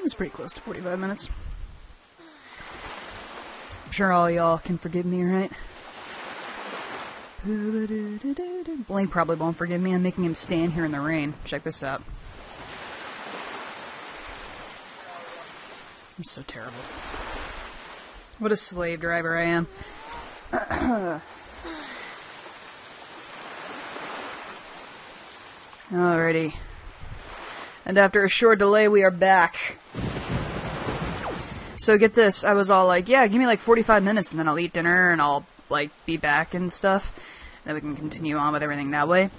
That's pretty close to 45 minutes. I'm sure all y'all can forgive me, right? Blink probably won't forgive me. I'm making him stand here in the rain. Check this out. I'm so terrible. What a slave driver I am. Alrighty. And after a short delay, we are back. So get this, I was all like, yeah, give me like 45 minutes and then I'll eat dinner and I'll, like, be back and stuff. And then we can continue on with everything that way.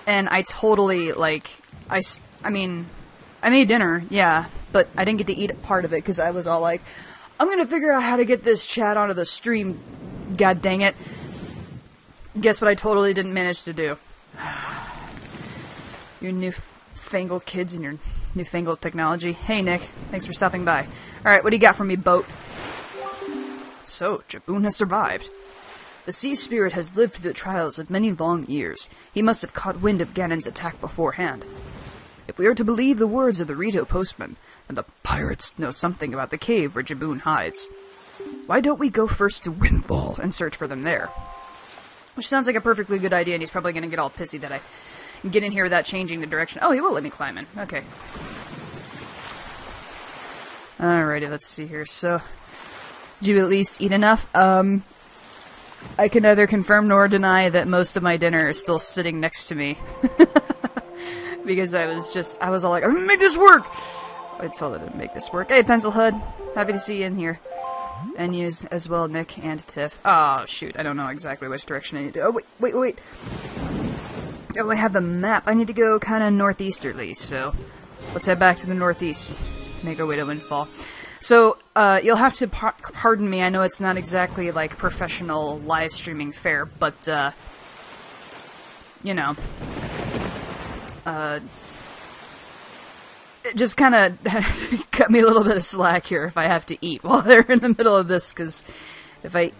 And I totally, like, I mean, I made dinner, yeah, but I didn't get to eat part of it because I was all like, I'm gonna figure out how to get this chat onto the stream, god dang it. Guess what I totally didn't manage to do? Your newfangled kids and your newfangled technology. Hey, Nick. Thanks for stopping by. Alright, what do you got for me, boat? So, Jabun has survived. The sea spirit has lived through the trials of many long years. He must have caught wind of Ganon's attack beforehand. If we are to believe the words of the Rito postman, then the pirates know something about the cave where Jabun hides. Why don't we go first to Windfall and search for them there? Which sounds like a perfectly good idea, and he's probably going to get all pissy that I get in here without changing the direction. Oh, he will let me climb in. Okay. Alrighty, let's see here. So, did you at least eat enough? I can neither confirm nor deny that most of my dinner is still sitting next to me. Because I was all like, I'm gonna make this work! I told her to make this work. Hey, Pencilhead! Happy to see you in here. And you as well, Nick and Tiff. Oh, shoot, I don't know exactly which direction I need to go. Oh, wait. Oh, I have the map. I need to go kind of northeasterly, so let's head back to the northeast. Make our way to Windfall. So, you'll have to pardon me. I know it's not exactly, like, professional live streaming fare, but, you know, just kind of cut me a little bit of slack here if I have to eat while they're in the middle of this, because if I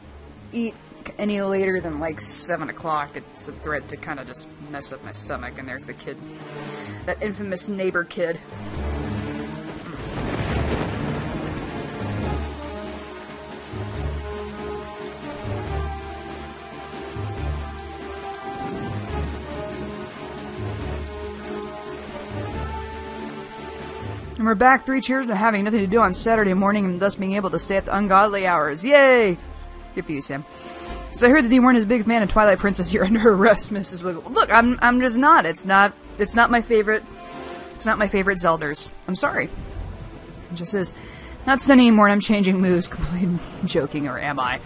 eat any later than, like, 7 o'clock, it's a threat to kind of just mess up my stomach, and there's the kid. That infamous neighbor kid. And we're back, 3 cheers to having nothing to do on Saturday morning and thus being able to stay up to ungodly hours. Yay! Good for you, Sam. So I heard that you weren't as big a fan of Twilight Princess. You're under arrest, Mrs. Wiggle. Look, I'm just not. It's not my favorite. It's not my favorite Zeldas. I'm sorry. It just is. Not sending anymore, and I'm changing moves. Completely joking, or am I?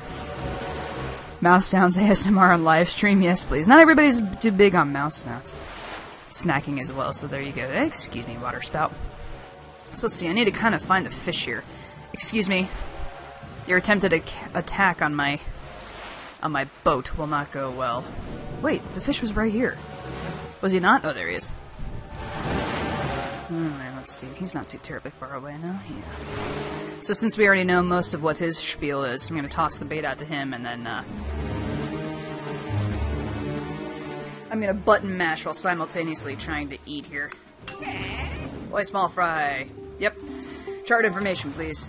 Mouth sounds ASMR on live stream. Yes, please. Not everybody's too big on mouth sounds. Snacking as well, so there you go. Excuse me, water spout. So let's see, I need to kind of find the fish here. Excuse me. Your attempted attack on my boat will not go well. Wait, the fish was right here. Was he not? Oh, there he is. Alright, let's see. He's not too terribly far away now. Yeah. So since we already know most of what his spiel is, I'm going to toss the bait out to him, and then, I'm going to button mash while simultaneously trying to eat here. Boy, small fry. Yep. Chart information, please.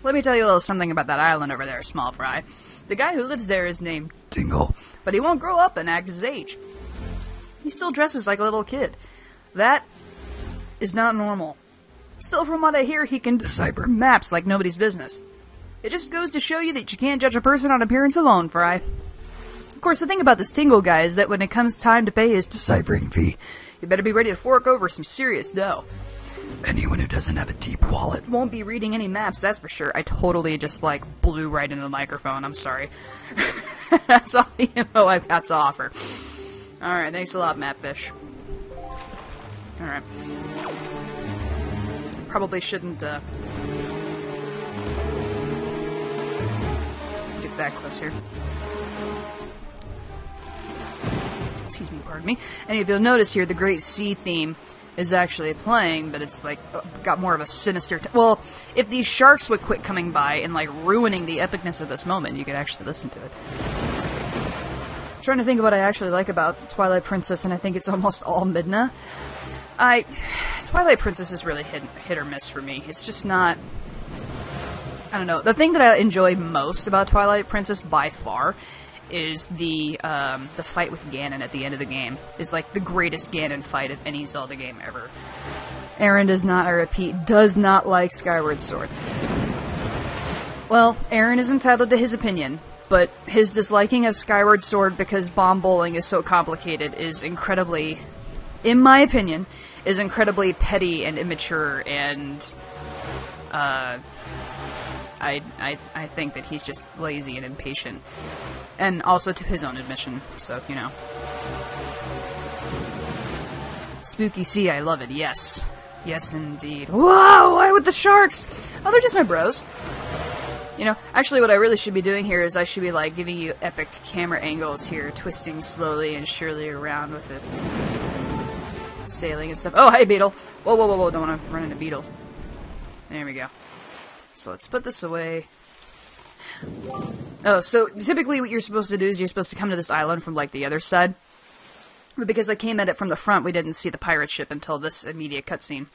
Let me tell you a little something about that island over there, small fry. The guy who lives there is named Tingle, but he won't grow up and act his age. He still dresses like a little kid. That is not normal. Still, from what I hear, he can decipher maps like nobody's business. It just goes to show you that you can't judge a person on appearance alone, Fry. Of course, the thing about this Tingle guy is that when it comes time to pay his deciphering fee, you better be ready to fork over some serious dough. Anyone who doesn't have a deep wallet won't be reading any maps, that's for sure. I totally just, like, blew right into the microphone. I'm sorry. That's all the info I've got to offer. Alright, thanks a lot, Mapfish. Alright. Probably shouldn't, get that close here. Excuse me, pardon me. And if you'll notice here, the Great Sea theme is actually playing, but it's like got more of a sinister well, if these sharks would quit coming by and like ruining the epicness of this moment, you could actually listen to it. I'm trying to think of what I actually like about Twilight Princess, and I think it's almost all Midna. Twilight Princess is really hit or miss for me. It's just not... I don't know. The thing that I enjoy most about Twilight Princess, by far, is the fight with Ganon at the end of the game. Is like the greatest Ganon fight of any Zelda game ever. Aaron does not, I repeat, does not like Skyward Sword. Well, Aaron is entitled to his opinion, but his disliking of Skyward Sword because bomb bowling is so complicated is incredibly, in my opinion, is incredibly petty and immature, and I think that he's just lazy and impatient. And also to his own admission, so, you know. Spooky Sea, I love it, yes. Yes, indeed. Whoa, why with the sharks? Oh, they're just my bros. You know, actually what I really should be doing here is I should be, like, giving you epic camera angles here, twisting slowly and surely around with it. Sailing and stuff. Oh, hey, Beetle! Whoa, whoa, whoa, whoa, don't want to run into Beetle. There we go. So let's put this away. Oh, so typically what you're supposed to do is you're supposed to come to this island from, like, the other side. But because I came at it from the front, we didn't see the pirate ship until this immediate cutscene.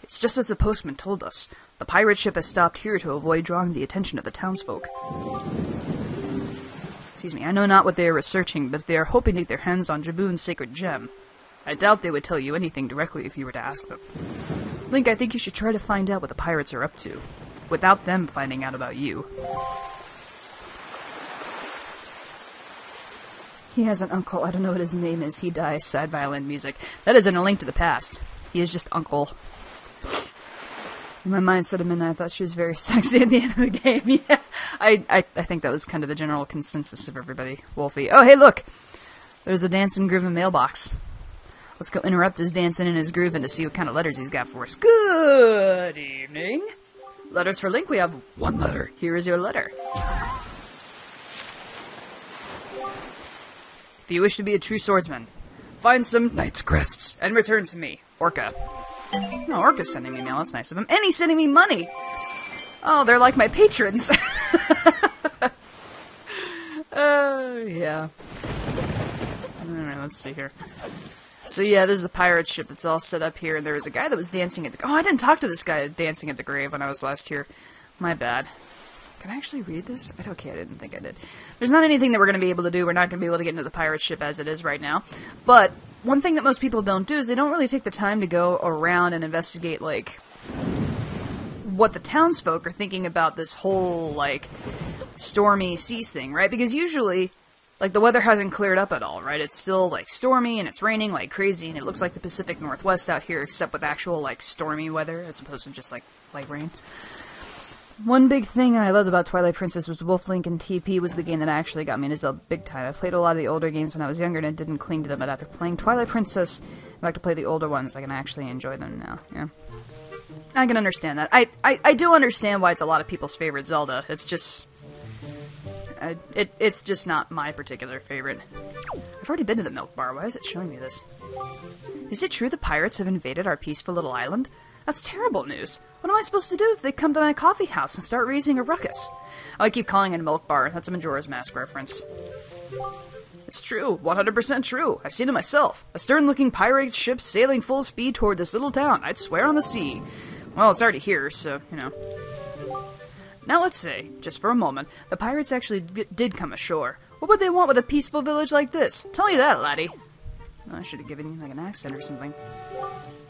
It's just as the postman told us. The pirate ship has stopped here to avoid drawing the attention of the townsfolk. Excuse me, I know not what they are researching, but they are hoping to get their hands on Jabun's sacred gem. I doubt they would tell you anything directly if you were to ask them. Link, I think you should try to find out what the pirates are up to, without them finding out about you. He has an uncle, I don't know what his name is, he dies, sad violin music. That isn't a link to the past. He is just uncle. In my mind, said a midnight, I thought she was very sexy at the end of the game. Yeah, I think that was kind of the general consensus of everybody. Wolfie. Oh, hey, look! There's a dancing groove in mailbox. Let's go interrupt his dancing in his groove and to see what kind of letters he's got for us. Good evening! Letters for Link, we have one letter. Here is your letter. If you wish to be a true swordsman, find some knight's crests and return to me. Orca. No, Orca's sending me mail, that's nice of him. And he's sending me money! Oh, they're like my patrons. Yeah. Alright, let's see here. So yeah, this is the pirate ship that's all set up here, and there was a guy that was dancing at the... Oh, I didn't talk to this guy dancing at the grave when I was last here. My bad. Can I actually read this? Okay, I didn't think I did. There's not anything that we're going to be able to do. We're not going to be able to get into the pirate ship as it is right now. But one thing that most people don't do is they don't really take the time to go around and investigate, like, what the townsfolk are thinking about this whole, like, stormy seas thing, right? Because usually, like, the weather hasn't cleared up at all, right? It's still, like, stormy, and it's raining like crazy, and it looks like the Pacific Northwest out here, except with actual, like, stormy weather, as opposed to just, like, light rain. One big thing I loved about Twilight Princess was Wolf Link and TP was the game that actually got me into Zelda big time. I played a lot of the older games when I was younger and I didn't cling to them, but after playing Twilight Princess, I like to play the older ones. I can actually enjoy them now, yeah. I can understand that. I do understand why it's a lot of people's favorite Zelda. It's just... it's just not my particular favorite. I've already been to the milk bar. Why is it showing me this? Is it true the pirates have invaded our peaceful little island? That's terrible news. What am I supposed to do if they come to my coffee house and start raising a ruckus? Oh, I keep calling it a milk bar. That's a Majora's Mask reference. It's true. 100% true. I've seen it myself. A stern-looking pirate ship sailing full speed toward this little town. I'd swear on the sea. Well, it's already here, so, you know. Now let's say, just for a moment, the pirates actually did come ashore. What would they want with a peaceful village like this? Tell you that, laddie. Oh, I should have given you, like, an accent or something.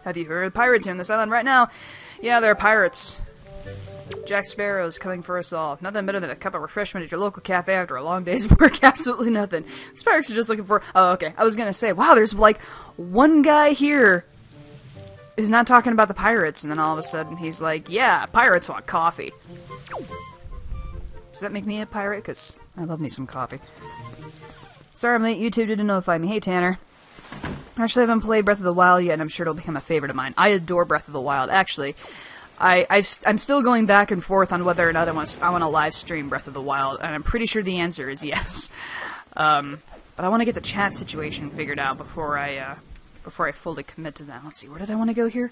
Have you heard of pirates here on this island right now? Yeah, they're pirates. Jack Sparrow's coming for us all. Nothing better than a cup of refreshment at your local cafe after a long day's work. Absolutely nothing. These pirates are just looking for... Oh, okay. I was gonna say, wow, there's, like, one guy here who's not talking about the pirates, and then all of a sudden he's like, yeah, pirates want coffee. Does that make me a pirate? Because I love me some coffee. Sorry I'm late. YouTube didn't notify me. Hey, Tanner. Actually, I haven't played Breath of the Wild yet, and I'm sure it'll become a favorite of mine. I adore Breath of the Wild. Actually, I'm still going back and forth on whether or not I want to live stream Breath of the Wild, and I'm pretty sure the answer is yes. But I want to get the chat situation figured out before I before I fully commit to that. Let's see, where did I want to go here?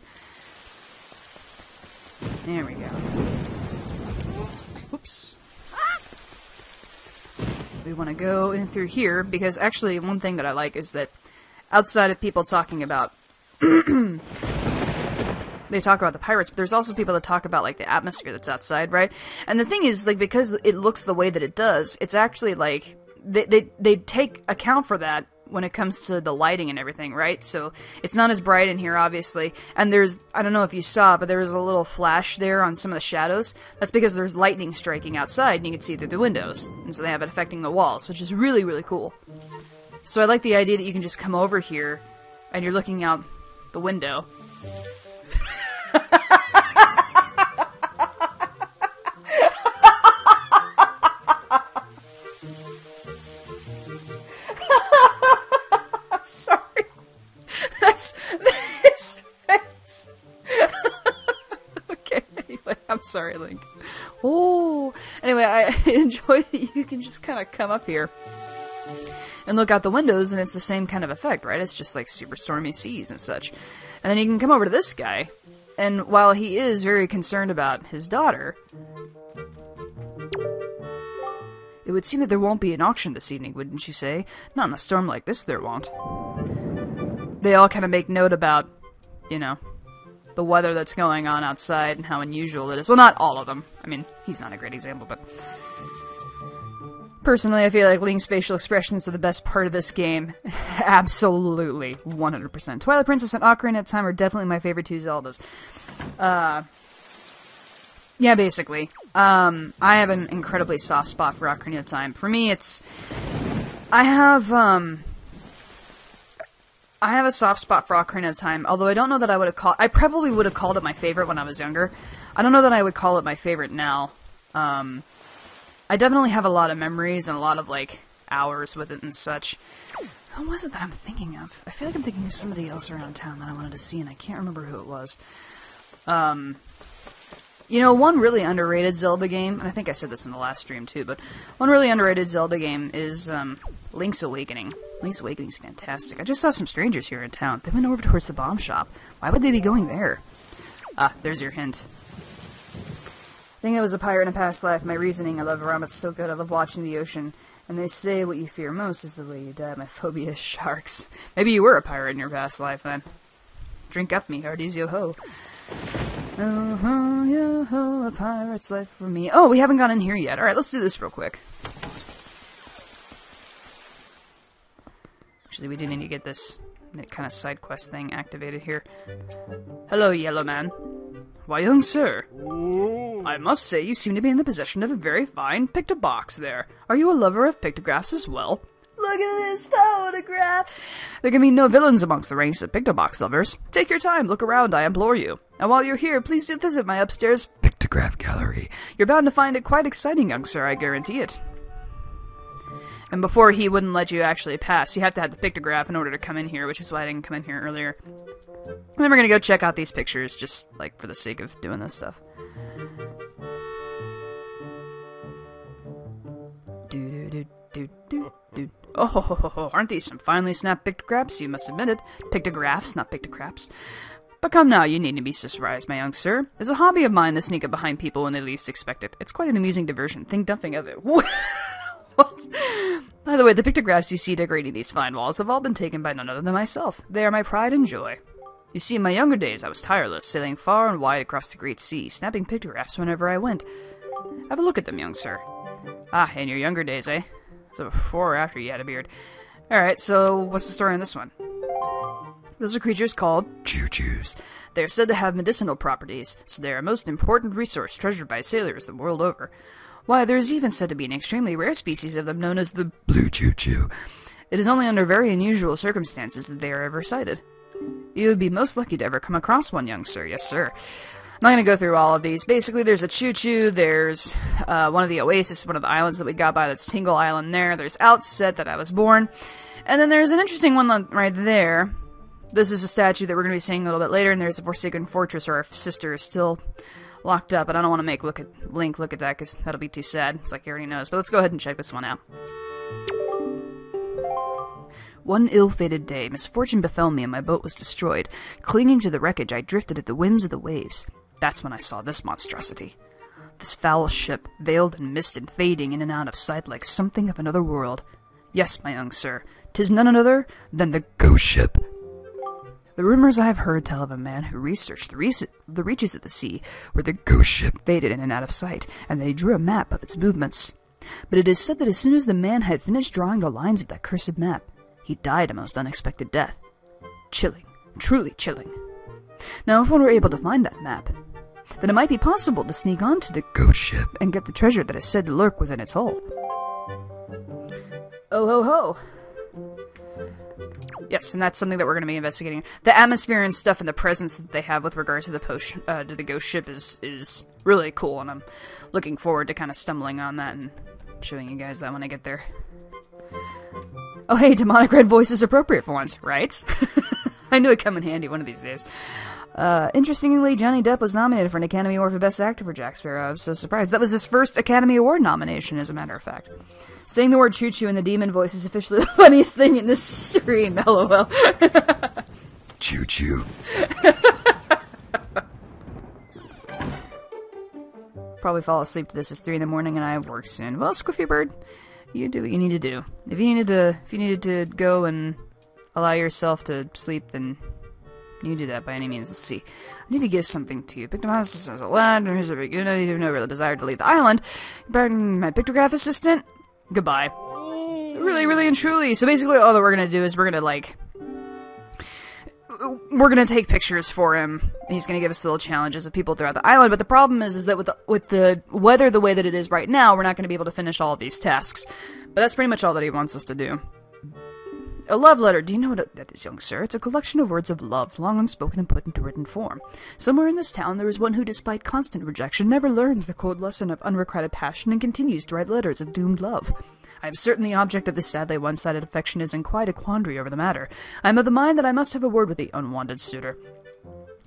There we go. Oops. We want to go in through here, because actually one thing that I like is that outside of people talking about they talk about the pirates, but there's also people that talk about, like, the atmosphere that's outside, right? And the thing is, like, because it looks the way that it does, it's actually, like, they take account for that when it comes to the lighting and everything, right? So it's not as bright in here, obviously. And there's, I don't know if you saw, but there was a little flash there on some of the shadows. That's because there's lightning striking outside, and you can see through the windows. And so they have it affecting the walls, which is really, really cool. So I like the idea that you can just come over here, and you're looking out the window. Sorry. That's his face. Okay, anyway, I'm sorry, Link. Oh, anyway, I enjoy that you can just kind of come up here and look out the windows, and it's the same kind of effect, right? It's just like super stormy seas and such. And then you can come over to this guy, and while he is very concerned about his daughter, it would seem that there won't be an auction this evening, wouldn't you say? Not in a storm like this, there won't. They all kind of make note about, you know, the weather that's going on outside and how unusual it is. Well, not all of them. I mean, he's not a great example, but personally, I feel like Link's facial expressions are the best part of this game. Absolutely. 100%. Twilight Princess and Ocarina of Time are definitely my favorite two Zeldas. Yeah, basically. I have an incredibly soft spot for Ocarina of Time. For me, it's... I have a soft spot for Ocarina of Time, although I don't know that I would have called... I probably would have called it my favorite when I was younger. I don't know that I would call it my favorite now. I definitely have a lot of memories and a lot of, like, hours with it and such. Who was it that I'm thinking of? I feel like I'm thinking of somebody else around town that I wanted to see, and I can't remember who it was. You know, one really underrated Zelda game, and I think I said this in the last stream too, but one really underrated Zelda game is Link's Awakening. Link's Awakening is fantastic. I just saw some strangers here in town. They went over towards the bomb shop. Why would they be going there? Ah, there's your hint. I think I was a pirate in a past life. My reasoning, I love rum, it's so good. I love watching the ocean. And they say what you fear most is the way you die. My phobia is sharks. Maybe you were a pirate in your past life, then. Drink up me, hearties, yo-ho. Oh ho, yo-ho, a pirate's life for me. Oh, we haven't gone in here yet. Alright, let's do this real quick. Actually, we do need to get this kind of side quest thing activated here. Hello, yellow man. Why, young sir, I must say you seem to be in the possession of a very fine pictobox there. Are you a lover of pictographs as well? Look at this photograph! There can be no villains amongst the ranks of pictobox lovers. Take your time, look around, I implore you. And while you're here, please do visit my upstairs pictograph gallery. You're bound to find it quite exciting, young sir, I guarantee it. And before he wouldn't let you actually pass, you have to have the pictograph in order to come in here, which is why I didn't come in here earlier. And then we're gonna go check out these pictures, just, like, for the sake of doing this stuff. Oh, ho, ho, ho, ho. Aren't these some finely snapped pictographs? You must admit it. Pictographs, not pictocraps. But come now, you needn't be so surprised, my young sir. It's a hobby of mine to sneak up behind people when they least expect it. It's quite an amusing diversion. Think nothing of it. What? By the way, the pictographs you see decorating these fine walls have all been taken by none other than myself. They are my pride and joy. You see, in my younger days, I was tireless, sailing far and wide across the great sea, snapping pictographs whenever I went. Have a look at them, young sir. Ah, in your younger days, eh? So before or after you had a beard. Alright, so what's the story on this one? Those are creatures called choo-choos. They are said to have medicinal properties, so they are a most important resource treasured by sailors the world over. Why, there is even said to be an extremely rare species of them known as the blue choo-choo. It is only under very unusual circumstances that they are ever sighted. You would be most lucky to ever come across one, young sir. Yes, sir. I'm not going to go through all of these. Basically, there's a choo-choo, there's one of the oasis, one of the islands that we got by, that's Tingle Island there. There's Outset, that I was born. And then there's an interesting one right there. This is a statue that we're going to be seeing a little bit later, and there's a Forsaken Fortress, where our sister is still locked up, and I don't want to make Link look at that, because that'll be too sad. It's like he already knows. But let's go ahead and check this one out. One ill-fated day, misfortune befell me and my boat was destroyed. Clinging to the wreckage, I drifted at the whims of the waves. That's when I saw this monstrosity. This foul ship, veiled in mist and fading in and out of sight like something of another world. Yes, my young sir, 'tis none other than the ghost ship. The rumors I have heard tell of a man who researched the reaches of the sea, where the ghost ship faded in and out of sight, and they drew a map of its movements. But it is said that as soon as the man had finished drawing the lines of that cursed map, he died a most unexpected death. Chilling, truly chilling. Now, if one were able to find that map, then it might be possible to sneak onto the ghost ship and get the treasure that is said to lurk within its hull. Oh ho ho! Yes, and that's something that we're going to be investigating. The atmosphere and stuff and the presence that they have with regards to the ghost ship is really cool, and I'm looking forward to kind of stumbling on that and showing you guys that when I get there. Oh hey, demonic red voice is appropriate for once, right? I knew it'd come in handy one of these days. Interestingly, Johnny Depp was nominated for an Academy Award for Best Actor for Jack Sparrow. I'm so surprised. That was his first Academy Award nomination, as a matter of fact. Saying the word choo-choo in the demon voice is officially the funniest thing in this stream, lol. Choo-choo. Probably fall asleep to this. It's 3 in the morning and I have work soon. Well, Squiffy Bird, you do what you need to do. If you needed to go and allow yourself to sleep, then you do that by any means. Let's see. I need to give something to you. Pictograph says a lad, or you have no real desire to leave the island. My pictograph assistant. Goodbye. Really, really and truly. So basically all that we're gonna do is we're gonna take pictures for him. He's gonna give us little challenges of people throughout the island, but the problem is that with the weather the way that it is right now, we're not gonna be able to finish all of these tasks. But that's pretty much all that he wants us to do. A love letter. Do you know what that is, young sir? It's a collection of words of love, long unspoken and put into written form. Somewhere in this town there is one who, despite constant rejection, never learns the cold lesson of unrequited passion and continues to write letters of doomed love. I am certain the object of this sadly one-sided affection is in quite a quandary over the matter. I am of the mind that I must have a word with the unwanted suitor.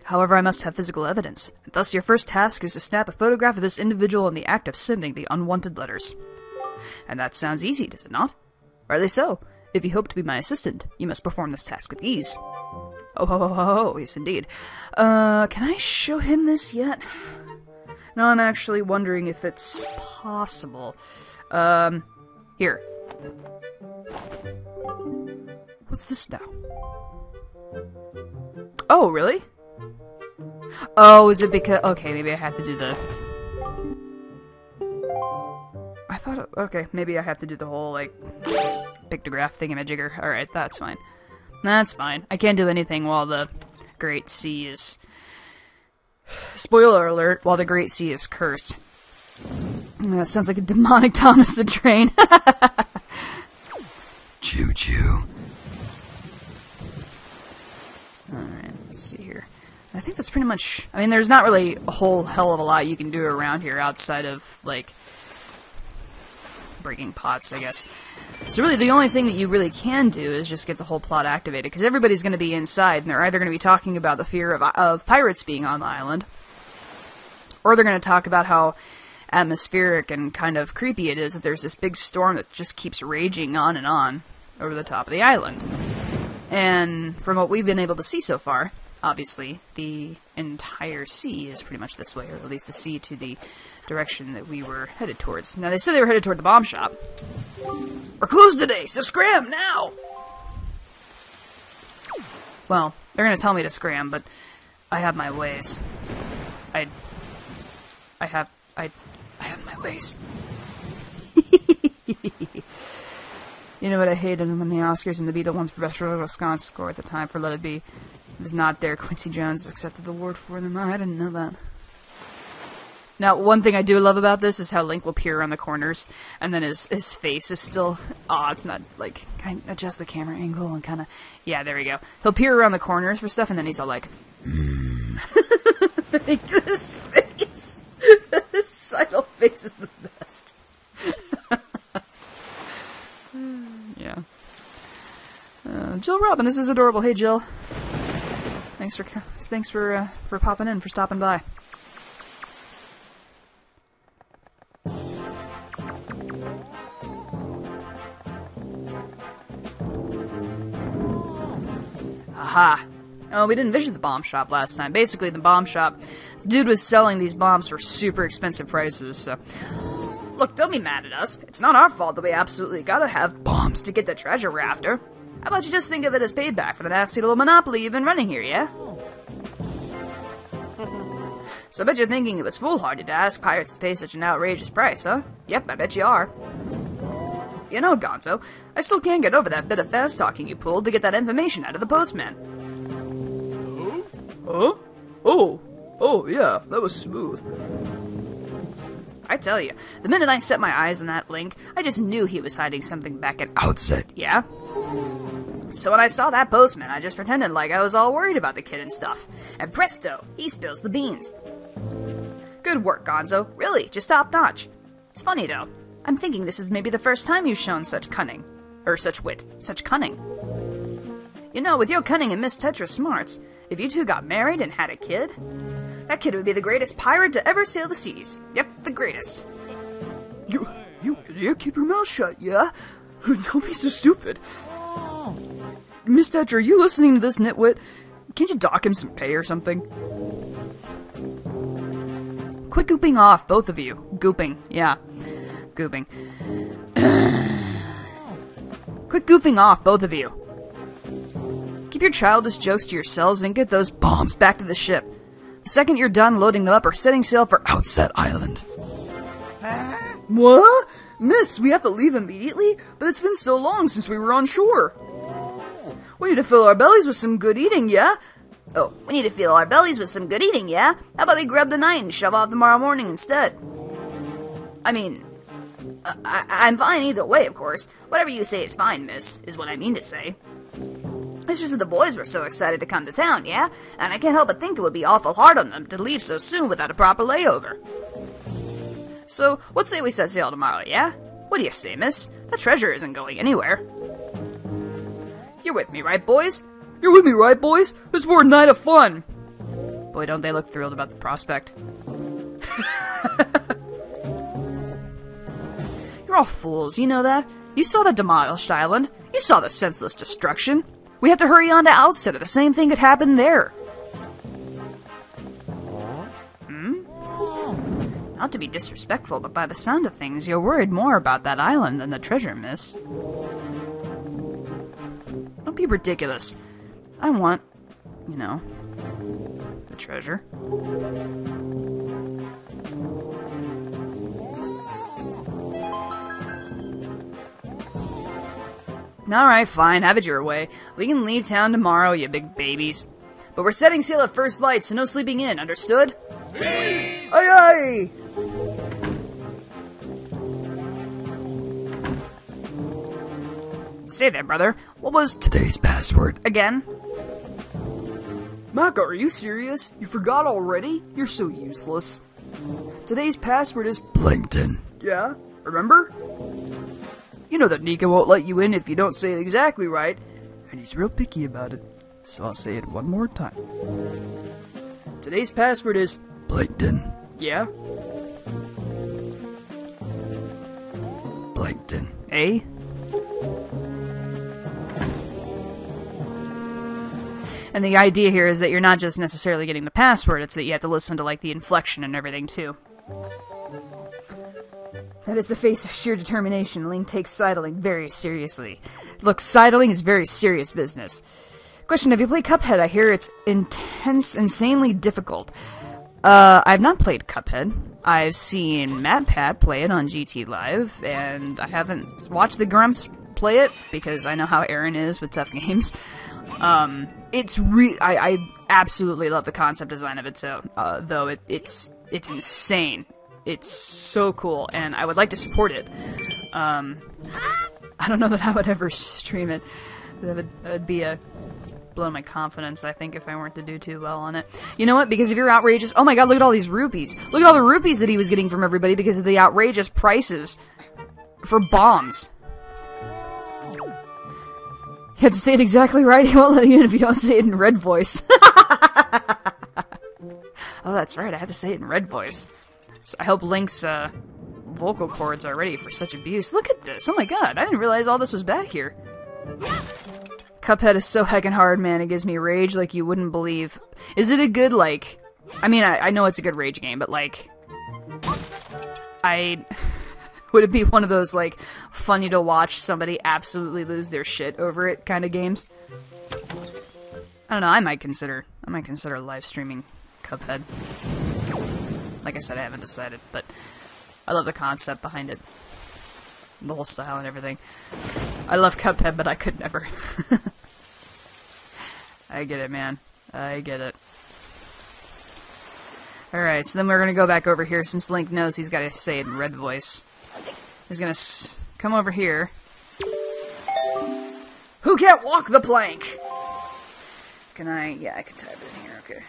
However, I must have physical evidence, and thus your first task is to snap a photograph of this individual in the act of sending the unwanted letters. And that sounds easy, does it not? Rightly so. If you hope to be my assistant, you must perform this task with ease. Oh, ho, ho, ho, ho, yes indeed. Can I show him this yet? No, I'm actually wondering if it's possible. Here. What's this now? Oh, really? Oh, is it because... Okay, maybe I have to do the... I thought... Okay, maybe I have to do the whole, like... Pictograph thingamajigger. Alright, that's fine. That's fine. I can't do anything while the Great Sea is... Spoiler alert, while the Great Sea is cursed. That sounds like a demonic Thomas the Train. Choo-choo. Alright, let's see here. I think that's pretty much... I mean, there's not really a whole hell of a lot you can do around here outside of, like... breaking pots, I guess. So really, the only thing that you really can do is just get the whole plot activated, because everybody's going to be inside, and they're either going to be talking about the fear of pirates being on the island, or they're going to talk about how atmospheric and kind of creepy it is that there's this big storm that just keeps raging on and on over the top of the island. And from what we've been able to see so far, obviously, the entire sea is pretty much this way, or at least the sea to the direction that we were headed towards. Now, they said they were headed toward the bomb shop. We're closed today, so scram now! Well, they're gonna tell me to scram, but I have my ways. I have my ways. You know what I hated when the Oscars and the Beatles for Best Royal Wisconsin score at the time for Let It Be. It was not there. Quincy Jones accepted the award for them. I didn't know that. Now, one thing I do love about this is how Link will peer around the corners, and then his face is still... Aw, it's not, like, kind of adjust the camera angle and kind of... Yeah, there we go. He'll peer around the corners for stuff, and then he's all like... His face... His sidle face is the best. Yeah. Jill Robin, this is adorable. Hey, Jill. Thanks for popping in, for stopping by. Aha. Oh, we didn't visit the bomb shop last time. Basically, the bomb shop, this dude was selling these bombs for super expensive prices, so... Look, don't be mad at us. It's not our fault that we absolutely gotta have bombs to get the treasure we're after. How about you just think of it as payback for the nasty little monopoly you've been running here, yeah? So I bet you're thinking it was foolhardy to ask pirates to pay such an outrageous price, huh? Yep, I bet you are. You know, Gonzo, I still can't get over that bit of fast-talking you pulled to get that information out of the postman. Huh? Oh, yeah, that was smooth. I tell you, the minute I set my eyes on that link, I just knew he was hiding something back at Outset, yeah? So when I saw that postman, I just pretended like I was all worried about the kid and stuff. And presto, he spills the beans. Good work, Gonzo. Really, just top-notch. It's funny, though. I'm thinking this is maybe the first time you've shown such cunning. Or such wit. Such cunning. You know, with your cunning and Miss Tetra's smarts, if you two got married and had a kid, that kid would be the greatest pirate to ever sail the seas. Yep, the greatest. You keep your mouth shut, yeah? Don't be so stupid. Miss Tetra, are you listening to this nitwit? Can't you dock him some pay or something? Quit gooping off, both of you. Gooping, yeah. Gooping. Quit goofing off, both of you. Keep your childish jokes to yourselves and get those bombs back to the ship. The second you're done loading them up or setting sail for Outset Island. What? Miss, we have to leave immediately? But it's been so long since we were on shore. We need to fill our bellies with some good eating, yeah? Oh, we need to fill our bellies with some good eating, yeah? How about we grub the night and shove off tomorrow morning instead? I mean, I'm fine either way, of course. Whatever you say is fine, miss, is what I mean to say. It's just that the boys were so excited to come to town, yeah? And I can't help but think it would be awful hard on them to leave so soon without a proper layover. So, let's say we set sail tomorrow, yeah? What do you say, miss? The treasure isn't going anywhere. You're with me, right, boys? You're with me, right, boys? It's more a night of fun! Boy, don't they look thrilled about the prospect. You're all fools, you know that? You saw the demolished island. You saw the senseless destruction. We have to hurry on to Outset or the same thing could happen there. Not to be disrespectful, but by the sound of things, you're worried more about that island than the treasure, miss. Don't be ridiculous. I want, you know, the treasure. Alright, fine, have it your way. We can leave town tomorrow, you big babies. But we're setting sail at first light, so no sleeping in, understood? Aye aye! Say there, brother. What was today's password again? Maka, are you serious? You forgot already? You're so useless. Today's password is Plankton. Yeah? Remember? You know that Nico won't let you in if you don't say it exactly right. And he's real picky about it. So I'll say it one more time. Today's password is Plankton. Yeah? Plankton. Eh? And the idea here is that you're not just necessarily getting the password, it's that you have to listen to, like, the inflection and everything, too. That is the face of sheer determination. Link takes sidling very seriously. Look, sidling is very serious business. Question, have you played Cuphead? I hear it's insanely difficult. I've not played Cuphead. I've seen MatPat play it on GT Live, and I haven't watched the Grumps play it, because I know how Aaron is with tough games. I absolutely love the concept design of it, so, though it's insane. It's so cool, and I would like to support it. I don't know that I would ever stream it. That would be blow my confidence, I think, if I weren't to do too well on it. You know what? Because if you're outrageous... Oh my god, look at all these rupees. Look at all the rupees that he was getting from everybody because of the outrageous prices for bombs. You have to say it exactly right. He won't let you in if you don't say it in red voice. Oh, that's right. I have to say it in red voice. So I hope Link's vocal cords are ready for such abuse. Look at this. Oh my god. I didn't realize all this was back here. Cuphead is so heckin' hard, man. It gives me rage like you wouldn't believe. Is it a good, like... I mean, I know it's a good rage game, but, like... Would it be one of those, like, funny to watch somebody absolutely lose their shit over it kind of games? I don't know, I might consider live streaming Cuphead. Like I said, I haven't decided, but I love the concept behind it. The whole style and everything. I love Cuphead, but I could never. I get it, man. I get it. Alright, so then we're gonna go back over here since Link knows he's gotta say it in red voice. He's gonna come over here. Who can't walk the plank? Can I? Yeah, I can type it in here, okay.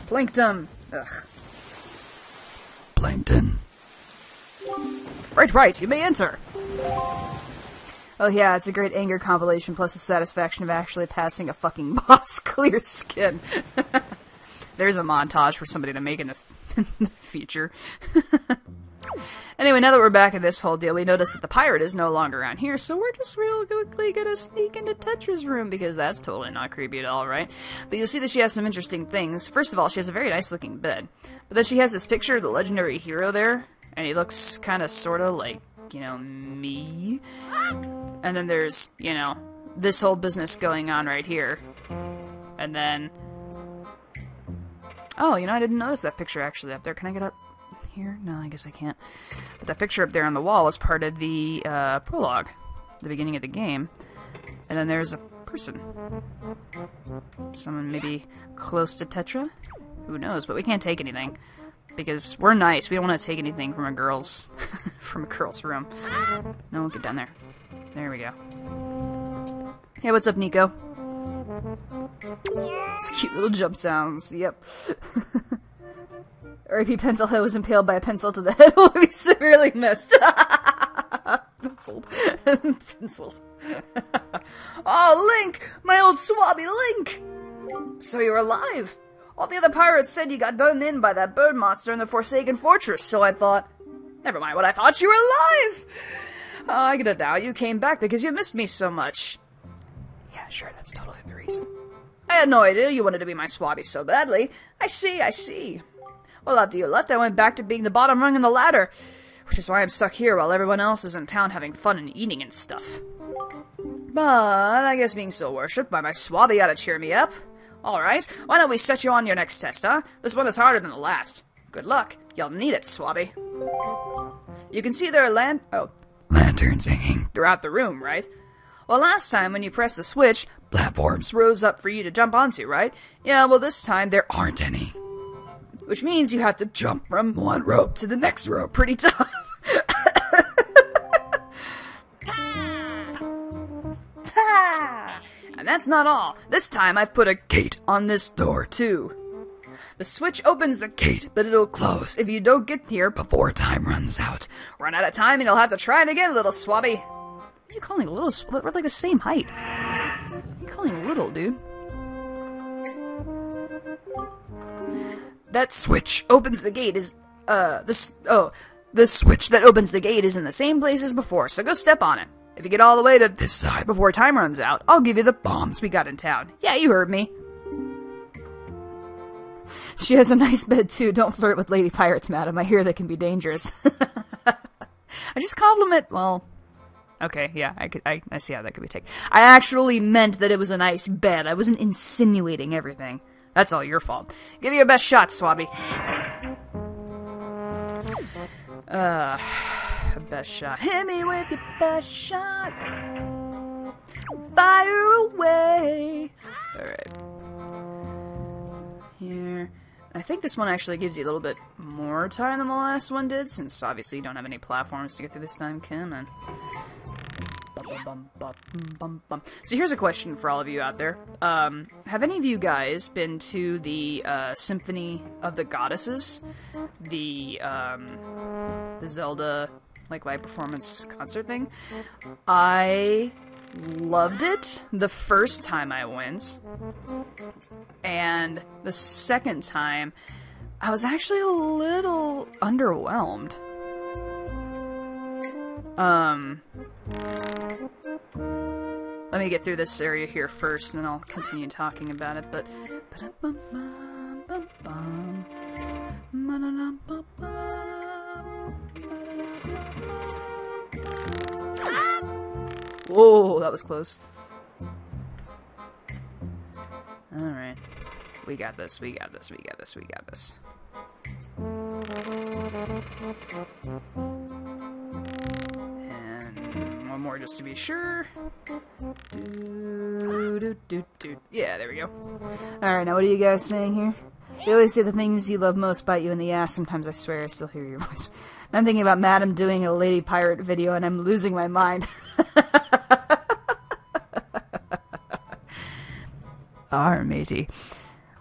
Plankton! Ugh. Plankton. Right, you may enter! Oh yeah, it's a great anger compilation plus the satisfaction of actually passing a fucking boss. Clear skin. There's a montage for somebody to make in the future. Anyway, now that we're back in this whole deal, we notice that the pirate is no longer around here, so we're just real quickly gonna sneak into Tetra's room, because that's totally not creepy at all, right? But you'll see that she has some interesting things. First of all, she has a very nice-looking bed. But then she has this picture of the legendary hero there, and he looks kinda sorta like, you know, me. And then there's, you know, this whole business going on right here. And then... Oh, you know, I didn't notice that picture actually up there. Can I get up here? No, I guess I can't. But that picture up there on the wall was part of the prologue, the beginning of the game. And then there's a person. Someone maybe close to Tetra? Who knows, but we can't take anything. Because we're nice. We don't want to take anything from a girl's from a girl's room. No, we'll get down there. There we go. Hey, what's up, Nico? It's cute little jump sounds. Yep. R.I.P. Pencilhead was impaled by a pencil to the head. Will be severely missed. Penciled. Penciled. Oh, Link! My old swabby Link! So you're alive! All the other pirates said you got done in by that bird monster in the Forsaken Fortress, so I thought... Never mind what I thought, you were alive! Oh, I get it now. You came back because you missed me so much. Yeah, sure, that's totally the reason. I had no idea you wanted to be my swabby so badly. I see. Well, after you left, I went back to being the bottom rung on the ladder, which is why I'm stuck here while everyone else is in town having fun and eating and stuff. But I guess being so worshipped by my swabby ought to cheer me up. Alright, why don't we set you on your next test, huh? This one is harder than the last. Good luck. You'll need it, swabby. You can see there are lanterns hanging throughout the room, right? Well, last time when you pressed the switch, platforms rose up for you to jump onto, right? Yeah, well, this time there aren't any. Which means you have to jump from one rope to the next rope. Pretty tough. And that's not all. This time I've put a gate on this door, too. The switch opens the gate, but it'll close if you don't get here before time runs out. Run out of time and you'll have to try it again, little swabby. What are you calling little? We're like the same height. You're calling little, dude. That switch opens the gate is, the switch that opens the gate is in the same place as before, so go step on it. If you get all the way to this side before time runs out, I'll give you the bombs we got in town. Yeah, you heard me. She has a nice bed, too. Don't flirt with lady pirates, madam. I hear they can be dangerous. I just compliment... Well... Okay, yeah, I see how that could be taken. I actually meant that it was a nice bed. I wasn't insinuating everything. That's all your fault. Give it your best shot, swabby. Best shot. Hit me with your best shot. Fire away. Alright. Here. I think this one actually gives you a little bit more time than the last one did, since obviously you don't have any platforms to get through this time, Kim. And so here's a question for all of you out there. Have any of you guys been to the Symphony of the Goddesses? The Zelda like live performance concert thing? I loved it the first time I went, and the second time I was actually a little underwhelmed. Let me get through this area here first, and then I'll continue talking about it, but... Whoa, that was close. Alright. We got this, we got this, we got this, we got this. And one more just to be sure. Yeah, there we go. Alright, now what are you guys saying here? They always say the things you love most bite you in the ass. Sometimes I swear I still hear your voice. I'm thinking about Madam doing a Lady Pirate video and I'm losing my mind. Matey.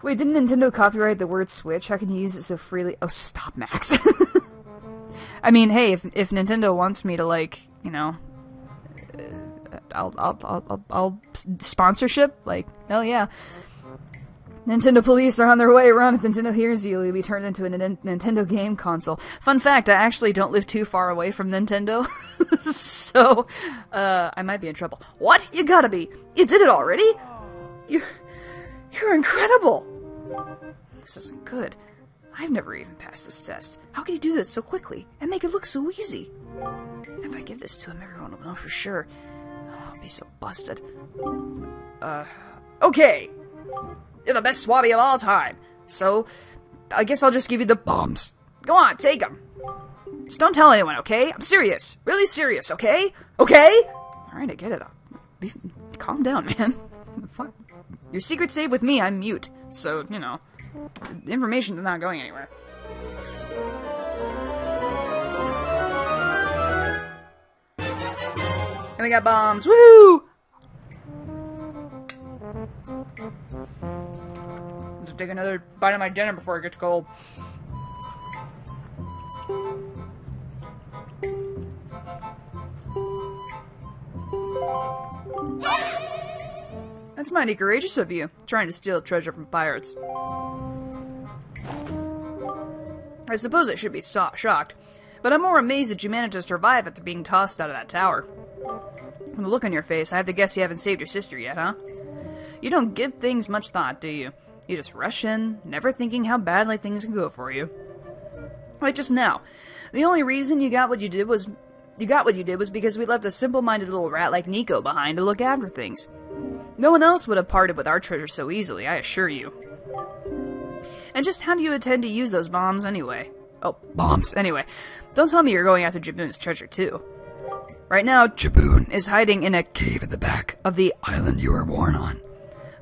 Wait, didn't Nintendo copyright the word Switch? How can you use it so freely? Oh, stop, Max. I mean, hey, if Nintendo wants me to, like, you know, I'll sponsorship, like, hell yeah. Nintendo police are on their way around. If Nintendo hears you, you'll be turned into a Nintendo game console. Fun fact, I actually don't live too far away from Nintendo, so I might be in trouble. What? You gotta be. You did it already? You're incredible! This isn't good. I've never even passed this test. How can you do this so quickly and make it look so easy? If I give this to him, everyone will know for sure. Oh, I'll be so busted. Okay! You're the best swabby of all time. So, I guess I'll just give you the bombs. Go on, take them. Just don't tell anyone, okay? I'm serious. Really serious, okay? Okay? Alright, I get it. Calm down, man. Fuck. Your secret save with me, I'm mute. So, you know, the information's not going anywhere. And we got bombs. Woohoo! Let's take another bite of my dinner before it gets cold. That's mighty courageous of you, trying to steal treasure from pirates. I suppose I should be shocked, but I'm more amazed that you managed to survive after being tossed out of that tower. From the look on your face, I have to guess you haven't saved your sister yet, huh? You don't give things much thought, do you? You just rush in, never thinking how badly things can go for you. Like just now, the only reason you got what you did was because we left a simple-minded little rat like Nico behind to look after things. No one else would have parted with our treasure so easily, I assure you. And just how do you intend to use those bombs anyway? Oh, bombs. Anyway, don't tell me you're going after Jabun's treasure too. Right now, Jabun is hiding in a cave at the back of the island you were born on.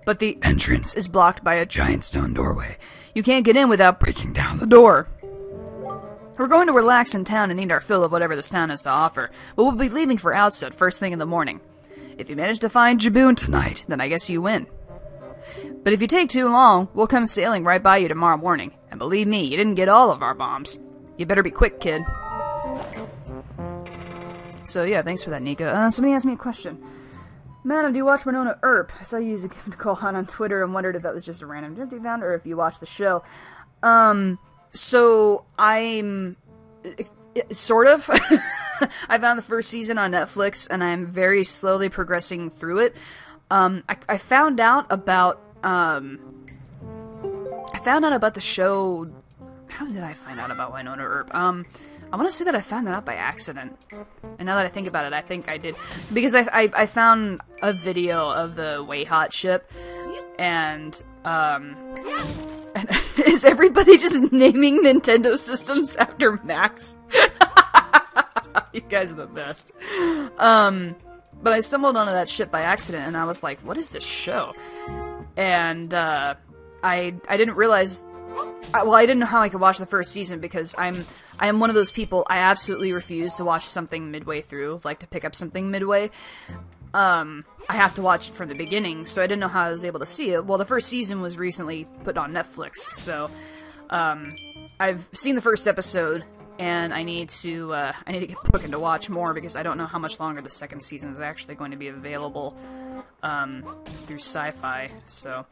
But the entrance is blocked by a giant stone doorway. You can't get in without breaking down the door. We're going to relax in town and eat our fill of whatever this town has to offer, but we'll be leaving for Outset first thing in the morning. If you manage to find Jabun tonight, then I guess you win. But if you take too long, we'll come sailing right by you tomorrow morning. And believe me, you didn't get all of our bombs. You better be quick, kid. So yeah, thanks for that, Nico. Somebody asked me a question. Madam, do you watch Winona Earp? I saw you use a gift to call on Twitter and wondered if that was just a random gift you found or if you watched the show. So I'm... sort of. I found the first season on Netflix, and I'm very slowly progressing through it. I found out about the show. How did I find out about Winona Earp? I want to say that I found that out by accident. And now that I think about it, I think I did. Because I found a video of the Way Hot ship, and is everybody just naming Nintendo systems after Max? You guys are the best. But I stumbled onto that shit by accident, and I was like, what is this show? And I didn't realize... Well, I didn't know how I could watch the first season, because I am one of those people, I absolutely refuse to watch something midway through, like to pick up something midway. I have to watch it from the beginning, so I didn't know how I was able to see it. Well, the first season was recently put on Netflix, so I've seen the first episode, and I need to get booking to watch more, because I don't know how much longer the second season is actually going to be available through Sci-Fi. So,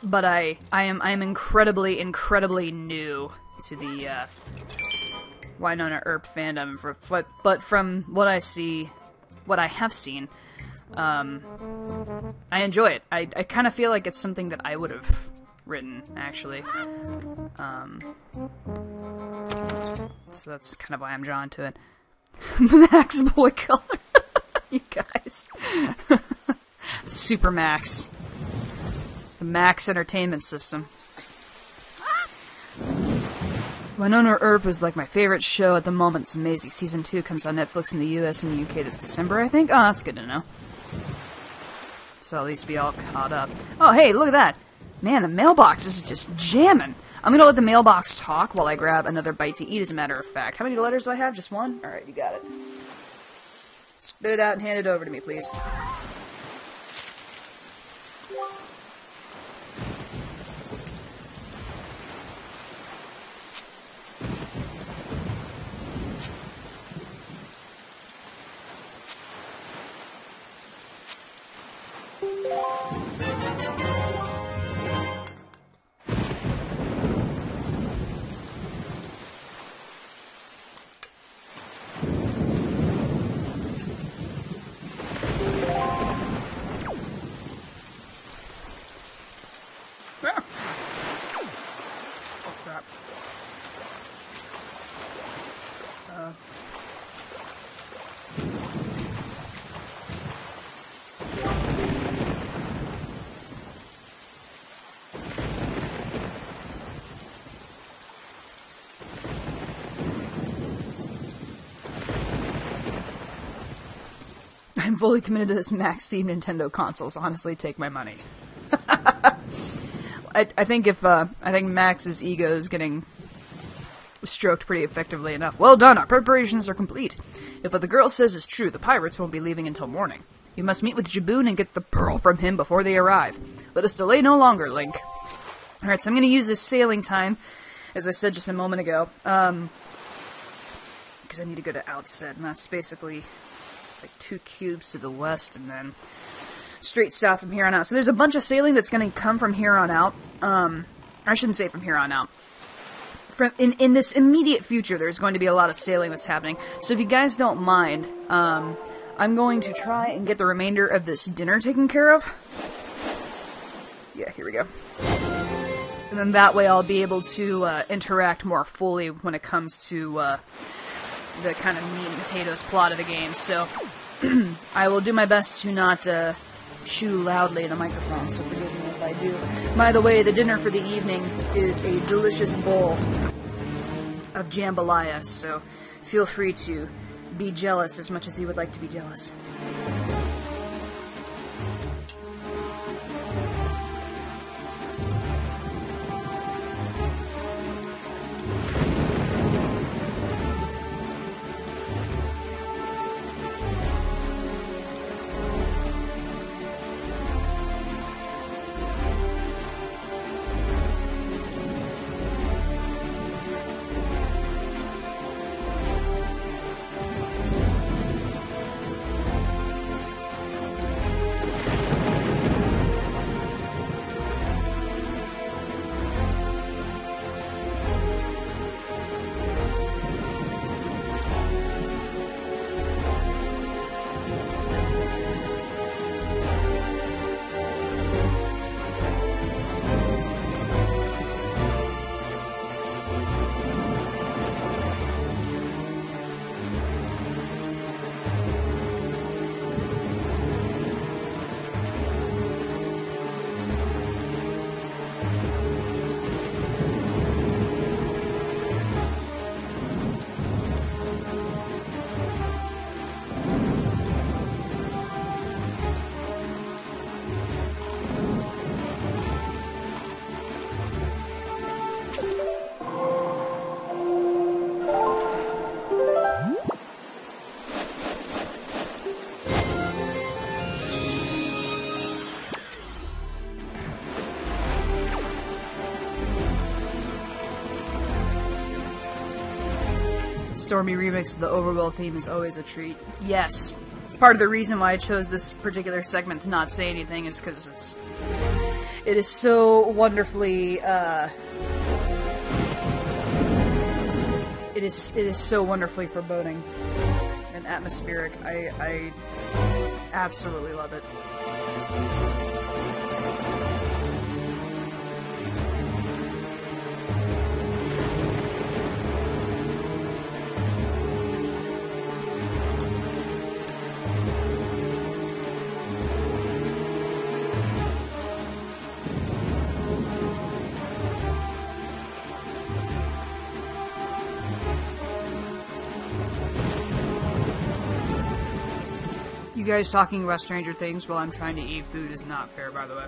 but I am incredibly new to the Winona Earp fandom, but from what I have seen, I enjoy it. I kind of feel like it's something that I would have written, actually. So that's kind of why I'm drawn to it. Max boy color. You guys. Super Max. The Max Entertainment System. Winona Earp is like my favorite show at the moment. It's amazing. Season 2 comes on Netflix in the US and the UK this December, I think. Oh, that's good to know. So at least be all caught up. Oh, hey, look at that. Man, the mailbox is just jamming. I'm gonna let the mailbox talk while I grab another bite to eat, as a matter of fact. How many letters do I have? Just one? Alright, you got it. Spit it out and hand it over to me, please. I'm fully committed to this Max-themed Nintendo consoles. Honestly, take my money. I think Max's ego is getting stroked pretty effectively enough. Well done, our preparations are complete. If what the girl says is true, the pirates won't be leaving until morning. You must meet with Jabun and get the pearl from him before they arrive. Let us delay no longer, Link. Alright, so I'm going to use this sailing time, as I said just a moment ago, because I need to go to Outset, and that's basically like 2 cubes to the west, and then straight south from here on out. So there's a bunch of sailing that's going to come from here on out. I shouldn't say from here on out. In this immediate future, there's going to be a lot of sailing that's happening. So if you guys don't mind, I'm going to try and get the remainder of this dinner taken care of. Yeah, here we go. And then that way I'll be able to interact more fully when it comes to the kind of meat and potatoes plot of the game. So I will do my best to not chew loudly in the microphone, so forgive me if I do. By the way, the dinner for the evening is a delicious bowl of jambalaya, so feel free to be jealous as much as you would like to be jealous. Stormy remix of the Overworld theme is always a treat. Yes. It's part of the reason why I chose this particular segment to not say anything, is because it is so wonderfully, it It is so wonderfully foreboding and atmospheric. I absolutely love it. You guys talking about Stranger Things while I'm trying to eat food is not fair, by the way.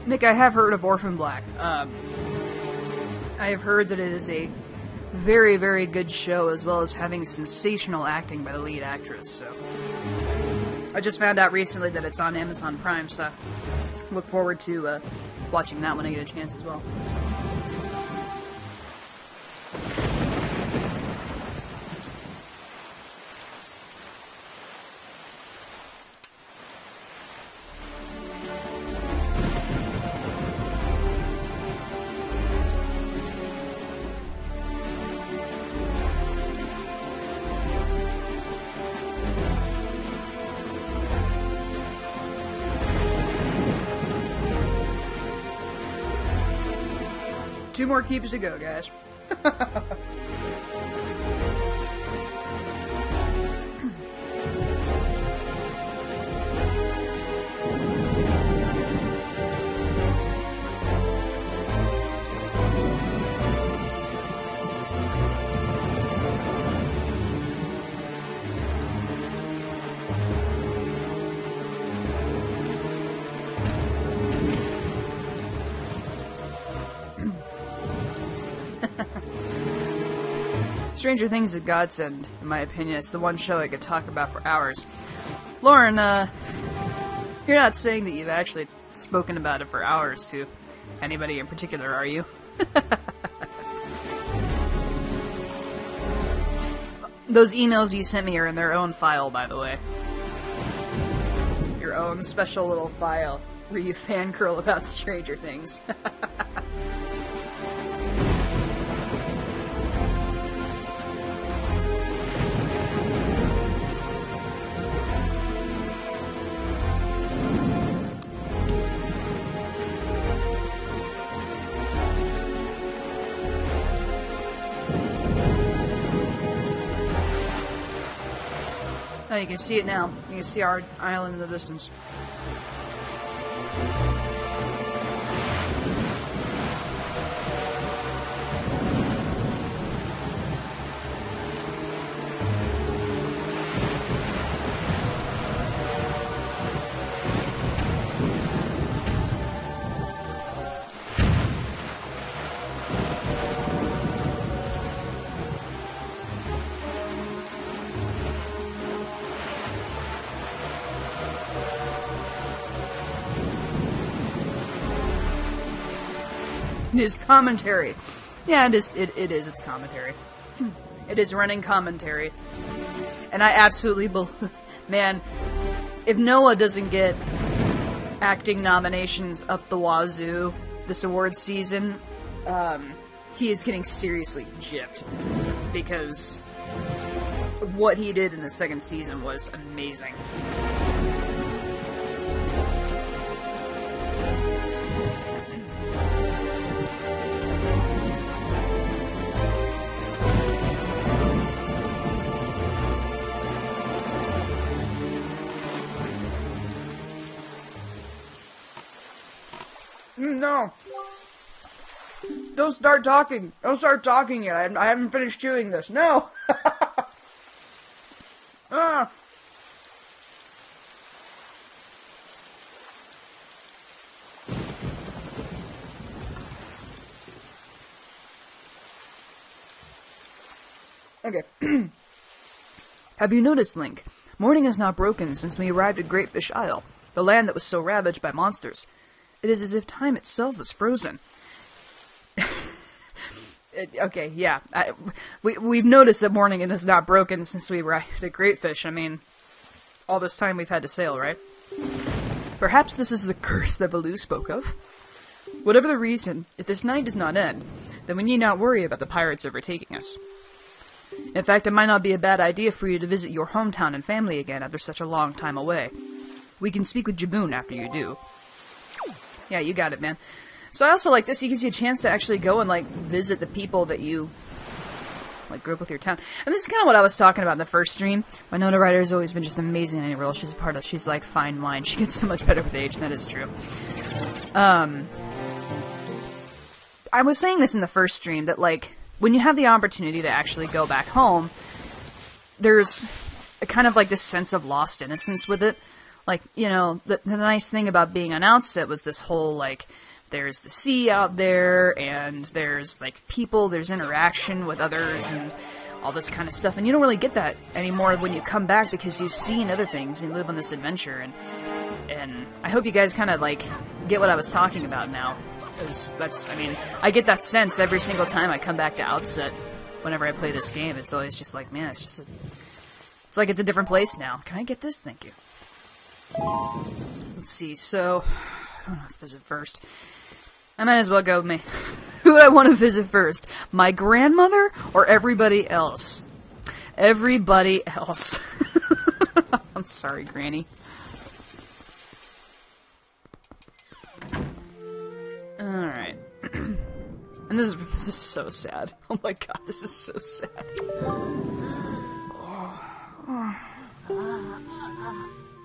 Nick, I have heard of Orphan Black. I have heard that it is a very, very good show, as well as having sensational acting by the lead actress, so... I just found out recently that it's on Amazon Prime, so I look forward to watching that when I get a chance as well. Two more keeps to go, guys. Stranger Things is a godsend, in my opinion. It's the one show I could talk about for hours. Lauren, you're not saying that you've actually spoken about it for hours to anybody in particular, are you? Those emails you sent me are in their own file, by the way. Your own special little file where you fangirl about Stranger Things. Oh, you can see it now. You can see our island in the distance. His commentary. Yeah, it is. It's commentary. It is running commentary. And I absolutely believe... Man, if Noah doesn't get acting nominations up the wazoo this awards season, he is getting seriously gypped. Because what he did in the second season was amazing. No. Don't start talking. Don't start talking yet. I haven't finished chewing this. No. Okay. Have you noticed, Link? Morning has not broken since we arrived at Great Fish Isle, the land that was so ravaged by monsters. It is as if time itself is frozen. Okay, yeah. We've noticed that morning has not broken since we arrived at Great Fish. I mean, all this time we've had to sail, right? Perhaps this is the curse that Baloo spoke of. Whatever the reason, if this night does not end, then we need not worry about the pirates overtaking us. In fact, it might not be a bad idea for you to visit your hometown and family again after such a long time away. We can speak with Jabun after you do. Yeah, you got it, man. So I also like this. It gives you a chance to actually go and, like, visit the people that you, like, grew up with your town. And this is kind of what I was talking about in the first stream. Winona Ryder has always been just amazing in any role she's a part of. She's like fine wine. She gets so much better with age, and that is true. I was saying this in the first stream, that, like, when you have the opportunity to actually go back home, there's a kind of, like, this sense of lost innocence with it. Like, you know, the nice thing about being on Outset was this whole, like, there's the sea out there, and there's, like, people, there's interaction with others, and all this kind of stuff. And you don't really get that anymore when you come back, because you've seen other things and live on this adventure. And I hope you guys kind of, like, get what I was talking about now. Because that's, I mean, I get that sense every single time I come back to Outset. Whenever I play this game, it's always just like, man, it's like it's a different place now. Can I get this? Thank you. Let's see, so, I don't know if visit first. I might as well go with me. Who would I want to visit first? My grandmother or everybody else? Everybody else. I'm sorry, Granny. Alright. And this is so sad. Oh my god, this is so sad.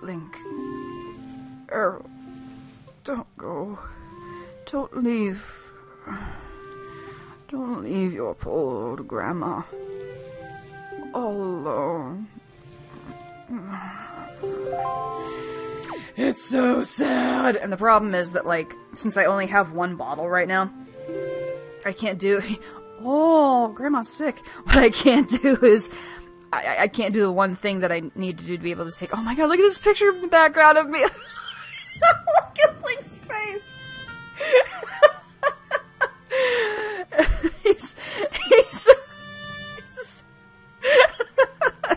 Link. Errol. Don't go. Don't leave. Don't leave your poor old grandma all alone. It's so sad! And the problem is that, like, since I only have one bottle right now, I can't do... Oh, Grandma's sick. What I can't do is... I can't do the one thing that I need to do to be able to take... Oh my god, look at this picture in the background of me! Look at Link's face! he's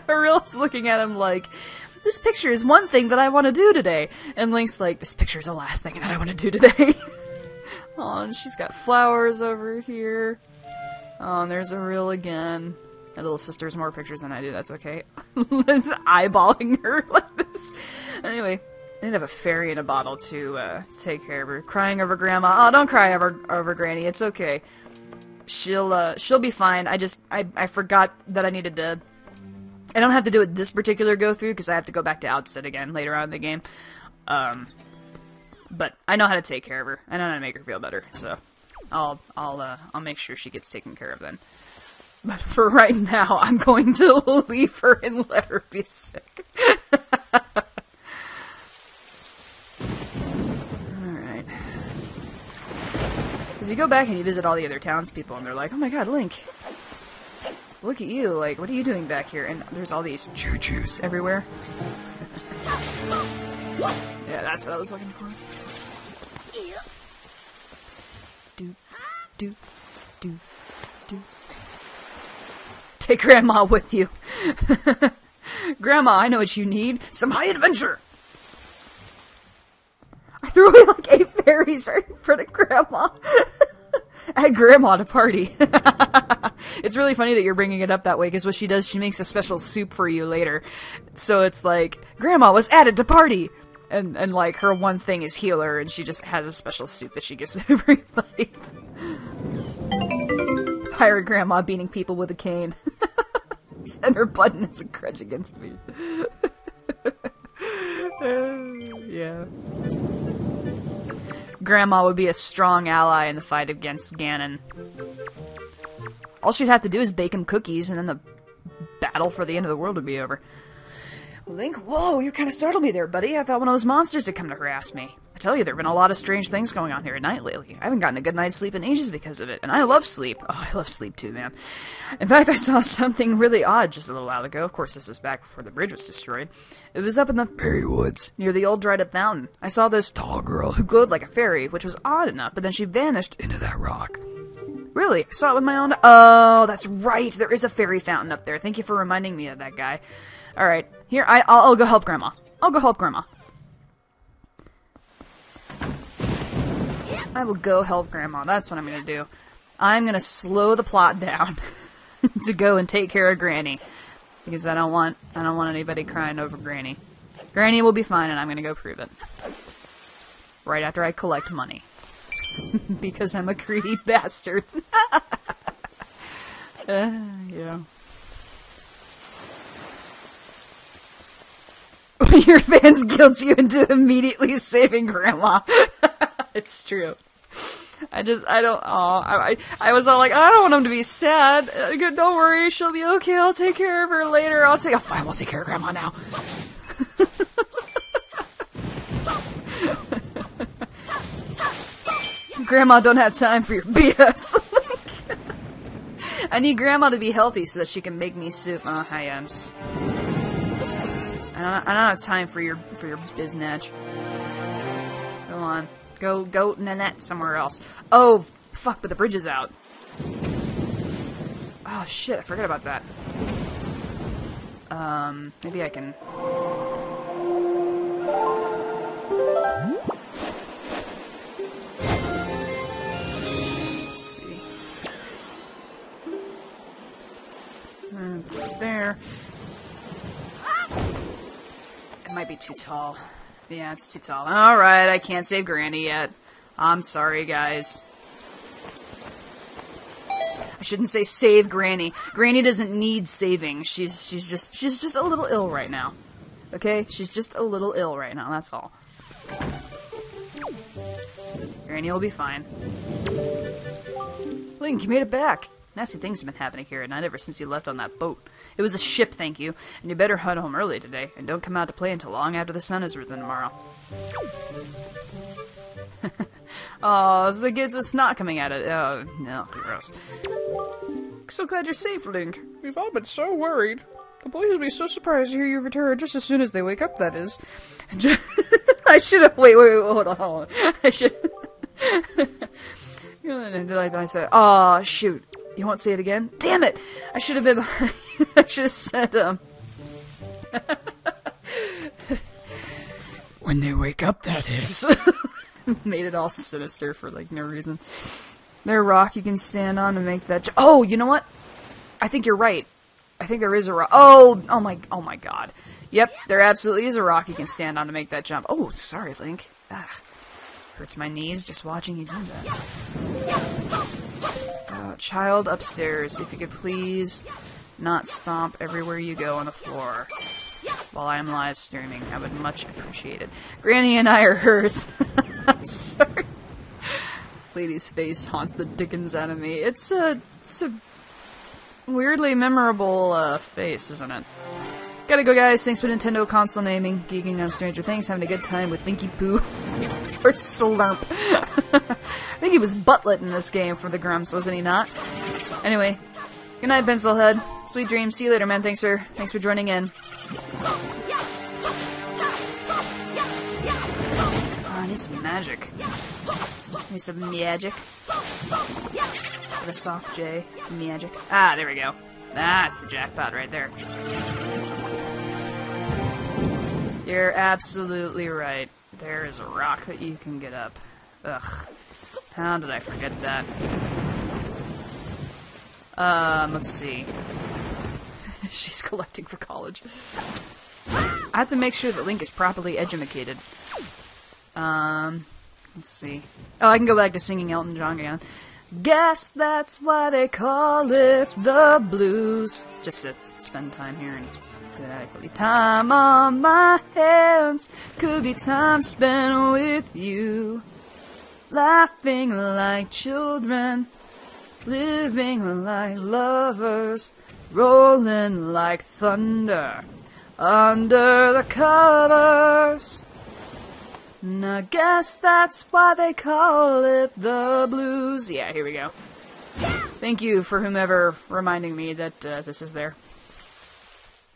Ariel's looking at him like, this picture is one thing that I want to do today. And Link's like, this picture is the last thing that I want to do today. Oh, and she's got flowers over here. Oh, and there's Ariel again. My little sister has more pictures than I do, that's okay. It's eyeballing her like this. Anyway, I didn't have a fairy in a bottle to take care of her. Crying over Grandma. Oh, don't cry over Granny, it's okay. She'll be fine. I forgot that I needed to... I don't have to do it this particular go-through, because I have to go back to Outset again later on in the game. But I know how to take care of her. I know how to make her feel better, so... I'll make sure she gets taken care of then. But for right now, I'm going to leave her and let her be sick. Alright. Because you go back and you visit all the other townspeople, and they're like, oh my god, Link, look at you, like, what are you doing back here? And there's all these choo-choos everywhere. Yeah, that's what I was looking for. Do, do, do, do. Take Grandma with you. Grandma, I know what you need. Some high adventure. I threw away like 8 berries right in front of Grandma. I had Grandma to party. It's really funny that you're bringing it up that way, because what she does, she makes a special soup for you later. So it's like, Grandma was added to party. And like, her one thing is healer, and she just has a special soup that she gives to everybody. Pirate Grandma beating people with a cane. And her button is a grudge against me. Yeah. Grandma would be a strong ally in the fight against Ganon. All she'd have to do is bake him cookies, and then the battle for the end of the world would be over. Link, whoa, you kind of startled me there, buddy. I thought one of those monsters had come to harass me. tell you, there have been a lot of strange things going on here at night lately. I haven't gotten a good night's sleep in ages because of it, and I love sleep. Oh, I love sleep too, man. In fact, I saw something really odd just a little while ago. Of course, this is back before the bridge was destroyed. It was up in the fairy woods, near the old dried-up fountain. I saw this tall girl who glowed like a fairy, which was odd enough, but then she vanished into that rock. Really? I saw it with my own... Oh, that's right. There is a fairy fountain up there. Thank you for reminding me of that guy. Alright, here, I'll go help Grandma. I'll go help Grandma. I will go help Grandma. That's what I'm gonna do. I'm gonna slow the plot down to go and take care of Granny. Because I don't want anybody crying over Granny. Granny will be fine, and I'm gonna go prove it. Right after I collect money. Because I'm a greedy bastard. Yeah. Your fans guilt you into immediately saving Grandma. It's true. I was all like, I don't want him to be sad. Don't worry, she'll be okay. I'll take care of her later. Oh, fine, we'll take care of Grandma now. Grandma don't have time for your BS. I need Grandma to be healthy so that she can make me soup. Oh, hi, Ems. I don't have time for your biznatch. Go on. Go Nanette somewhere else. Oh, fuck, but the bridge is out. Oh, shit, I forgot about that. Maybe I can... Let's see. There. It might be too tall. Yeah, it's too tall. Alright, I can't save Granny yet. I'm sorry, guys. I shouldn't say save Granny. Granny doesn't need saving. She's just a little ill right now. Okay? She's just a little ill right now, that's all. Granny will be fine. Link, you made it back. Nasty things have been happening here at night ever since you left on that boat. It was a ship, thank you, and you better head home early today, and don't come out to play until long after the sun has risen tomorrow. Oh, it's the kids with snot coming at it. Oh, no, gross. So glad you're safe, Link. We've all been so worried. The boys will be so surprised to hear you return just as soon as they wake up, that is. I should have... Wait, hold on. I should... Did I say... Oh, shoot. You won't say it again? Damn it! I should have been... I should have said, when they wake up, that is. Made it all sinister for, like, no reason. There, rock you can stand on to make that... Oh, you know what? I think you're right. I think there is a rock. Oh my god. Yep, there absolutely is a rock you can stand on to make that jump. Oh, sorry, Link. Hurts my knees just watching you do that. Child upstairs, if you could please not stomp everywhere you go on the floor while I'm live streaming, I would much appreciate it. Granny and I are hers. Sorry. Lady's face haunts the dickens out of me. It's a weirdly memorable face, isn't it? Gotta go, guys. Thanks for Nintendo console naming, geeking on Stranger Things, having a good time with Thinky Poo or Slurp. I think he was Butlet in this game for the Grumps, wasn't he not? Anyway, good night, Pencilhead. Sweet dreams. See you later, man. Thanks for joining in. Oh, I need some magic. Need some magic. With a soft J. Magic. Ah, there we go. That's the jackpot right there. You're absolutely right. There is a rock that you can get up. Ugh. How did I forget that? Let's see. She's collecting for college. I have to make sure that Link is properly educated. Let's see. Oh, I can go back to singing Elton John again. Guess that's why they call it the blues. Just to spend time here and exactly. Time on my hands could be time spent with you. Laughing like children, living like lovers, rolling like thunder under the covers. And I guess that's why they call it the blues. Yeah, here we go. Thank you for whomever reminding me that this is there.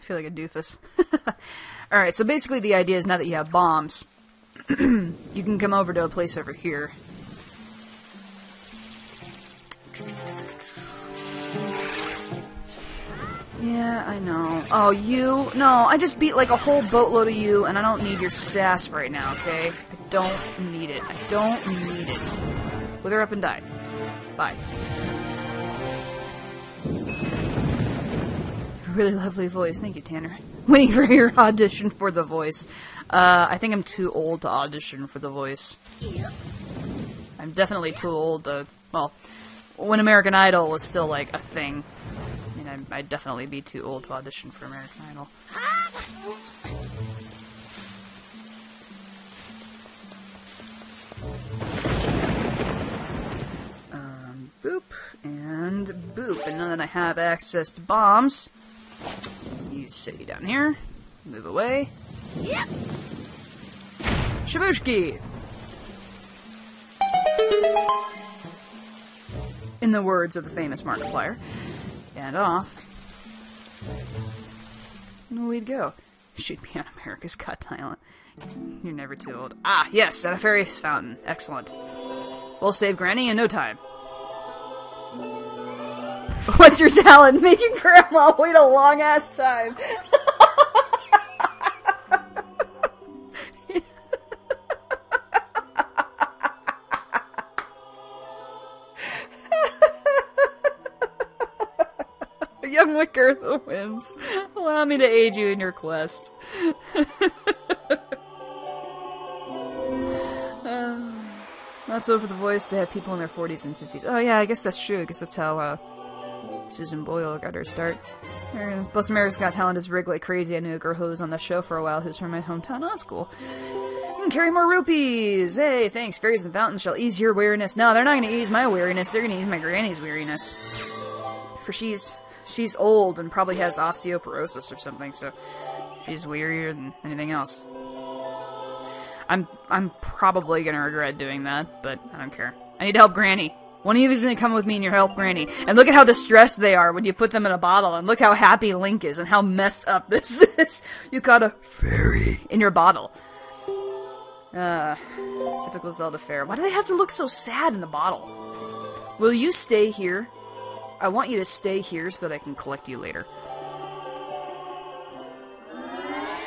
I feel like a doofus. Alright, so basically the idea is now that you have bombs, you can come over to a place over here. Yeah, I know. Oh, you? No, I just beat like a whole boatload of you, and I don't need your sass right now, okay? I don't need it. I don't need it. Wither up and die. Bye. Really lovely voice. Thank you, Tanner. Waiting for your audition for the voice. I think I'm too old to audition for the voice. I'm definitely too old to... Well, when American Idol was still, like, a thing. I mean, I'd definitely be too old to audition for American Idol. Boop, and boop. And now that I have access to bombs, you sit down here, move away. Yep. Shabushki! In the words of the famous Markiplier. And off. And we'd go. Should be on America's Got Talent. You're never too old. Ah, yes, at a fairy fountain. Excellent. We'll save Granny in no time. What's your talent? Making Grandma wait a long-ass time. Young McGurtha wins. Allow me to aid you in your quest. That's over the voice. They have people in their 40s and 50s. Oh yeah, I guess that's true. I guess that's how Susan Boyle got her start. Plus America's Got Talent is rigged like crazy. I knew a girl who was on the show for a while who's from my hometown. Oh, that's cool. You can carry more rupees! Hey, thanks. Fairies in the fountain shall ease your weariness. No, they're not going to ease my weariness. They're going to ease my granny's weariness. For she's old and probably has osteoporosis or something, so she's wearier than anything else. I'm probably gonna regret doing that, but I don't care. I need to help Granny. One of you is gonna come with me and you help Granny. And look at how distressed they are when you put them in a bottle, and look how happy Link is and how messed up this is. You got a fairy in your bottle. Typical Zelda fare. Why do they have to look so sad in the bottle? Will you stay here? I want you to stay here so that I can collect you later.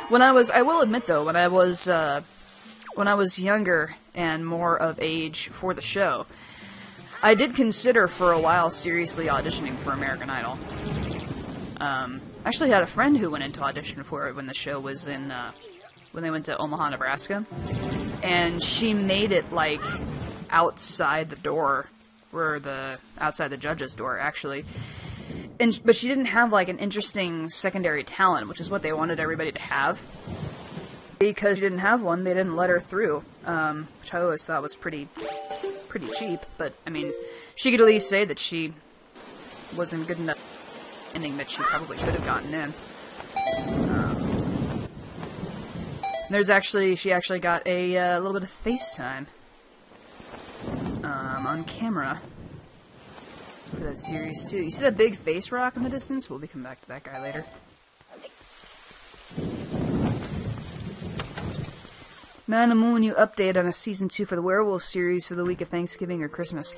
I will admit though, when I was younger and more of age for the show, I did consider for a while seriously auditioning for American Idol. Actually had a friend who went into audition for it when the show was in, when they went to Omaha, Nebraska. And she made it, like, outside the door, outside the judge's door, actually. But she didn't have, like, an interesting secondary talent, which is what they wanted everybody to have. Because she didn't have one, they didn't let her through, which I always thought was pretty cheap. But, I mean, she could at least say that she wasn't good enough ending that she probably could have gotten in. She actually got a little bit of FaceTime on camera for that series too. You see that big face rock in the distance? We'll be coming back to that guy later. Man, and when you update on a season 2 for the Werewolf series for the week of Thanksgiving or Christmas.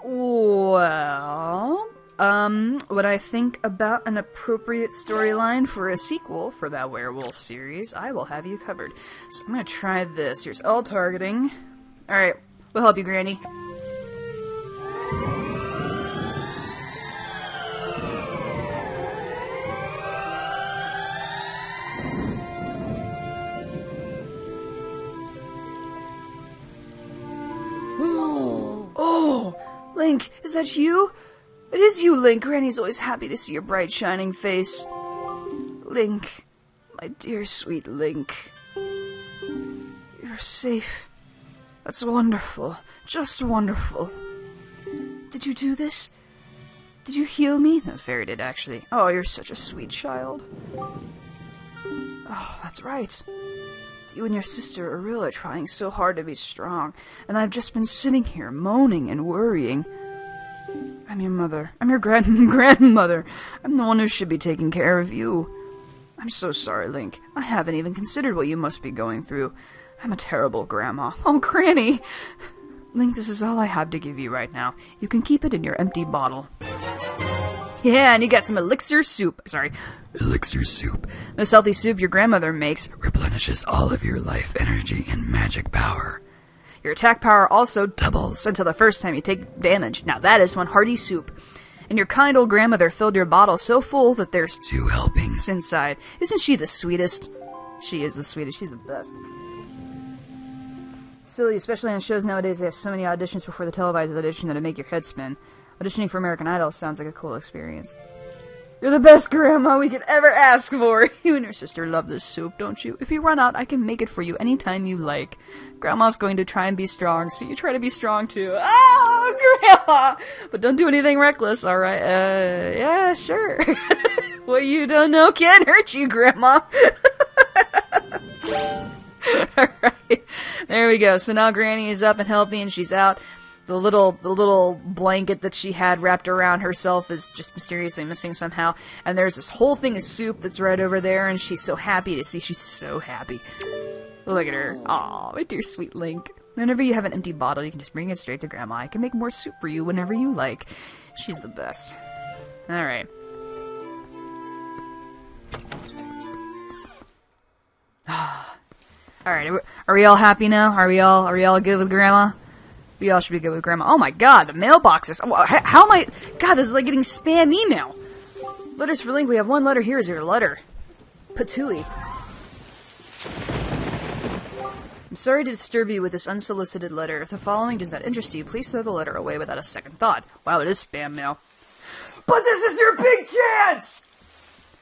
Well, when I think about an appropriate storyline for a sequel for that Werewolf series, I will have you covered. So I'm gonna try this. Here's all targeting. Alright, we'll help you, Granny. Oh, Link, is that you? It is you, Link. Granny's always happy to see your bright, shining face. Link, my dear, sweet Link. You're safe. That's wonderful. Just wonderful. Did you do this? Did you heal me? No, Fairy did, actually. Oh, you're such a sweet child. Oh, that's right. You and your sister are really trying so hard to be strong, and I've just been sitting here moaning and worrying. I'm your mother. I'm your grandmother. I'm the one who should be taking care of you. I'm so sorry, Link. I haven't even considered what you must be going through. I'm a terrible grandma. Oh, Granny! Link, this is all I have to give you right now. You can keep it in your empty bottle. Yeah, and you got some elixir soup. Sorry. Elixir soup This healthy soup your grandmother makes. replenishes all of your life energy and magic power. Your attack power also Doubles. until the first time you take damage. Now that is one hearty soup. And your kind old grandmother filled your bottle so full that there's 2 helpings. inside. Isn't she the sweetest? She is the sweetest. She's the best. Silly, especially on shows nowadays, they have so many auditions before the televised audition that'll make your head spin. Auditioning for American Idol sounds like a cool experience. You're the best grandma we could ever ask for. You and your sister love this soup, don't you? If you run out, I can make it for you anytime you like. Grandma's going to try and be strong, so you try to be strong too. Oh, Grandma! But don't do anything reckless, alright? Yeah, sure. What you don't know can't hurt you, Grandma. Alright, there we go. So now Granny is up and healthy and she's out. The little blanket that she had wrapped around herself is just mysteriously missing somehow. And there's this whole thing of soup that's right over there, and she's so happy to see. She's so happy. Look at her. Aw, my dear sweet Link. Whenever you have an empty bottle, you can just bring it straight to Grandma. I can make more soup for you whenever you like. She's the best. Alright. Alright, are we all happy now? Are we all good with Grandma? We all should be good with Grandma. Oh my god, the mailboxes. How am I... God, this is like getting spam email. Letters for Link. We have one letter. Here is your letter. Patooey. I'm sorry to disturb you with this unsolicited letter. If the following does not interest you, please throw the letter away without a second thought. Wow, it is spam mail. But this is your big chance!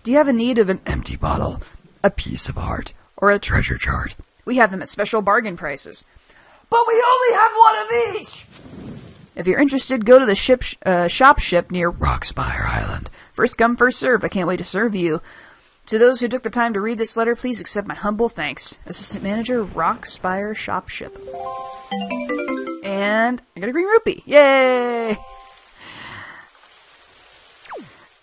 Do you have a need of an Empty bottle, a piece of art, or a treasure chart. We have them at special bargain prices. But we only have one of each! If you're interested, go to the shop ship near Rockspire Island. First come, first serve. I can't wait to serve you. To those who took the time to read this letter, please accept my humble thanks. Assistant Manager, Rockspire Shop Ship. And I got a green rupee. Yay!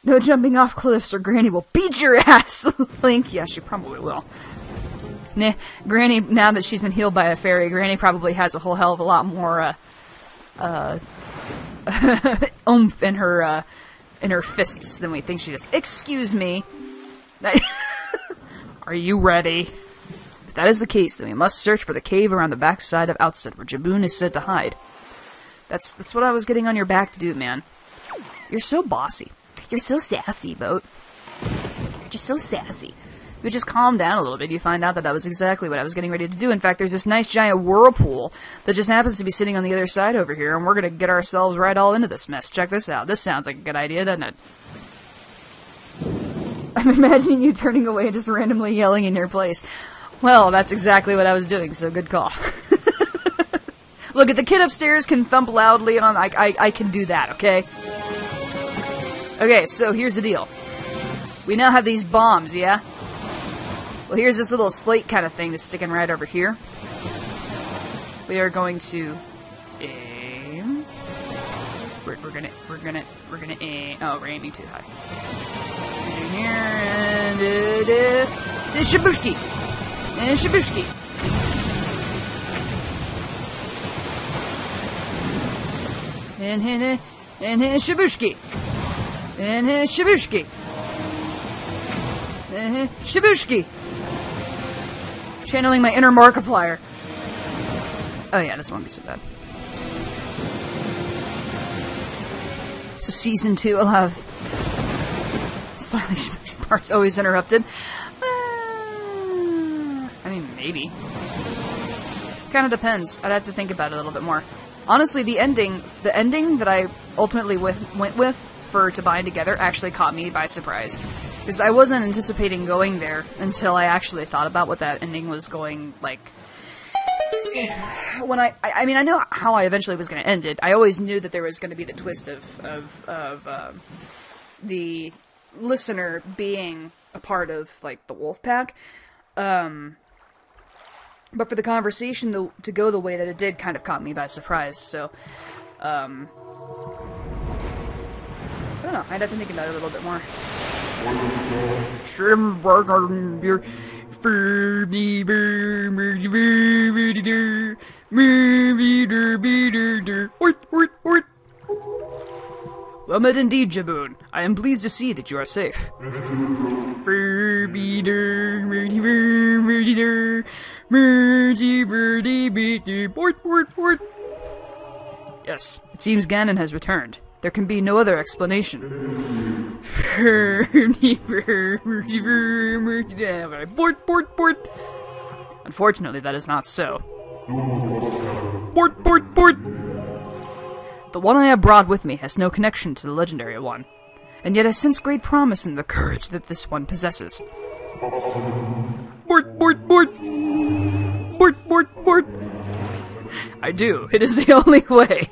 No jumping off cliffs or Granny will beat your ass! Link, yeah, she probably will. Nah, Granny, now that she's been healed by a fairy, Granny probably has a whole hell of a lot more, oomph in her fists than we think she does. Excuse me. Are you ready? If that is the case, then we must search for the cave around the backside of Outset, where Jabun is said to hide. That's what I was getting on your back to do, man. You're so bossy. You're so sassy, Boat. You're just so sassy. If you just calm down a little bit, you find out that that was exactly what I was getting ready to do. In fact, there's this nice giant whirlpool that just happens to be sitting on the other side over here, and we're gonna get ourselves right all into this mess. Check this out. This sounds like a good idea, doesn't it? I'm imagining you turning away and just randomly yelling in your place. Well, that's exactly what I was doing, so good call. Look, if the kid upstairs can thump loudly on, I can do that, okay? Okay, so here's the deal. We now have these bombs, yeah? Well, here's this little slate kind of thing that's sticking right over here. We are going to aim. We're gonna aim. Oh, we're aiming too high. In here and shabushki, and shabushki. And shabushki, and shabushki, and shabushki. Channeling my inner Markiplier. Oh yeah, this won't be so bad. So season 2 will have slightly parts always interrupted. I mean, maybe. Kind of depends. I'd have to think about it a little bit more. Honestly, the ending that I ultimately went with for To Bind Together actually caught me by surprise. Because I wasn't anticipating going there until I actually thought about what that ending was going, like... When I mean, I know how I eventually was going to end it. I always knew that there was going to be the twist of the listener being a part of, like, the wolf pack. But for the conversation to go the way that it did kind of caught me by surprise, so, I don't know, I'd have to think about it a little bit more. Well met indeed, Jabun. I am pleased to see that you are safe. Yes, it seems Ganon has returned. There can be no other explanation. Unfortunately, that is not so. The one I have brought with me has no connection to the legendary one, and yet I sense great promise in the courage that this one possesses. I do. It is the only way.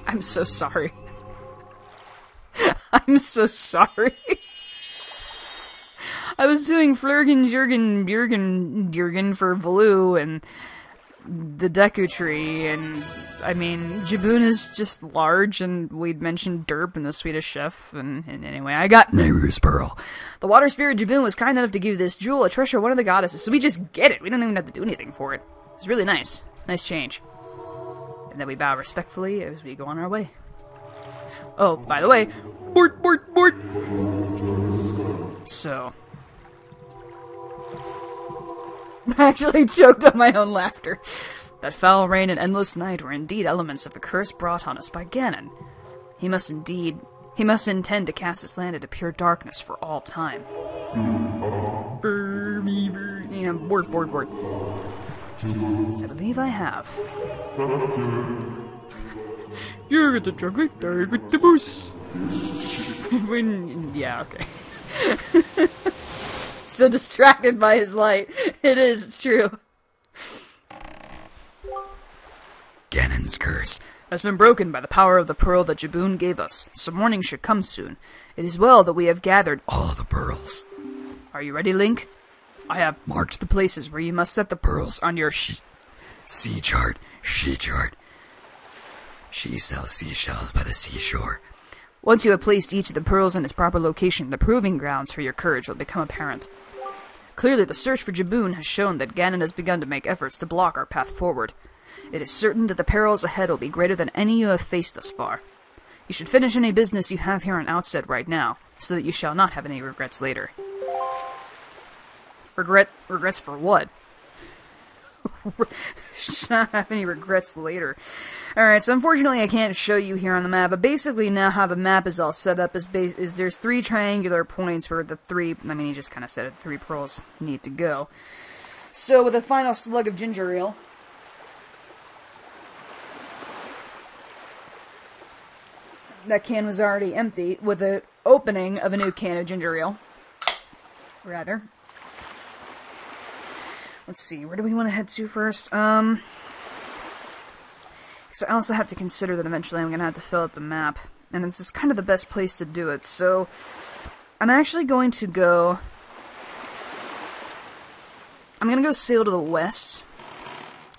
I'm so sorry. I'm so sorry. I was doing Flurgen, Jurgen for Valoo and the Deku Tree, and I mean, Jabun is just large, and we'd mentioned Derp and the Swedish Chef, and anyway, I got Nehru's Pearl. The water spirit Jabun was kind enough to give this jewel a treasure of one of the goddesses, so we just get it. We don't even have to do anything for it. It's really nice. Nice change. And then we bow respectfully as we go on our way. Oh, by the way, bort. So, I actually choked on my own laughter. That foul rain and endless night were indeed elements of a curse brought on us by Ganon. He must intend to cast this land into pure darkness for all time. Bort. I believe I have. You get the chocolate, I get the boost. Yeah, okay. So distracted by his light. It's true. Ganon's curse has been broken by the power of the pearl that Jabun gave us, so morning should come soon. It is well that we have gathered all of the pearls. Are you ready, Link? I have marked the places where you must set the pearls on your she chart. She sells seashells by the seashore. Once you have placed each of the pearls in its proper location, the proving grounds for your courage will become apparent. Clearly, the search for Jabun has shown that Ganon has begun to make efforts to block our path forward. It is certain that the perils ahead will be greater than any you have faced thus far. You should finish any business you have here on Outset right now, so that you shall not have any regrets later. Regrets for what? Should not have any regrets later. Alright, so unfortunately I can't show you here on the map, but basically now how the map is all set up is there's 3 triangular points where the 3, I mean, he just kind of said it, 3 pearls need to go. So with a final slug of ginger ale, that can was already empty, with the opening of a new can of ginger ale, rather. Let's see, where do we want to head to first? Because I also have to consider that eventually I'm going to have to fill out the map. And this is kind of the best place to do it. So, I'm actually going to go... I'm going to go sail to the west.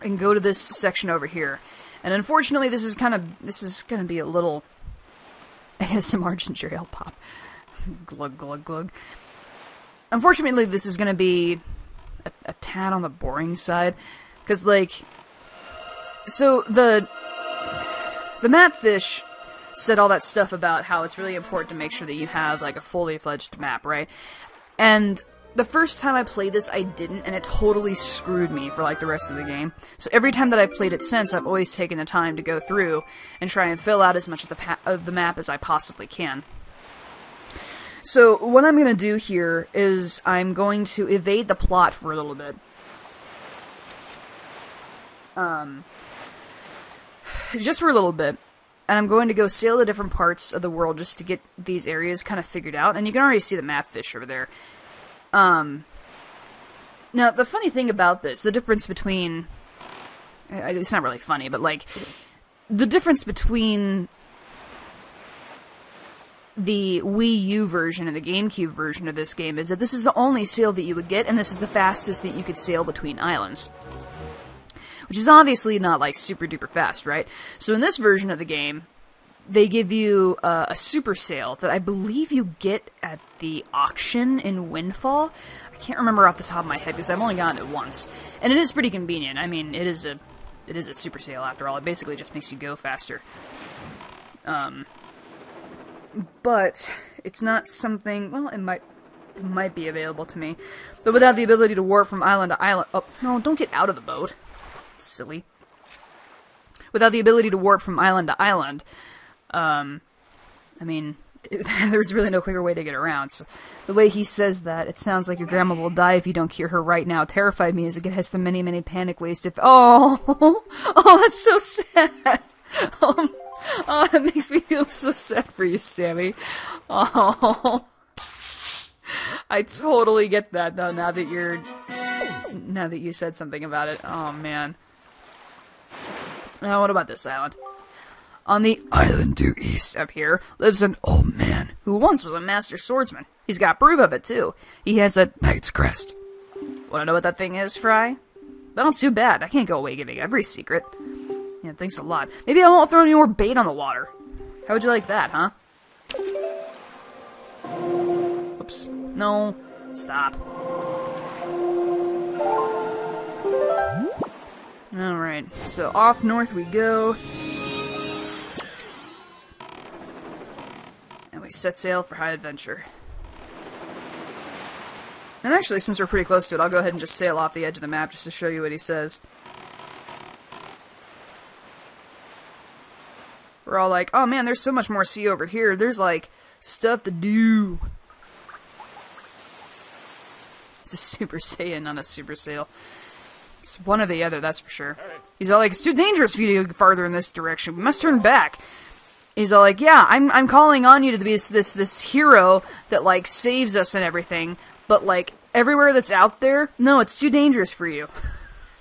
And go to this section over here. And unfortunately, this is going to be a little... ASMR ginger ale pop. Glug, glug, glug. Unfortunately, this is going to be... a tad on the boring side, because, like, so the map fish said all that stuff about how it's really important to make sure that you have, like, a fully fledged map, right? And the first time I played this, I didn't, and it totally screwed me for, like, the rest of the game. So every time that I've played it since, I've always taken the time to go through and try and fill out as much of the map as I possibly can. So, what I'm going to do here is I'm going to evade the plot for a little bit. Just for a little bit. And I'm going to go sail to different parts of the world just to get these areas kind of figured out. And you can already see the map fish over there. Now, the funny thing about this, the difference between... It's not really funny, but, like... the difference between the Wii U version and the GameCube version of this game is that this is the only sail that you would get, and this is the fastest that you could sail between islands. Which is obviously not, like, super duper fast, right? So in this version of the game, they give you a super sail that I believe you get at the auction in Windfall. I can't remember off the top of my head because I've only gotten it once. And it is pretty convenient. I mean, it is a super sail after all. It basically just makes you go faster. But it's not something, well, it might be available to me. But without the ability to warp from island to island, oh, no, don't get out of the boat. Silly. Without the ability to warp from island to island, I mean, there's really no quicker way to get around. So the way he says that, it sounds like your grandma will die if you don't cure her right now, terrified me as it has the many, many panic ways to... Oh, that's so sad. Oh, that makes me feel so sad for you, Sammy. Oh, I totally get that though. Now that you said something about it. Oh man. Now, what about this island? On the island due east up here lives an old man who once was a master swordsman. He's got proof of it too. He has a knight's crest. Wanna know what that thing is, Fry? Well, it's too bad. I can't go away giving every secret. Yeah, thanks a lot. Maybe I won't throw any more bait on the water. How would you like that, huh? Oops. No. Stop. Alright, so off north we go. And we set sail for high adventure. And actually, since we're pretty close to it, I'll go ahead and just sail off the edge of the map just to show you what he says. We're all like, oh man, there's so much more sea over here. There's like stuff to do. It's a Super Saiyan, not a Super Sail. It's one or the other, that's for sure. He's all like, it's too dangerous for you to go farther in this direction. We must turn back. He's all like, yeah, I'm calling on you to be this hero that like saves us and everything. But like everywhere that's out there, no, it's too dangerous for you.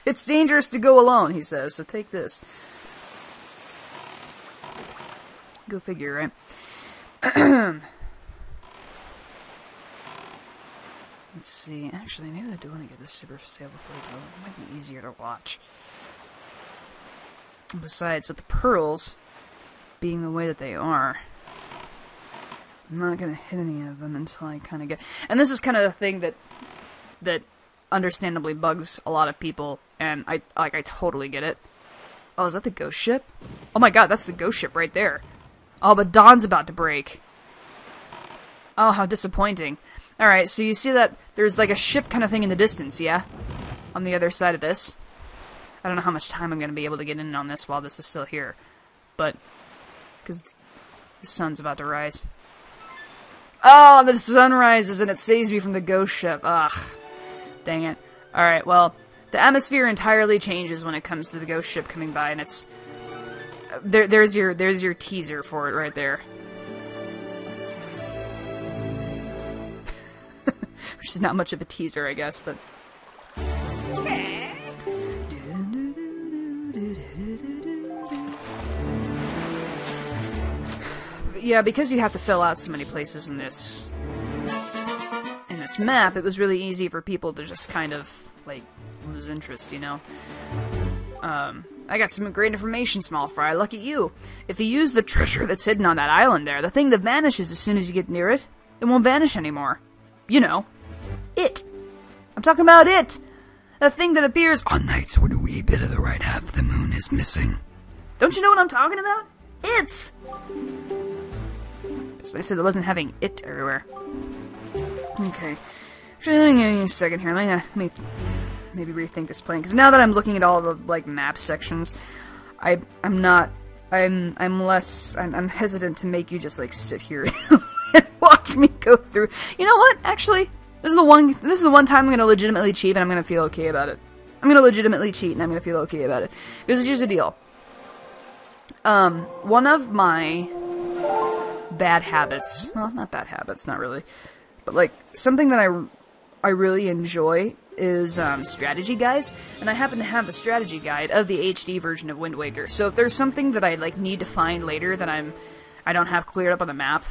It's dangerous to go alone, he says. So take this. Go figure, right? Let's see. Actually, maybe I do want to get this Super Sail before we go. It might be easier to watch. Besides, with the pearls being the way that they are, I'm not going to hit any of them until I kind of get... And this is kind of the thing that understandably bugs a lot of people, and I totally get it. Oh, is that the ghost ship? Oh my god, that's the ghost ship right there. Oh, but dawn's about to break. Oh, how disappointing. Alright, so you see that there's like a ship kind of thing in the distance, yeah? On the other side of this. I don't know how much time I'm going to be able to get in on this while this is still here. But, because the sun's about to rise. Oh, the sun rises and it saves me from the ghost ship. Ugh. Dang it. Alright, well, the atmosphere entirely changes when it comes to the ghost ship coming by, and it's... There's your teaser for it right there. Which is not much of a teaser, I guess, but... Yeah, because you have to fill out so many places in this map, it was really easy for people to just kind of, like, lose interest, you know? I got some great information, Small Fry. Lucky you. If you use the treasure that's hidden on that island there, the thing that vanishes as soon as you get near it, it won't vanish anymore. You know. It. I'm talking about it. The thing that appears on nights where the wee bit of the right half of the moon is missing. Don't you know what I'm talking about? It. Because they said it wasn't having it everywhere. Okay. Actually, let me give you a second here. Let me maybe rethink this plan, because now that I'm looking at all the like map sections, I'm hesitant to make you just like sit here and watch me go through. You know what? Actually, this is the one time I'm gonna legitimately cheat, and I'm gonna feel okay about it. I'm gonna legitimately cheat, and I'm gonna feel okay about it. Because here's the deal. One of my bad habits, well, not bad habits, not really, but like something that I really enjoy is strategy guides, and I happen to have the strategy guide of the HD version of Wind Waker. So if there's something that I like need to find later that I don't have cleared up on the map,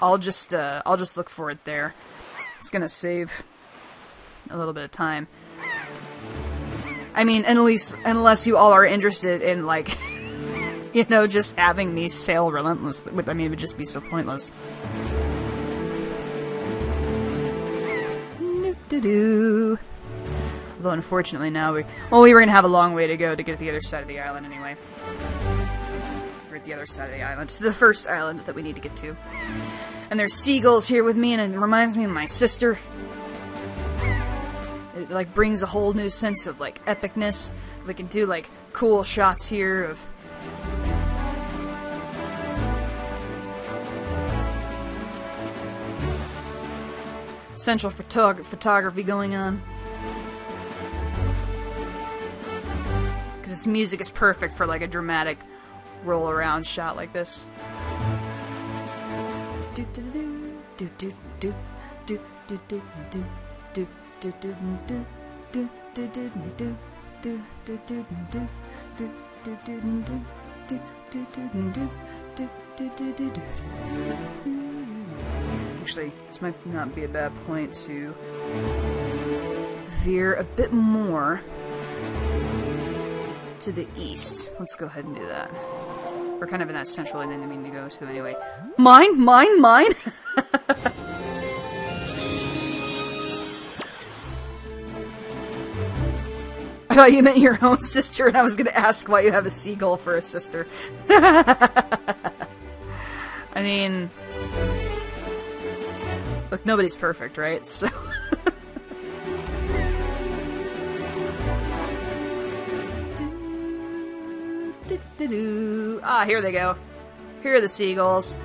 I'll just look for it there. It's gonna save a little bit of time. I mean, unless you all are interested in, like, you know, just having me sail relentless. I mean, it would just be so pointless. Although, unfortunately, now we were gonna have a long way to go to get to the other side of the island anyway. We're at the other side of the island, to the first island that we need to get to. And there's seagulls here with me, and it reminds me of my sister. It, like, brings a whole new sense of, like, epicness. We can do, like, cool shots here of... Central photography going on. Because this music is perfect for, like, a dramatic roll-around shot like this. Actually, this might not be a bad point to veer a bit more to the east. Let's go ahead and do that. We're kind of in that central line that I mean to go to anyway. Mine! I thought you meant your own sister, and I was gonna ask why you have a seagull for a sister. I mean... Look, nobody's perfect, right? So... Ah, here they go. Here are the seagulls.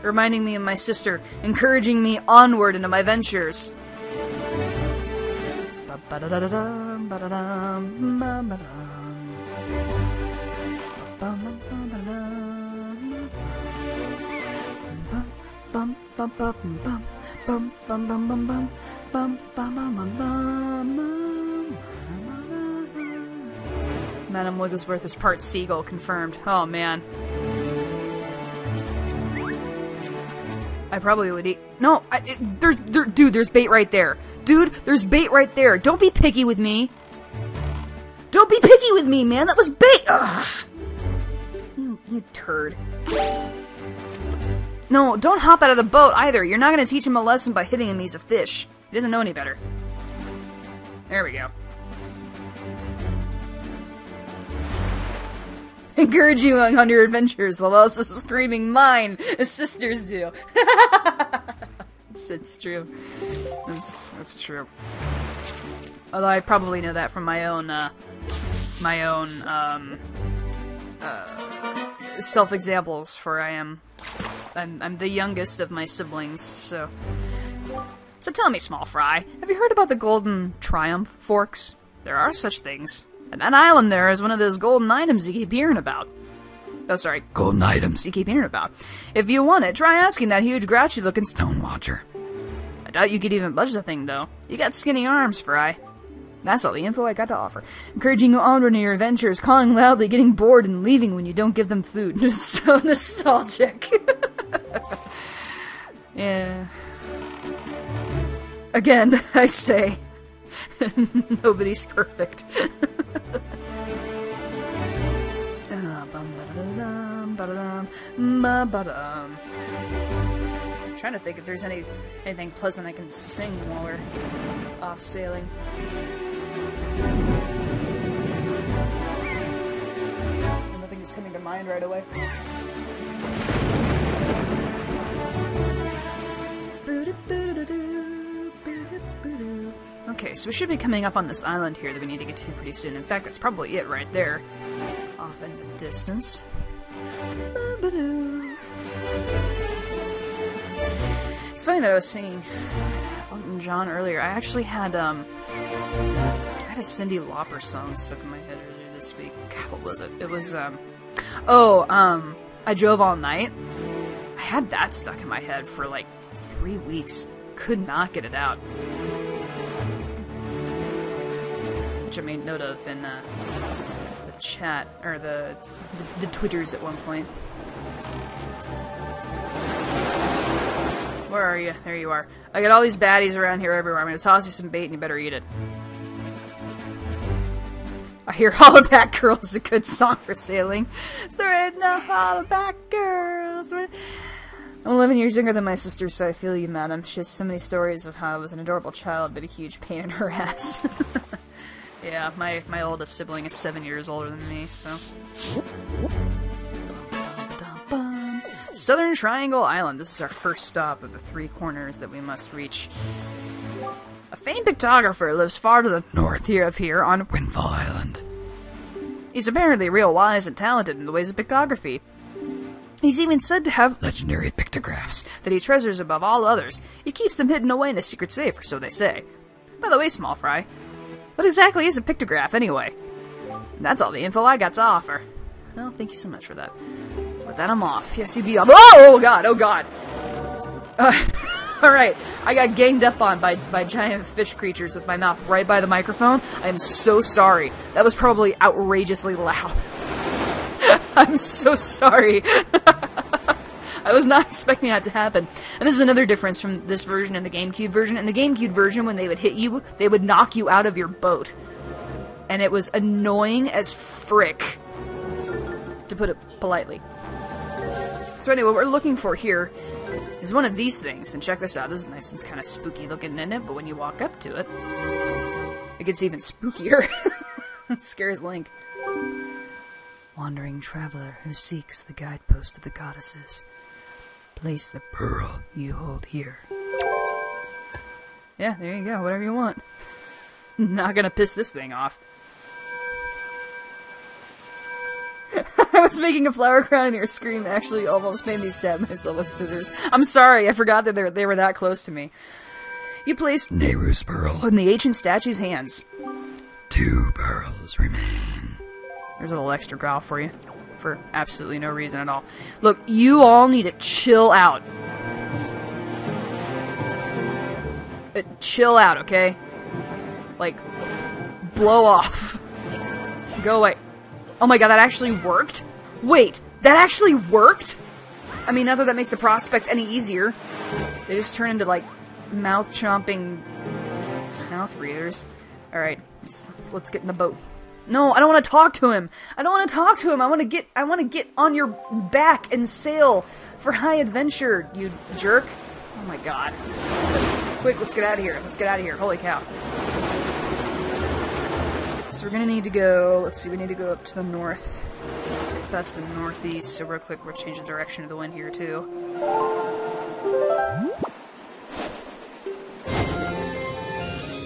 Reminding me of my sister, encouraging me onward into my ventures. Madam Wigglesworth is part seagull, confirmed. Oh, man. I probably would eat... No, dude, there's bait right there. Dude, there's bait right there. Don't be picky with me. Don't be picky with me, man. That was bait. Ugh. You turd. No, don't hop out of the boat either. You're not going to teach him a lesson by hitting him. He's a fish. He doesn't know any better. There we go. Encourage you on your adventures while also screaming mine, as sisters do. It's true. That's true. Although I probably know that from my own self-examples, for I'm the youngest of my siblings, so tell me, small fry, have you heard about the golden triumph forks? There are such things. And that island there is one of those golden items you keep hearing about. Oh, sorry. Golden items You keep hearing about. If you want it, try asking that huge grouchy-looking Stone Watcher. I doubt you could even budge the thing, though. You got skinny arms, Fry. That's all the info I got to offer. Encouraging you onward in your adventures, calling loudly, getting bored, and leaving when you don't give them food. Just so nostalgic. Yeah. Again, I say, nobody's perfect. I'm trying to think if there's anything pleasant I can sing while we're off sailing. Nothing is coming to mind right away. Okay, so we should be coming up on this island here that we need to get to pretty soon. In fact, that's probably it right there. Off in the distance. It's funny that I was singing Elton John earlier. I actually had a Cyndi Lauper song stuck in my head earlier this week. God, what was it? It was, I Drove All Night. I had that stuck in my head for like 3 weeks. Could not get it out. which I made note of in the chat, or the Twitters at one point. Where are you? There you are. I got all these baddies around here everywhere. I'm gonna toss you some bait and you better eat it. I hear Hollaback Girl is a good song for sailing. There ain't no Hollaback Girls. I'm 11 years younger than my sister, so I feel you, madam. She has so many stories of how I was an adorable child, but a huge pain in her ass. Yeah, my oldest sibling is 7 years older than me, so... Southern Triangle Island. This is our first stop of the 3 corners that we must reach. A famed pictographer lives far to the north here on Windfall Island. He's apparently real wise and talented in the ways of pictography. He's even said to have Legendary pictographs that he treasures above all others. He keeps them hidden away in a secret safe, or so they say. By the way, small fry, what exactly is a pictograph anyway? And that's all the info I got to offer. Well, thank you so much for that. With that, I'm off. Yes, you be off. Oh god, oh god. Alright, I got ganged up on by giant fish creatures with my mouth right by the microphone. I am so sorry. That was probably outrageously loud. I'm so sorry. I was not expecting that to happen. And this is another difference from this version and the GameCube version. In the GameCube version, when they would hit you, they would knock you out of your boat. And it was annoying as frick, to put it politely. So anyway, what we're looking for here is one of these things. And check this out. This is nice and kind of spooky looking in it, but when you walk up to it, it gets even spookier. It scares Link. Wandering traveler who seeks the guidepost of the goddesses, place the pearl you hold here. Yeah, there you go. Whatever you want. Not gonna piss this thing off. I was making a flower crown and your scream actually almost made me stab myself with scissors. I'm sorry, I forgot that they were that close to me. You placed Nehru's pearl in the ancient statue's hands. 2 pearls remain. There's a little extra growl for you. For absolutely no reason at all. Look, you all need to chill out. Chill out, okay? Like, blow off. Go away. Oh my god, that actually worked? Wait, that actually worked? I mean, not that that makes the prospect any easier. They just turn into, like, mouth-chomping mouth breathers. Alright, let's get in the boat. No, I don't want to talk to him. I don't want to talk to him. I want to get on your back and sail for high adventure, you jerk. Oh my god. Quick, let's get out of here. Let's get out of here. Holy cow. So we're gonna need to go, let's see, we need to go up to the north. Back to the northeast, so real quick, we're changing the direction of the wind here, too.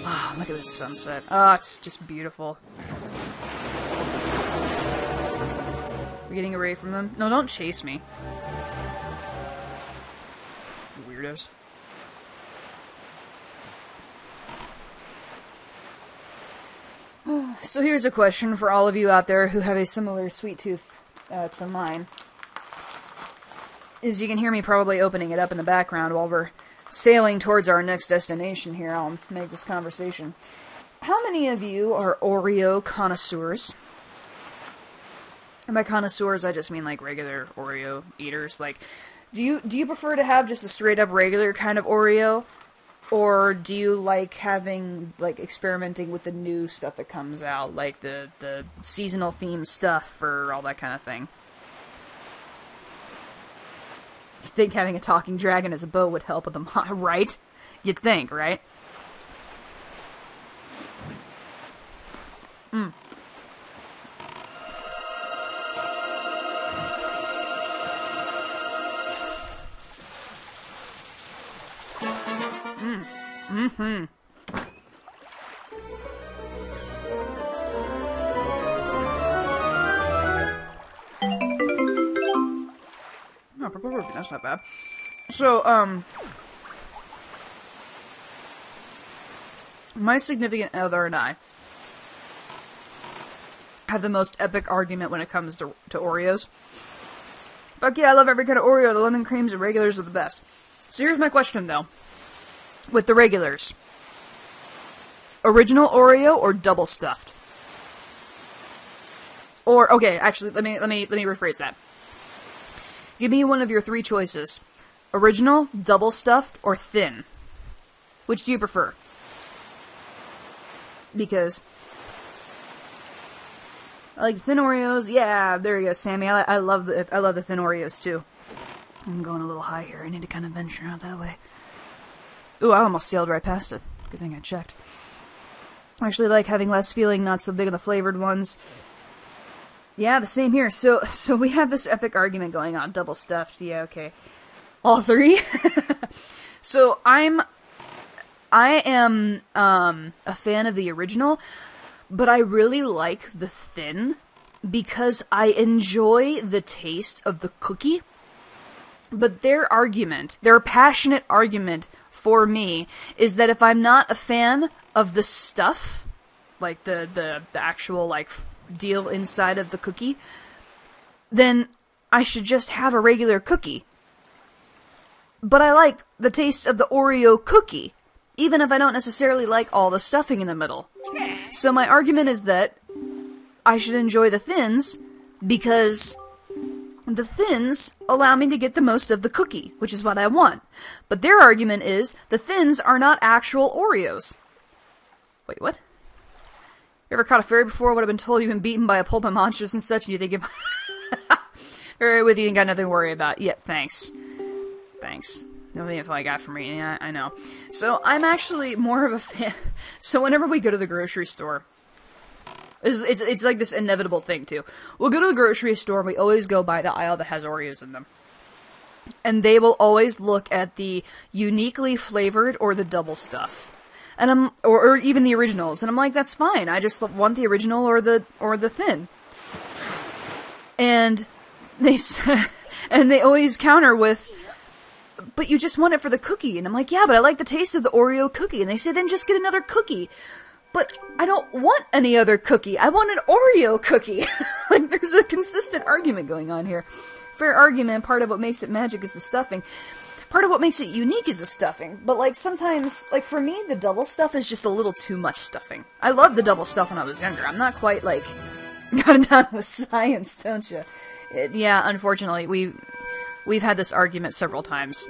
Ah, look at this sunset. Ah, it's just beautiful. We're getting away from them. No, don't chase me. You weirdos. So here's a question for all of you out there who have a similar sweet tooth to mine. As you can hear me probably opening it up in the background while we're sailing towards our next destination here. I'll make this conversation. How many of you are Oreo connoisseurs? And by connoisseurs, I just mean like regular Oreo eaters. Like, do you prefer to have just a straight up regular kind of Oreo? Or do you like having, like, experimenting with the new stuff that comes out, like the seasonal themed stuff or all that kind of thing? You think having a talking dragon as a boat would help with them, right? You'd think, right? Mm-hmm. No, purple ruby, that's not bad. So, my significant other and I have the most epic argument when it comes to Oreos. Fuck yeah, I love every kind of Oreo. The lemon creams and regulars are the best. So here's my question, though. With the regulars, original Oreo or double stuffed? Or, okay, actually, let me rephrase that. Give me one of your 3 choices. Original, double stuffed, or thin. Which do you prefer? Because I like the thin Oreos. Yeah, there you go, Sammy. I love the thin Oreos too. I'm going a little high here. I need to kind of venture out that way. Ooh, I almost sailed right past it. Good thing I checked. I actually like having less feeling, not so big on the flavored ones. Yeah, the same here. So we have this epic argument going on. Double stuffed. Yeah, okay. All 3. So I am a fan of the original, but I really like the thin because I enjoy the taste of the cookie. But their passionate argument for me is that if I'm not a fan of the stuff, like the actual like deal inside of the cookie, then I should just have a regular cookie. But I like the taste of the Oreo cookie, even if I don't necessarily like all the stuffing in the middle. So my argument is that I should enjoy the thins because the thins allow me to get the most of the cookie, which is what I want. But their argument is the thins are not actual Oreos. Wait, what? You ever caught a fairy before? Would have been told you've been beaten by a pulp of monsters and such, and you think you're very with you and got nothing to worry about. Yep, thanks. Thanks. Nothing if I got from me. Yeah, I know. So I'm actually more of a fan. So whenever we go to the grocery store, it's like this inevitable thing too. We'll go to the grocery store and we always go by the aisle that has Oreos in them. And they will always look at the uniquely flavored or the double stuff. And or even the originals. And I'm like, that's fine. I just want the original or the thin. And they always counter with, but you just want it for the cookie. And I'm like, yeah, but I like the taste of the Oreo cookie. And they say, then just get another cookie. But I don't want any other cookie. I want an Oreo cookie. Like, there's a consistent argument going on here. Fair argument, part of what makes it magic is the stuffing. Part of what makes it unique is the stuffing. But, like, sometimes, like, for me, the double stuff is just a little too much stuffing. I loved the double stuff when I was younger. I'm not quite, like, got it down with science, don't you? Yeah, unfortunately, we've had this argument several times.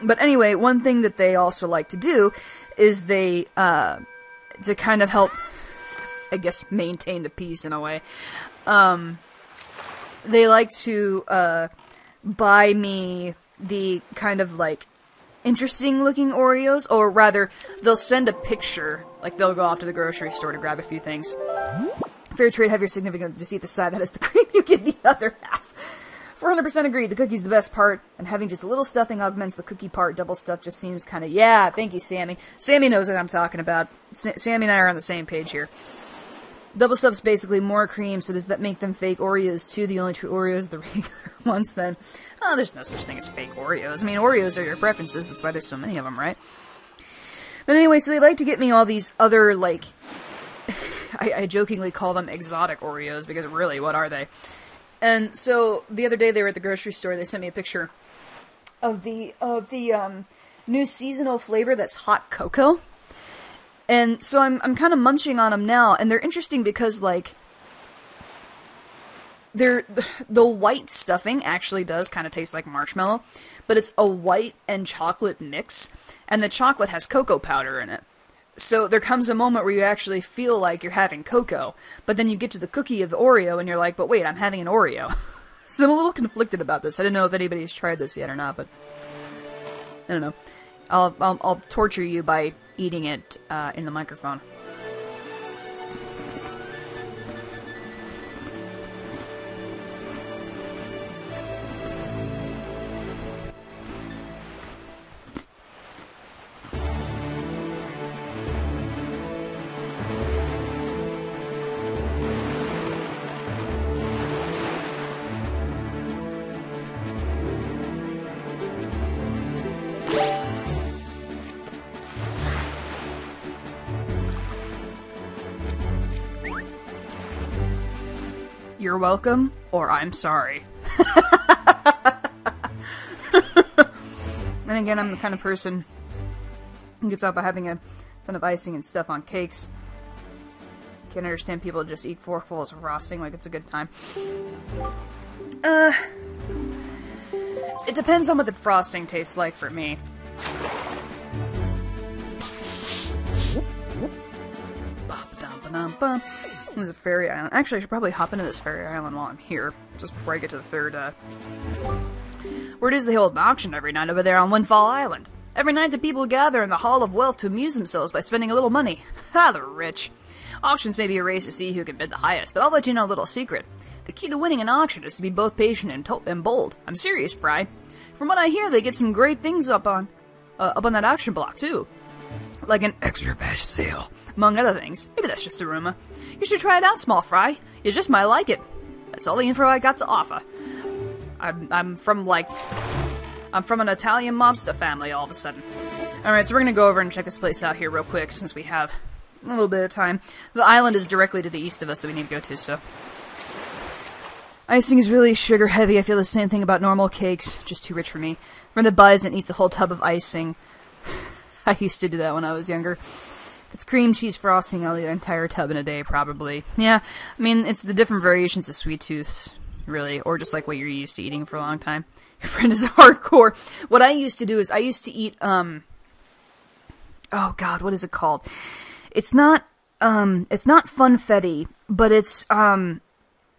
But anyway, one thing that they also like to do is they, to kind of help, I guess, maintain the peace in a way, they like to, buy me the kind of, like, interesting-looking Oreos, or rather, they'll send a picture, like, they'll go off to the grocery store to grab a few things. Fair trade, have your significant just eat the side, that is the cream, you get the other half. 400% agreed, the cookie's the best part, and having just a little stuffing augments the cookie part. Double stuff just seems kind of, yeah, thank you, Sammy. Sammy knows what I'm talking about. Sammy and I are on the same page here. Double stuff's basically more cream, so does that make them fake Oreos too? The only true Oreos are the regular ones then? Oh, there's no such thing as fake Oreos. I mean, Oreos are your preferences, that's why there's so many of them, right? But anyway, so they like to get me all these other, like, I jokingly call them exotic Oreos, because really, what are they? And so, the other day they were at the grocery store, they sent me a picture of the new seasonal flavor that's hot cocoa. And so I'm kind of munching on them now, and they're interesting because, like, the white stuffing actually does kind of taste like marshmallow, but it's a white and chocolate mix, and the chocolate has cocoa powder in it. So there comes a moment where you actually feel like you're having cocoa, but then you get to the cookie of the Oreo, and you're like, but wait, I'm having an Oreo. So I'm a little conflicted about this. I didn't know if anybody's tried this yet or not, but I don't know. I'll torture you by eating it in the microphone. You're welcome, or I'm sorry. Then again, I'm the kind of person who gets off by having a ton of icing and stuff on cakes. Can't understand people just eat forkfuls of frosting like it's a good time. It depends on what the frosting tastes like for me. There's a fairy island. Actually, I should probably hop into this fairy island while I'm here, just before I get to the third, where it is they hold an auction every night over there on Windfall Island. Every night the people gather in the Hall of Wealth to amuse themselves by spending a little money. Ha, the rich. Auctions may be a race to see who can bid the highest, but I'll let you know a little secret. The key to winning an auction is to be both patient and bold. I'm serious, Fry. From what I hear, they get some great things up on that auction block, too. Like an extra flash sale, among other things. Maybe that's just a rumor. You should try it out, small fry. You just might like it. That's all the info I got to offer. I'm from an Italian mobster family all of a sudden. Alright, so we're gonna go over and check this place out here real quick since we have a little bit of time. The island is directly to the east of us that we need to go to, so... Icing is really sugar heavy. I feel the same thing about normal cakes. Just too rich for me. From the buys and eats a whole tub of icing. I used to do that when I was younger. If it's cream cheese frosting, I'll eat an entire tub in a day, probably. Yeah, I mean, it's the different variations of sweet tooths, really, or just like what you're used to eating for a long time. Your friend is hardcore. What I used to do is I used to eat, oh god, what is it called? It's not funfetti, but it's,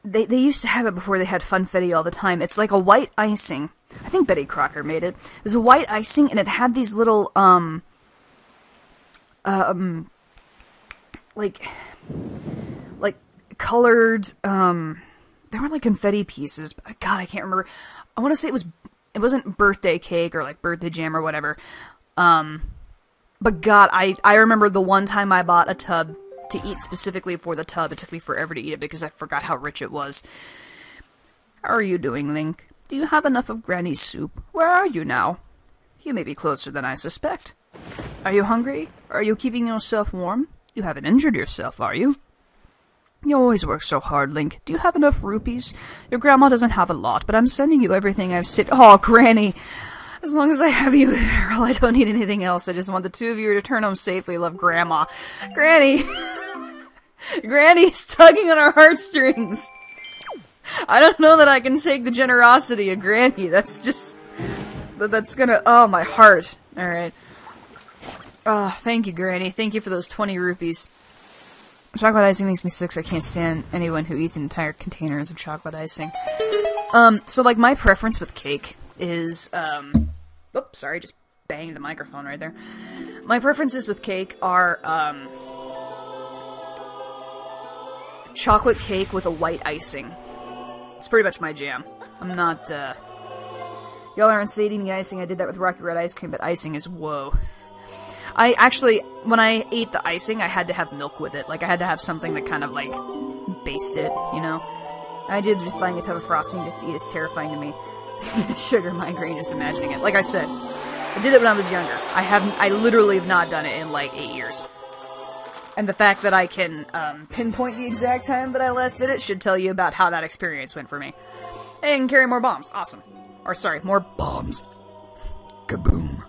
they used to have it before they had funfetti all the time. It's like a white icing. I think Betty Crocker made it. It was a white icing, and it had these little, like colored, they weren't like confetti pieces, but god, I can't remember. I want to say it wasn't birthday cake or like birthday jam or whatever. But god, I remember the one time I bought a tub to eat specifically for the tub. It took me forever to eat it because I forgot how rich it was. How are you doing, Link? Do you have enough of Granny's soup? Where are you now? You may be closer than I suspect. Are you hungry? Are you keeping yourself warm? You haven't injured yourself, are you? You always work so hard, Link. Do you have enough rupees? Your grandma doesn't have a lot, but I'm sending you everything I've said. Oh, Granny! As long as I have you there, I don't need anything else. I just want the two of you to return home safely. Love, Grandma. Granny! Granny's tugging on our heartstrings! I don't know that I can take the generosity of Granny. That's just... That's gonna... Oh, my heart. Alright. Oh, thank you, Granny. Thank you for those 20 rupees. Chocolate icing makes me sick, so I can't stand anyone who eats entire containers of chocolate icing. So, like, my preference with cake is, oops, sorry, just banged the microphone right there. My preferences with cake are, chocolate cake with a white icing. It's pretty much my jam. I'm not, y'all aren't eating the icing. I did that with Rocky Red ice cream, but icing is whoa. I actually, when I ate the icing, I had to have milk with it. Like, I had to have something that kind of, like, based it, you know? I did just buying a tub of frosting just to eat. It's terrifying to me. Sugar migraine, just imagining it. Like I said, I did it when I was younger. I literally have not done it in, like, 8 years. And the fact that I can, pinpoint the exact time that I last did it should tell you about how that experience went for me. Hey, I can carry more bombs. Awesome. Or, sorry, more bombs. Kaboom.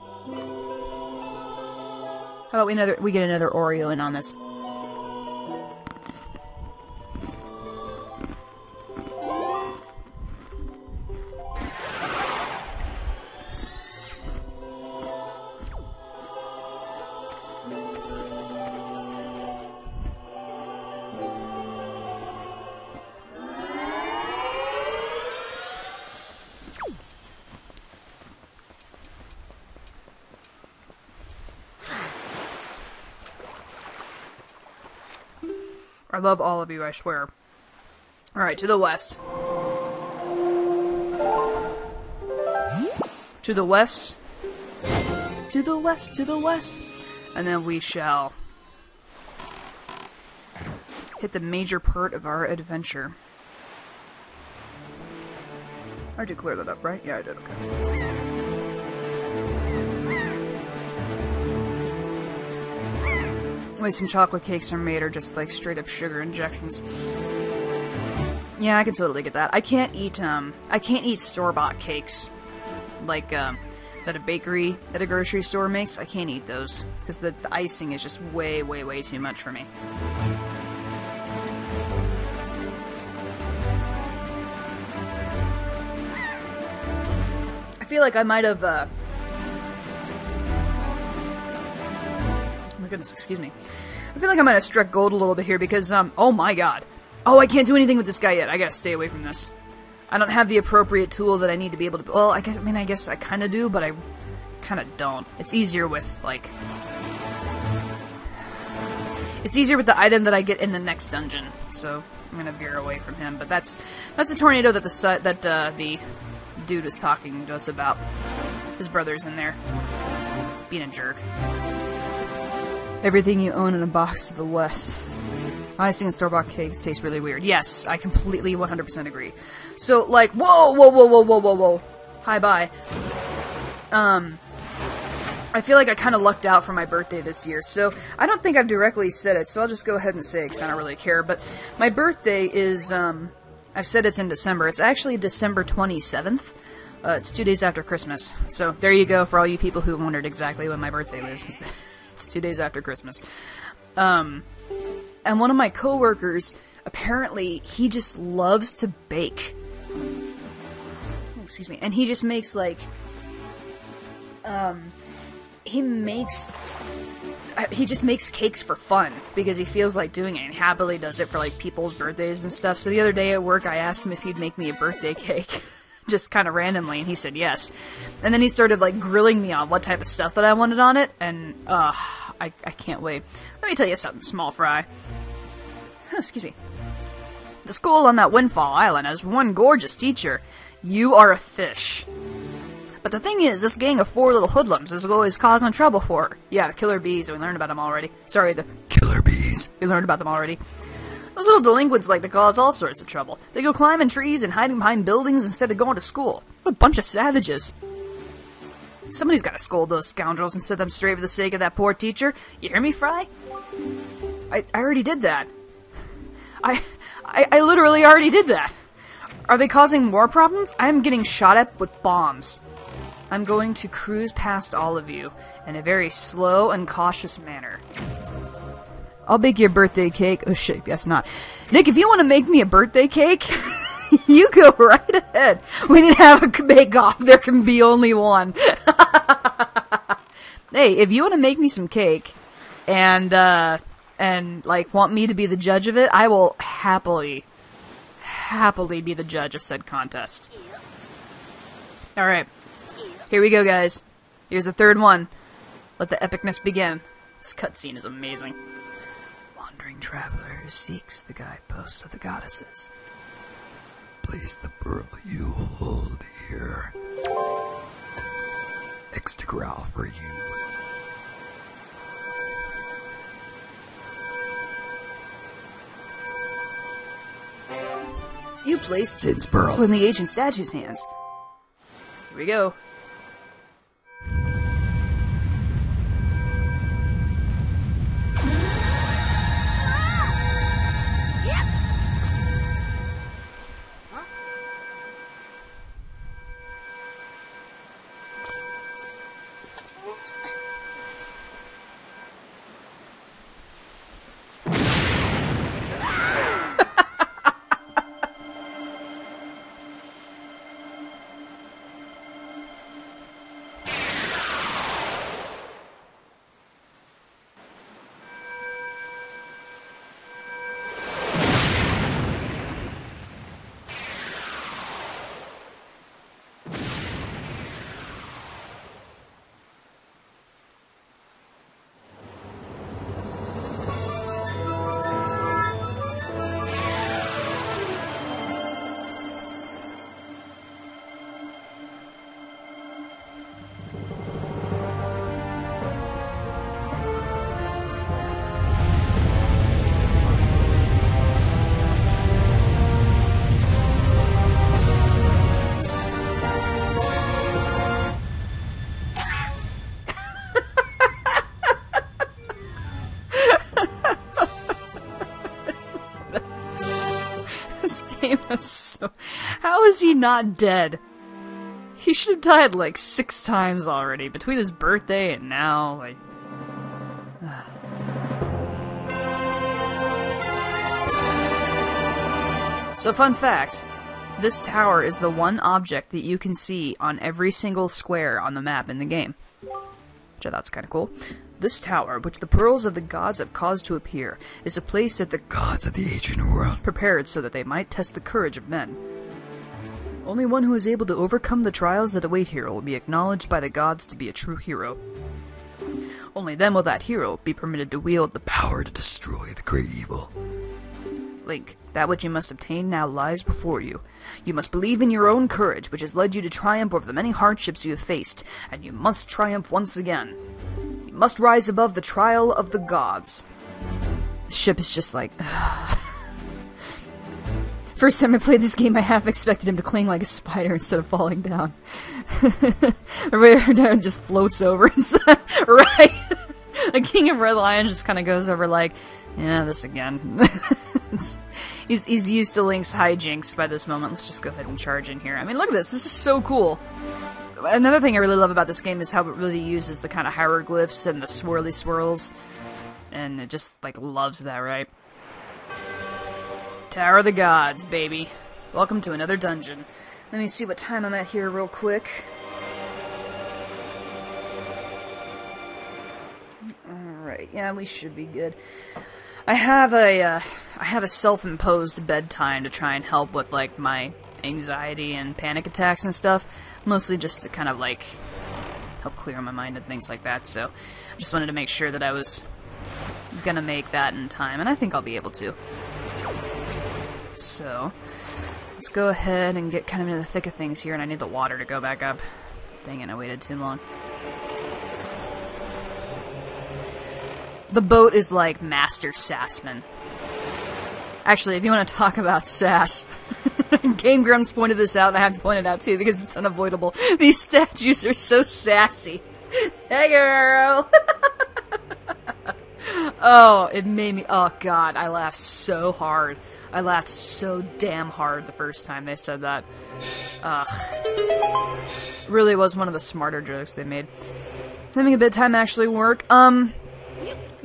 How about we get another Oreo in on this? I love all of you, I swear. Alright, to the west. To the west. To the west, to the west. And then we shall hit the major part of our adventure. I did clear that up, right? Yeah, I did, okay. The way some chocolate cakes are made are just like straight up sugar injections. Yeah, I can totally get that. I can't eat store-bought cakes like that a grocery store makes. I can't eat those because the icing is just way too much for me. feel like I might have, oh my goodness, excuse me. I feel like I might have struck gold a little bit here because, oh my god. Oh, I can't do anything with this guy yet. I gotta stay away from this. I don't have the appropriate tool that I need to be able to, well, I guess I kinda do, but I kinda don't. It's easier with, like, it's easier with the item that I get in the next dungeon, so I'm gonna veer away from him. But that's the tornado that the dude was talking to us about. His brother's in there, being a jerk. Everything you own in a box to the west. Icing and store-bought cakes taste really weird. Yes, I completely 100% agree. So, like, whoa. Hi, bye. I feel like I kind of lucked out for my birthday this year, so I don't think I've directly said it, so I'll just go ahead and say it because I don't really care. But my birthday is, I've said it's in December. It's actually December 27th. It's 2 days after Christmas. So there you go for all you people who wondered exactly when my birthday was. It's 2 days after Christmas. And one of my coworkers, apparently, he just loves to bake. Excuse me. And he just makes, like, he just makes cakes for fun because he feels like doing it and happily does it for, like, people's birthdays and stuff. So the other day at work, I asked him if he'd make me a birthday cake. Just kind of randomly, and he said yes. And then he started, like, grilling me on what type of stuff that I wanted on it, and, I can't wait. Let me tell you something, small fry. Oh, excuse me. The school on that Windfall Island has one gorgeous teacher. You are a fish. But the thing is, this gang of 4 little hoodlums is always causing trouble for her. Yeah, the killer bees, we learned about them already. Sorry, the Killer bees. we learned about them already. Those little delinquents like to cause all sorts of trouble. They go climbing trees and hiding behind buildings instead of going to school. What a bunch of savages. Somebody's got to scold those scoundrels and set them straight for the sake of that poor teacher. You hear me, Fry? I already did that. I literally already did that. Are they causing more problems? I'm getting shot at with bombs. I'm going to cruise past all of you in a very slow and cautious manner. I'll bake you a birthday cake. Oh shit, guess not. Nick, if you want to make me a birthday cake, you go right ahead. We need to have a bake-off. There can be only one. Hey, if you want to make me some cake, and like want me to be the judge of it, I will happily be the judge of said contest. Alright. Here we go, guys. Here's the third one. Let the epicness begin. This cutscene is amazing. Wandering traveler who seeks the guideposts of the goddesses. Place the pearl you hold here. Pictograph for you. You placed Its pearl in the ancient statue's hands. Here we go. So, how is he not dead? He should have died like 6 times already, between his birthday and now, like... So, fun fact, This tower is the one object that you can see on every single square on the map in the game. Which I thought's kind of cool. This tower, which the pearls of the gods have caused to appear, is a place that the gods of the ancient world prepared so that they might test the courage of men. Only one who is able to overcome the trials that await here will be acknowledged by the gods to be a true hero. Only then will that hero be permitted to wield the power to destroy the great evil. Link, that which you must obtain now lies before you. You must believe in your own courage, which has led you to triumph over the many hardships you have faced, and you must triumph once again. You must rise above the trial of the gods. The ship is just like... First time I played this game, I half expected him to cling like a spider instead of falling down. Everybody just floats over inside, right? The King of Red Lion just kind of goes over like, yeah, this again. He's used to Link's hijinks by this moment. Let's just go ahead and charge in here. I mean, look at this. This is so cool. Another thing I really love about this game is how it really uses the kind of hieroglyphs and the swirly swirls. And it just, like, loves that, right? Tower of the Gods, baby. Welcome to another dungeon. Let me see what time I'm at here real quick. Alright, yeah, we should be good. I have a self-imposed bedtime to try and help with, like, my anxiety and panic attacks and stuff. Mostly just to kind of, like, help clear my mind and things like that, so I just wanted to make sure that I was gonna make that in time, and I think I'll be able to. So, let's go ahead and get kind of into the thick of things here, and I need the water to go back up. Dang it, I waited too long. The boat is like Master Sassman. Actually, if you want to talk about sass, Game Grumps pointed this out, and I have to point it out too, because it's unavoidable. These statues are so sassy. Hey girl! Oh, it made me... Oh god, I laughed so hard. I laughed so damn hard the first time they said that. Ugh. Really was one of the smarter jokes they made. Having a bedtime actually work?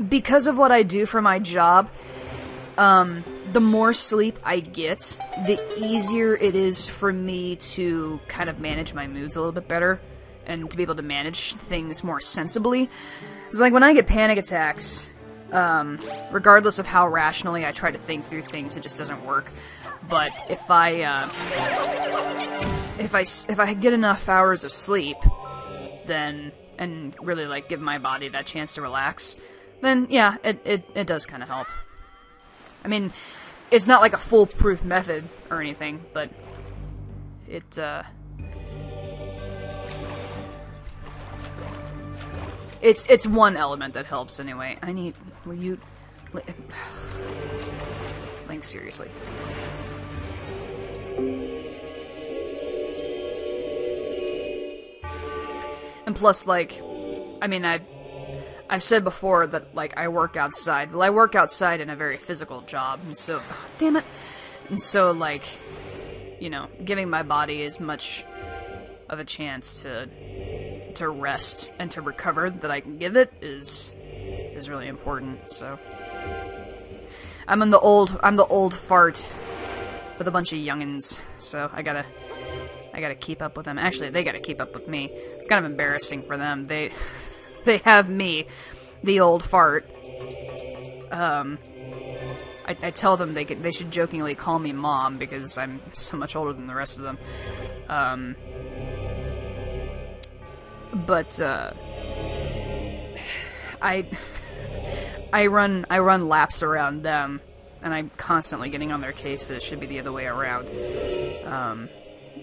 Because of what I do for my job, the more sleep I get, the easier it is for me to kind of manage my moods a little bit better, and to be able to manage things more sensibly. It's like when I get panic attacks, regardless of how rationally I try to think through things, it just doesn't work. But if I get enough hours of sleep, then, and really like give my body that chance to relax, then yeah, it does kind of help. I mean, it's not like a foolproof method or anything, but it's one element that helps anyway. Will you... Link, seriously. And plus, like, I mean, I've said before that, like, I work outside. Well, I work outside in a very physical job, and so... Oh, damn it! And so, like, you know, giving my body as much of a chance to rest and to recover that I can give it is really important, so... I'm the old fart with a bunch of youngins, so I gotta keep up with them. Actually, they gotta keep up with me. It's kind of embarrassing for them. They have me, the old fart. I tell them they should jokingly call me Mom because I'm so much older than the rest of them. But I run laps around them, and I'm constantly getting on their case that it should be the other way around.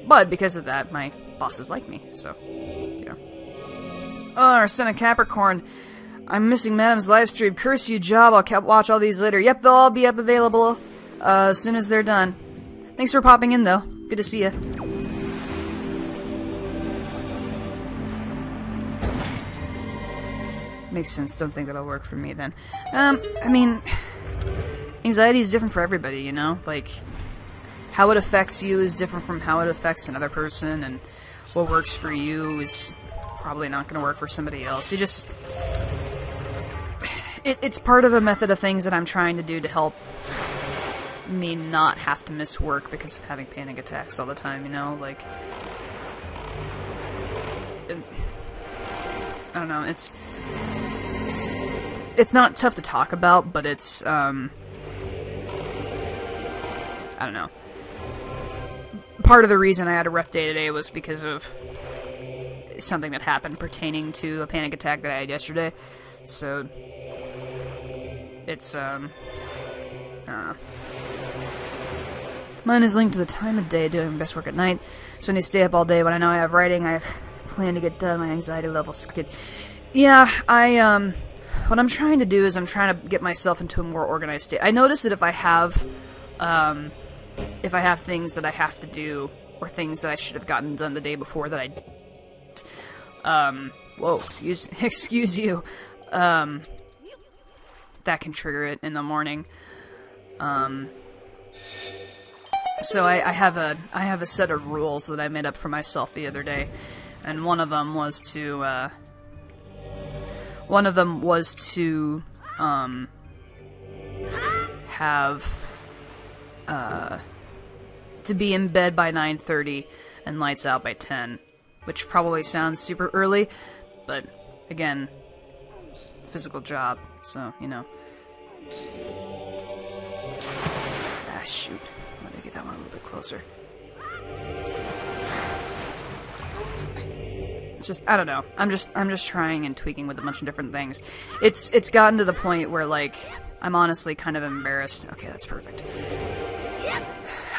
But because of that, my bosses like me, so, you know. Oh, our son of Capricorn. I'm missing Madam's live stream. Curse you, job. I'll watch all these later. Yep, they'll all be up available as soon as they're done. Thanks for popping in, though. Good to see you. Makes sense. Don't think that'll work for me, then. I mean, anxiety is different for everybody, you know? Like, how it affects you is different from how it affects another person, and what works for you is probably not going to work for somebody else. You just... It's part of a method of things that I'm trying to do to help me not have to miss work because of having panic attacks all the time, you know? Like, I don't know, it's not tough to talk about, but it's, I don't know. Part of the reason I had a rough day today was because of something that happened pertaining to a panic attack that I had yesterday. So, it's, mine is linked to the time of day doing best work at night. So when you stay up all day, when I know I have writing, I plan to get done, my anxiety levels get... Yeah, what I'm trying to do is I'm trying to get myself into a more organized state. I notice that if I have things that I have to do, or things that I should have gotten done the day before that whoa, excuse you, that can trigger it in the morning. So I have a set of rules that I made up for myself the other day, and one of them was to have to be in bed by 9:30 and lights out by 10, which probably sounds super early, but again, physical job, so, you know. Ah, shoot. I gotta get that one a little bit closer. It's just, I don't know. I'm just trying and tweaking with a bunch of different things. It's gotten to the point where, like, I'm honestly kind of embarrassed. Okay, that's perfect.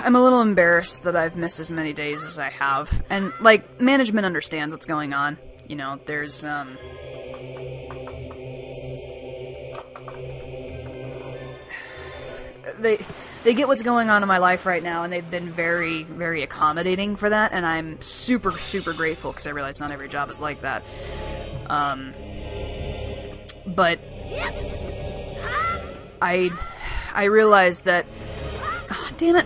I'm a little embarrassed that I've missed as many days as I have. And, like, management understands what's going on. You know, there's, They get what's going on in my life right now, and they've been very, very accommodating for that, and I'm super, super grateful, because I realize not every job is like that. But I realize that... Oh, damn it!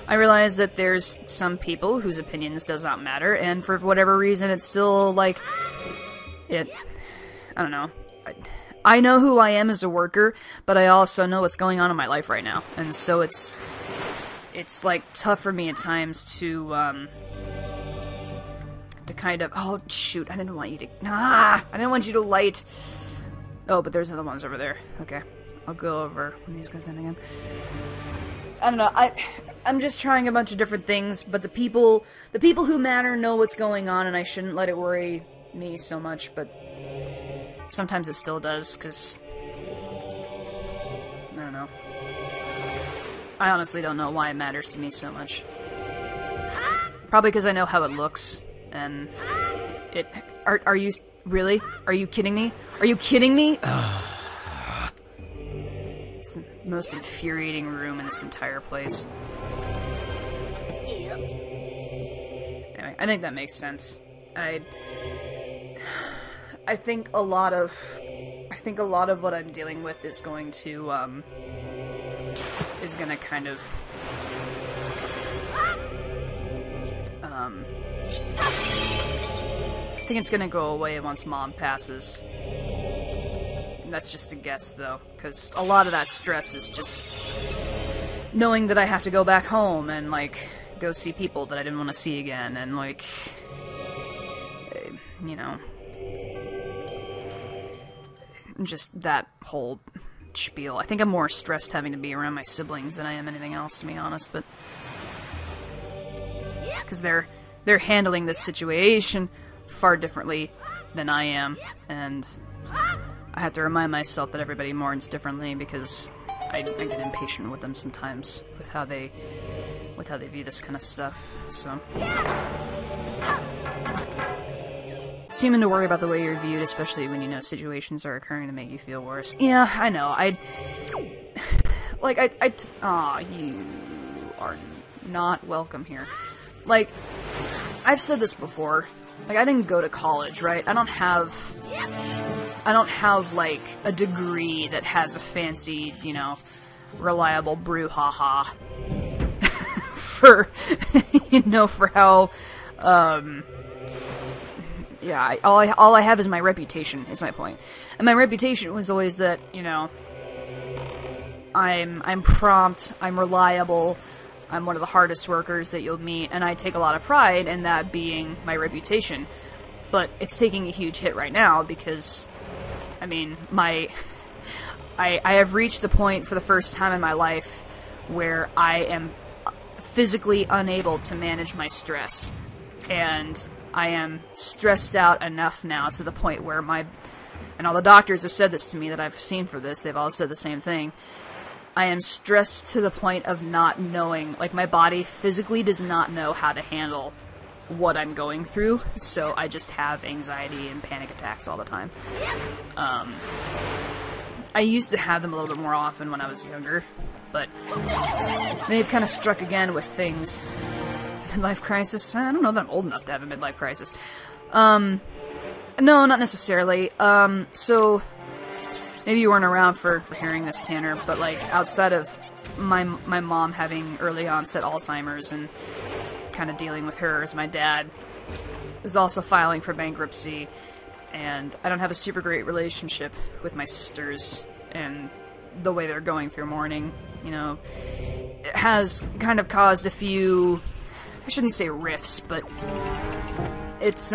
I realize that there's some people whose opinions does not matter, and for whatever reason it's still, like... I don't know. I know who I am as a worker, but I also know what's going on in my life right now. And so it's like tough for me at times to kind of, oh shoot, I didn't want you to light. Oh, but there's other ones over there. Okay. I'll go over when these goes down again. I don't know, I'm just trying a bunch of different things, but the people who matter know what's going on, and I shouldn't let it worry me so much, but sometimes it still does, because I don't know. I honestly don't know why it matters to me so much. Probably because I know how it looks, and it... Are you... Really? Are you kidding me? Are you kidding me? It's the most infuriating room in this entire place. Anyway, I think that makes sense. I think a lot of what I'm dealing with is going to, is gonna kind of, I think it's gonna go away once Mom passes. And that's just a guess, though, because a lot of that stress is just knowing that I have to go back home and, like, go see people that I didn't want to see again, and, like, you know... just that whole spiel. I think I'm more stressed having to be around my siblings than I am anything else, to be honest, but... because they're handling this situation far differently than I am, and I have to remind myself that everybody mourns differently, because I get impatient with them sometimes, with how they view this kind of stuff, so... It's human to worry about the way you're viewed, especially when you know situations are occurring to make you feel worse. Yeah, I know. Aw, you are not welcome here. Like, I've said this before. Like, I didn't go to college, right? I don't have, like, a degree that has a fancy, you know, reliable brouhaha. For, you know, for how, yeah, all I have is my reputation, is my point. And my reputation was always that, you know, I'm prompt, I'm reliable, I'm one of the hardest workers that you'll meet, and I take a lot of pride in that being my reputation. But it's taking a huge hit right now because, I mean, I have reached the point for the first time in my life where I am physically unable to manage my stress. And I am stressed out enough now to the point where and all the doctors have said this to me that I've seen for this, they've all said the same thing. I am stressed to the point of not knowing, like my body physically does not know how to handle what I'm going through, so I just have anxiety and panic attacks all the time. I used to have them a little bit more often when I was younger, but they've kind of struck again with things. Midlife crisis? I don't know that I'm old enough to have a midlife crisis. No, not necessarily. So maybe you weren't around for hearing this, Tanner, but like outside of my mom having early onset Alzheimer's and kind of dealing with hers, my dad is also filing for bankruptcy, and I don't have a super great relationship with my sisters, and the way they're going through mourning, you know, it has kind of caused a few, I shouldn't say rifts, but it's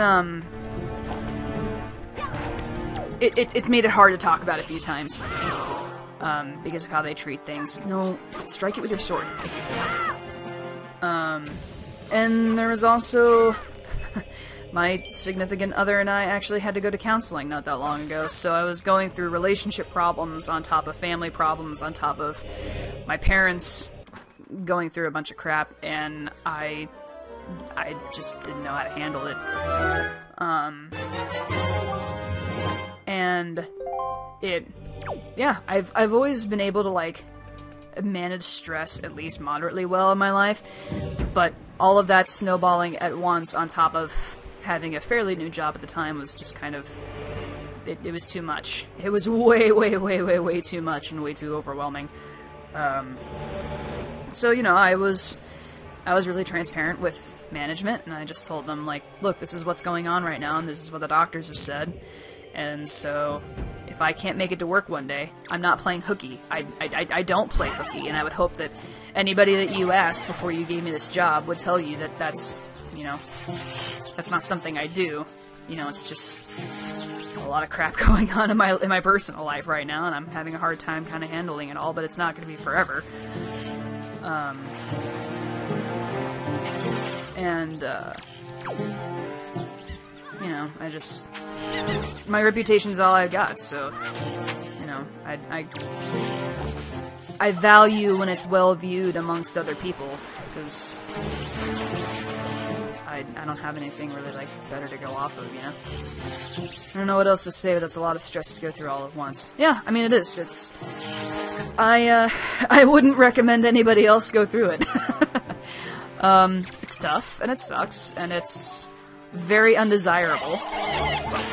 it's made it hard to talk about a few times, because of how they treat things. No, strike it with your sword. And there was also my significant other and I actually had to go to counseling not that long ago, so I was going through relationship problems on top of family problems on top of my parents going through a bunch of crap, and I just didn't know how to handle it. And I've always been able to, like, manage stress at least moderately well in my life, but all of that snowballing at once on top of having a fairly new job at the time was just kind of, it was too much. It was way too much and way too overwhelming. So, you know, I was really transparent with management, and I just told them, like, look, this is what's going on right now, and this is what the doctors have said, and so if I can't make it to work one day, I'm not playing hooky. I don't play hooky, and I would hope that anybody that you asked before you gave me this job would tell you that that's, you know, that's not something I do. You know, it's just a lot of crap going on in my personal life right now, and I'm having a hard time kind of handling it all, but it's not going to be forever. You know, my reputation's all I've got, so, you know, I value when it's well viewed amongst other people, because I don't have anything really, like, better to go off of, you know? I don't know what else to say, but that's a lot of stress to go through all at once. Yeah, I mean, it is. I wouldn't recommend anybody else go through it. It's tough, and it sucks, and it's very undesirable,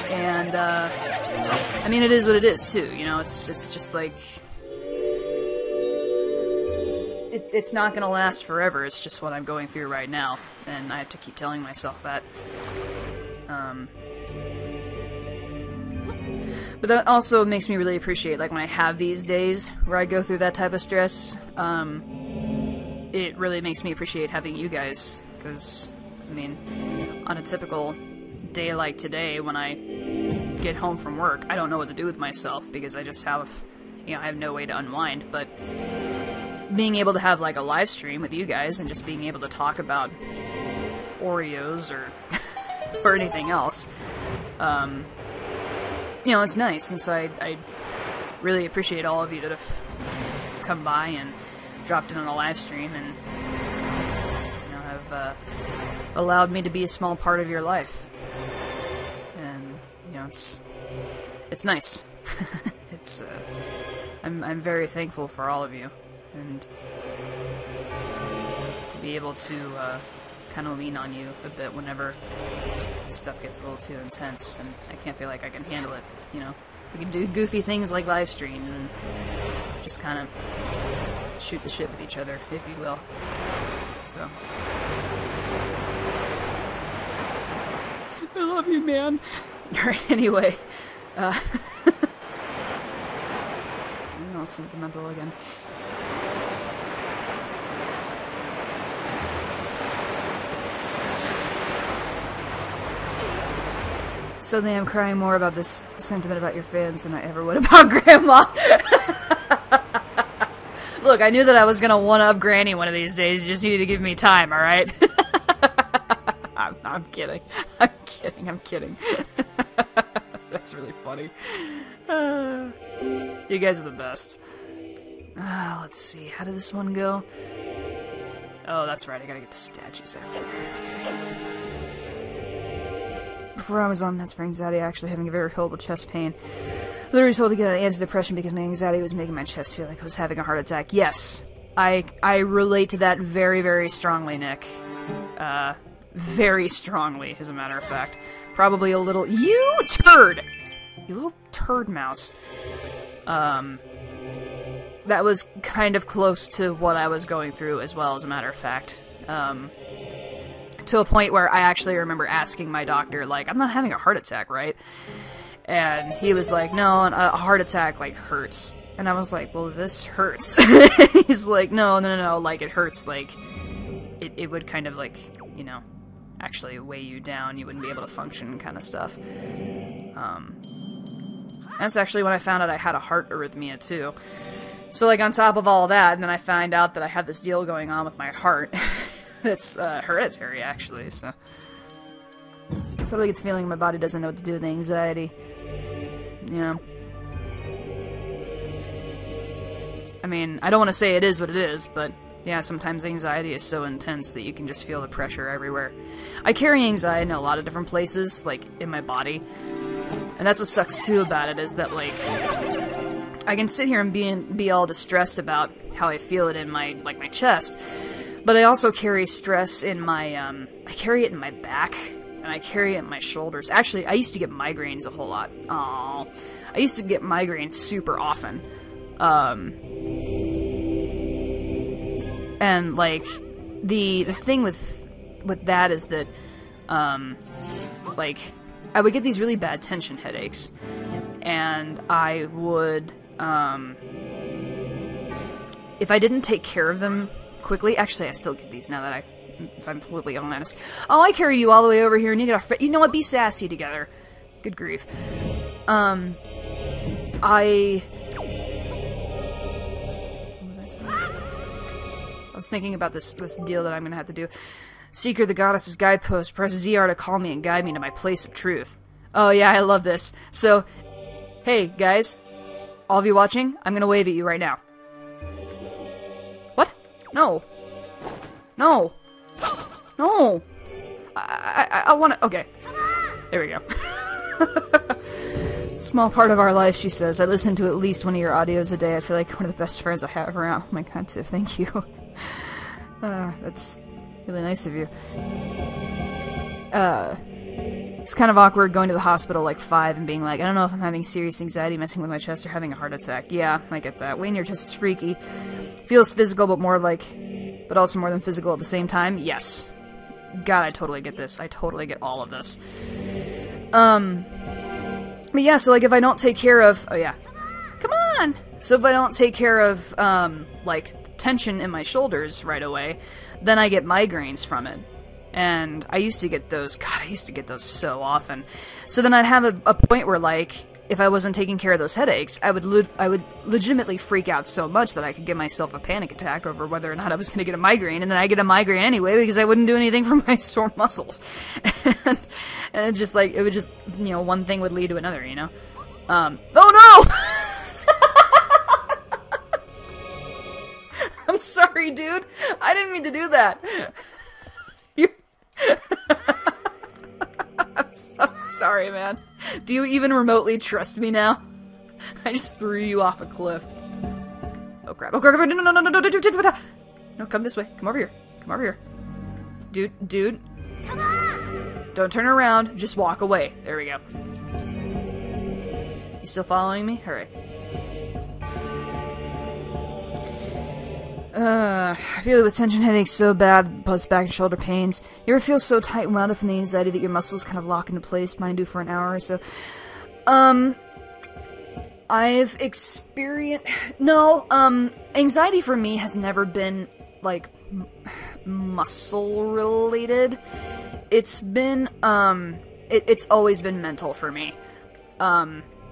and, I mean, it is what it is, too, you know, it's just like, it's not gonna last forever, it's just what I'm going through right now, and I have to keep telling myself that. But that also makes me really appreciate, like, when I have these days where I go through that type of stress, it really makes me appreciate having you guys, because, I mean, on a typical day like today, when I get home from work, I don't know what to do with myself, because I just have, you know, I have no way to unwind, but being able to have, like, a live stream with you guys, and just being able to talk about Oreos, or, or anything else, you know, it's nice, and so I really appreciate all of you that have come by and dropped in on a live stream, and, you know, have allowed me to be a small part of your life. And, you know, it's nice. It's, I'm very thankful for all of you, and to be able to, kind of lean on you a bit whenever stuff gets a little too intense, and I can't feel like I can handle it, you know. We can do goofy things like live streams, and just kind of shoot the shit with each other, if you will. So, I love you, man. Alright, anyway, all sentimental again. Suddenly I'm crying more about this sentiment about your fans than I ever would about Grandma. Look, I knew that I was gonna one-up Granny one of these days. You just needed to give me time, alright? I'm kidding. I'm kidding. I'm kidding. That's really funny. You guys are the best. Let's see. How did this one go? Oh, that's right. I gotta get the statues after. Okay. Before I was on meds for anxiety, actually having a very horrible chest pain. Literally told to get an antidepressant because my anxiety was making my chest feel like I was having a heart attack. Yes, I relate to that very, very strongly, Nick. Very strongly, as a matter of fact. Probably a little— You turd! You little turd mouse. That was kind of close to what I was going through as well, as a matter of fact. To a point where I actually remember asking my doctor, like, I'm not having a heart attack, right? And he was like, no, a heart attack, like, hurts. And I was like, well, this hurts. He's like, no, like, it hurts, like, it would kind of, like, you know, actually weigh you down, you wouldn't be able to function, kind of stuff. That's actually when I found out I had a heart arrhythmia, too. So, like, on top of all that, and then I find out that I have this deal going on with my heart. It's hereditary, actually, so... Totally get the feeling my body doesn't know what to do with the anxiety. Yeah. I mean, I don't want to say it is what it is, but yeah, sometimes anxiety is so intense that you can just feel the pressure everywhere. I carry anxiety in a lot of different places, like, in my body. And that's what sucks, too, about it, is that, like... I can sit here and be all distressed about how I feel it in my, like, my chest. But I also carry stress in my, I carry it in my back, and I carry it in my shoulders. Actually, I used to get migraines a whole lot. Aww. I used to get migraines super often. And, like, the thing with that is that, like, I would get these really bad tension headaches, and I would, if I didn't take care of them quickly— actually, I still get these now that if I'm completely honest. Oh, I carried you all the way over here, and you got you know what? Be sassy together. Good grief. What was I saying? I was thinking about this deal that I'm gonna have to do. Seeker the Goddess's guidepost. Press ZR to call me and guide me to my place of truth. Oh yeah, I love this. So, hey guys, all of you watching, I'm gonna wave at you right now. What? No. No. No. I wanna— okay. There we go. Small part of our life, she says. I listen to at least one of your audios a day. I feel like one of the best friends I have around. Oh my god, Tiff, thank you. That's really nice of you. It's kind of awkward going to the hospital like 5 and being like, I don't know if I'm having serious anxiety messing with my chest or having a heart attack. Yeah, I get that. Weighing your chest is freaky. Feels physical, but also more than physical at the same time. Yes. God, I totally get this. I totally get all of this. But yeah, so like if I don't take care of— oh yeah. Come on! So if I don't take care of, like, tension in my shoulders right away, then I get migraines from it. And I used to get those— God, I used to get those so often. So then I'd have a point where, like, if I wasn't taking care of those headaches, I would legitimately freak out so much that I could give myself a panic attack over whether or not I was going to get a migraine, and then I get a migraine anyway because I wouldn't do anything for my sore muscles. and it just, like, it would just, you know, one thing would lead to another, you know? Oh no! I'm sorry, dude. I didn't mean to do that. I'm so sorry, man. Do you even remotely trust me now? I just threw you off a cliff. Oh crap! Oh crap! No, come this way. Come over here. Come over here. Dude. Come on! Don't turn around. Just walk away. There we go. You still following me? Alright. I feel it with tension headaches so bad, plus back and shoulder pains. You ever feel so tight and wound up from the anxiety that your muscles kind of lock into place? Mine do for an hour or so. I've experienced... No, anxiety for me has never been, like, muscle-related. It's been, it's always been mental for me.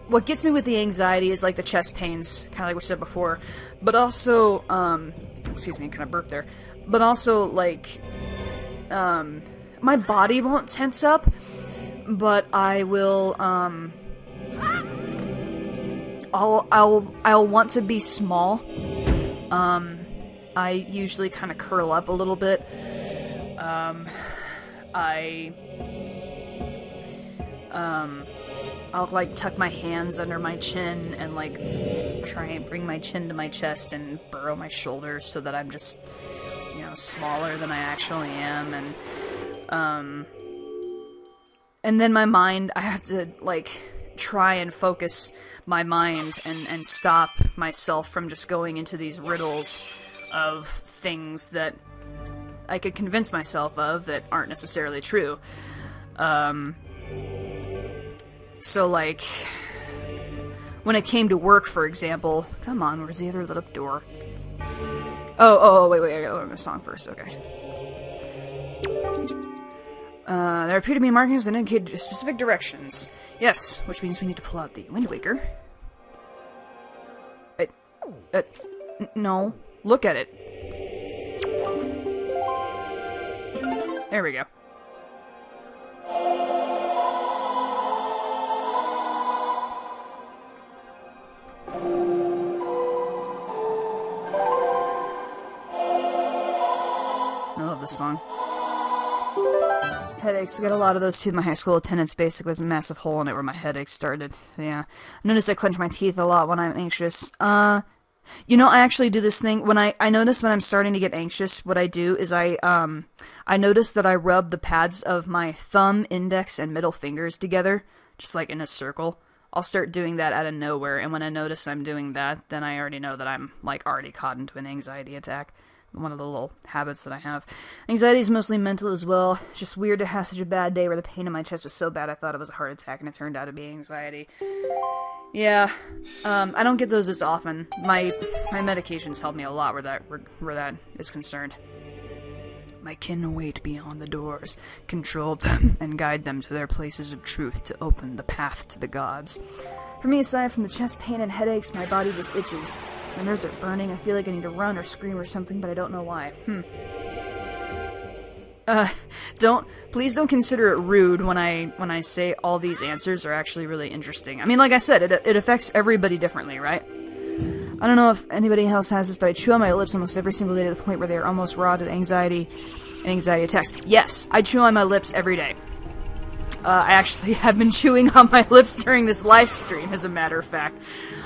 What gets me with the anxiety is, like, the chest pains, kind of like we said before, but also, excuse me, kind of burped there, but also, like, my body won't tense up, but I will, I'll want to be small. I usually kind of curl up a little bit. I'll, like, tuck my hands under my chin and, like, try and bring my chin to my chest and burrow my shoulders so that I'm just, you know, smaller than I actually am, and then my mind, I have to, like, try and focus my mind and stop myself from just going into these riddles of things that I could convince myself of that aren't necessarily true. So, like, when it came to work, for example... Come on, where's the other lit up door? Wait, I gotta learn the song first, okay. There appear to be markings that indicate specific directions. Yes, which means we need to pull out the Wind Waker. No. Look at it. There we go. I love this song. Headaches. I got a lot of those too. My high school attendance basically was a massive hole in it where my headaches started. Yeah. I notice I clench my teeth a lot when I'm anxious. You know, I actually do this thing when I notice when I'm starting to get anxious, what I do is I notice that I rub the pads of my thumb, index, and middle fingers together, just like in a circle. I'll start doing that out of nowhere, and when I notice I'm doing that, then I already know that I'm, like, already caught into an anxiety attack. One of the little habits that I have. Anxiety is mostly mental as well. It's just weird to have such a bad day where the pain in my chest was so bad I thought it was a heart attack, and it turned out to be anxiety. Yeah, I don't get those as often. My medications help me a lot where that is concerned. My kin wait beyond the doors, control them, and guide them to their places of truth to open the path to the gods. For me, aside from the chest pain and headaches, my body just itches. My nerves are burning, I feel like I need to run or scream or something, but I don't know why. Please don't consider it rude when I say all these answers are actually really interesting. I mean, like I said, it affects everybody differently, right? I don't know if anybody else has this, but I chew on my lips almost every single day to the point where they are almost raw to anxiety and anxiety attacks. Yes, I chew on my lips every day. I actually have been chewing on my lips during this live stream, as a matter of fact.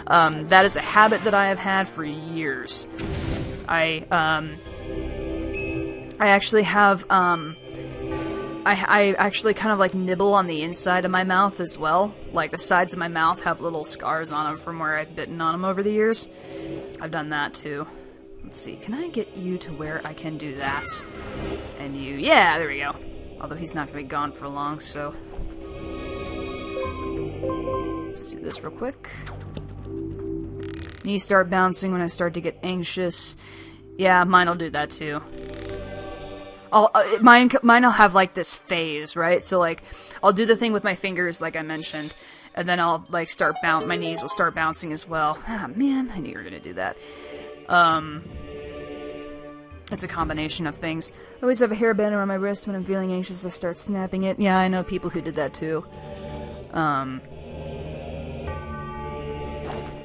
That is a habit that I have had for years. I actually have, I actually kind of, like, nibble on the inside of my mouth as well. Like, the sides of my mouth have little scars on them from where I've bitten on them over the years. I've done that, too. Let's see, can I get you to where I can do that? And you, yeah, there we go. Although he's not going to be gone for long, so... Let's do this real quick. Knees start bouncing when I start to get anxious. Yeah, mine will do that, too. Mine will have, like, this phase, right? So, like, I'll do the thing with my fingers, like I mentioned, and then I'll, like, my knees will start bouncing as well. Ah, man, I knew you were gonna do that. It's a combination of things. I always have a hairband around my wrist when I'm feeling anxious. I start snapping it. Yeah, I know people who did that too.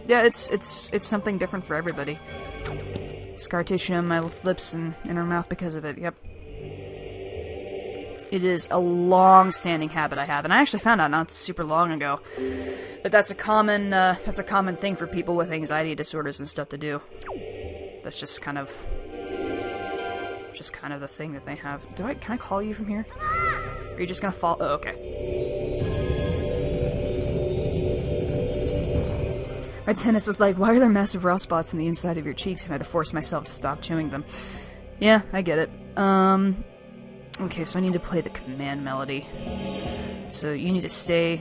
Yeah, it's something different for everybody. Scar tissue on my lips and inner mouth because of it. Yep. It is a long-standing habit I have, and I actually found out not super long ago that that's a common thing for people with anxiety disorders and stuff to do. That's just kind of the thing that they have. Can I call you from here? Are you just gonna fall? Oh, okay. My dentist was like, why are there massive raw spots in the inside of your cheeks? And I had to force myself to stop chewing them. Yeah, I get it. Okay, so I need to play the command melody. So you need to stay...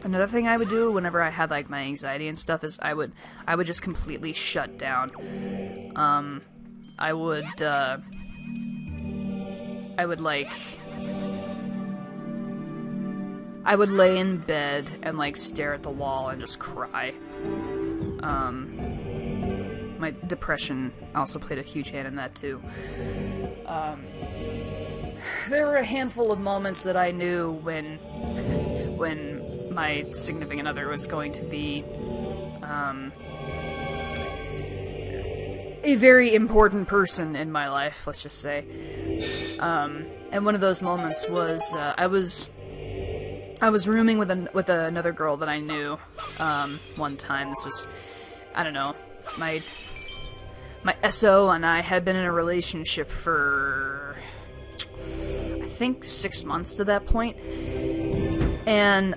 Another thing I would do whenever I had, like, my anxiety and stuff is I would just completely shut down. I would lay in bed and, like, stare at the wall and just cry. My depression also played a huge hand in that, too. There were a handful of moments that I knew when my significant other was going to be, a very important person in my life, let's just say. And one of those moments was, I was rooming with another girl that I knew, one time. This was, I don't know, my SO and I had been in a relationship for, I think, 6 months to that point. And,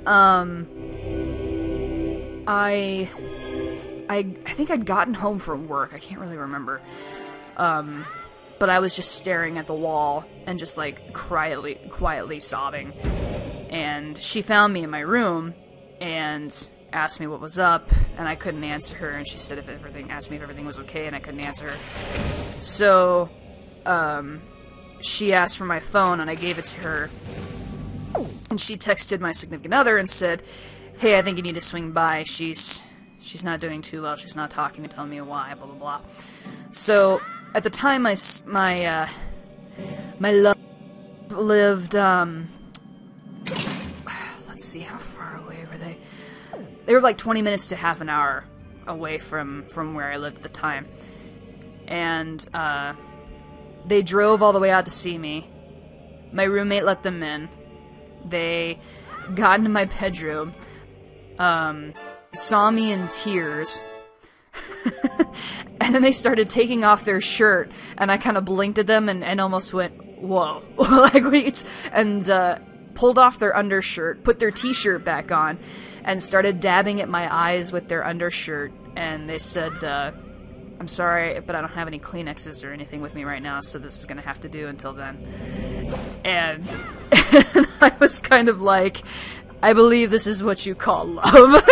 I think I'd gotten home from work. I can't really remember. But I was just staring at the wall and just, like, quietly sobbing. And she found me in my room and asked me what was up, and I couldn't answer her, and she said asked me if everything was okay, and I couldn't answer her. So, she asked for my phone, and I gave it to her. And she texted my significant other and said, "Hey, I think you need to swing by. She's not doing too well. She's not talking to tell me why, blah, blah, blah." So, at the time, my love lived, let's see, how far away were they? They were like 20 minutes to half an hour away from where I lived at the time. And, they drove all the way out to see me. My roommate let them in. They got into my bedroom, saw me in tears, and then they started taking off their shirt, and I kind of blinked at them and almost went, "Whoa," like, wait, and, pulled off their undershirt, put their t-shirt back on, and started dabbing at my eyes with their undershirt, and they said, "I'm sorry, but I don't have any Kleenexes or anything with me right now, so this is gonna have to do until then." And I was kind of like, I believe this is what you call love.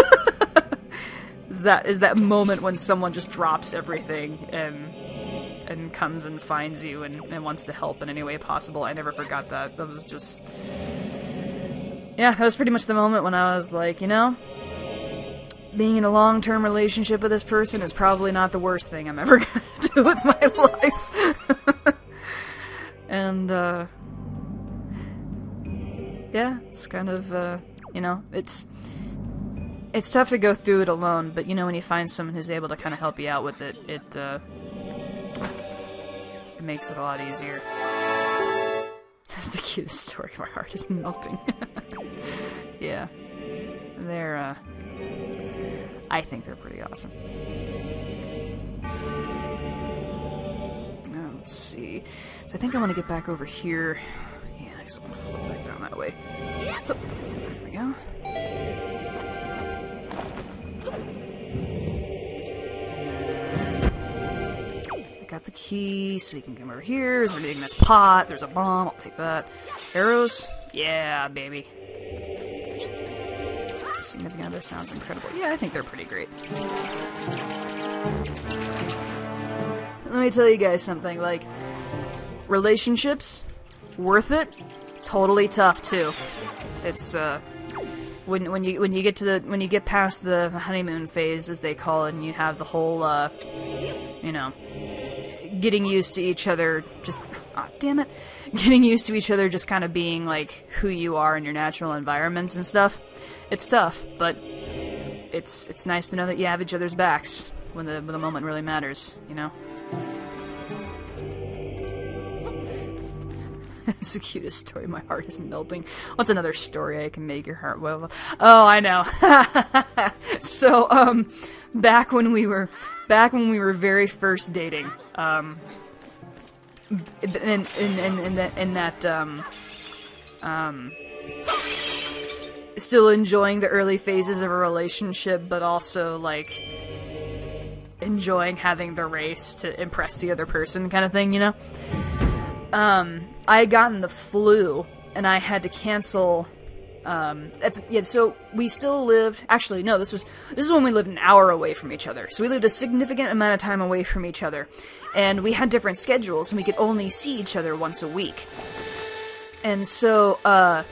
is that moment when someone just drops everything and comes and finds you and wants to help in any way possible. I never forgot that. That was just... Yeah, that was pretty much the moment when I was like, you know, being in a long-term relationship with this person is probably not the worst thing I'm ever gonna do with my life. And, yeah, it's kind of, you know, it's tough to go through it alone, but, you know, when you find someone who's able to kind of help you out with it, it makes it a lot easier. That's the cutest story. My heart is melting. Yeah. They're, I think they're pretty awesome. Let's see. So I think I want to get back over here. Yeah, I guess I'm going to flip back down that way. Oh, there we go. I got the key, so we can come over here. Is there anything in this pot? There's a bomb. I'll take that. Arrows? Yeah, baby. Significant other sounds incredible. Yeah, I think they're pretty great. Let me tell you guys something, like, relationships, worth it, totally tough too. It's when you get past the honeymoon phase, as they call it, and you have the whole you know, getting used to each other, just getting used to each other, just kind of being like who you are in your natural environments and stuff. It's tough, but it's nice to know that you have each other's backs when the moment really matters, you know. It's the cutest story. My heart is melting. What's another story I can make your heart well? Oh, I know. So, back when we were very first dating, still enjoying the early phases of a relationship, but also like enjoying having the race to impress the other person, kind of thing, you know. I had gotten the flu, and I had to cancel So we still lived. Actually, no. This is when we lived an hour away from each other. So we lived a significant amount of time away from each other, and we had different schedules, and we could only see each other once a week. And so, a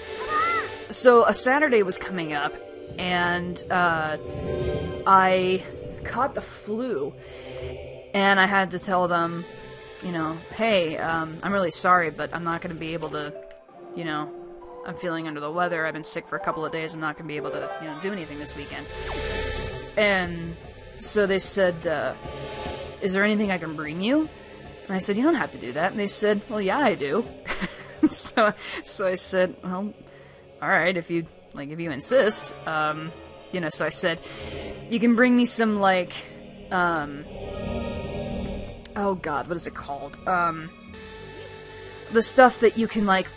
Saturday was coming up, and I caught the flu, and I had to tell them, you know, hey, I'm really sorry, but I'm not going to be able to, you know. I'm feeling under the weather, I've been sick for a couple of days, I'm not going to be able to, you know, do anything this weekend. And so they said, is there anything I can bring you? And I said, you don't have to do that. And they said, well, yeah, I do. so I said, well, alright, if you insist. You know, so I said, you can bring me some, like, oh god, what is it called? The stuff that you can, like,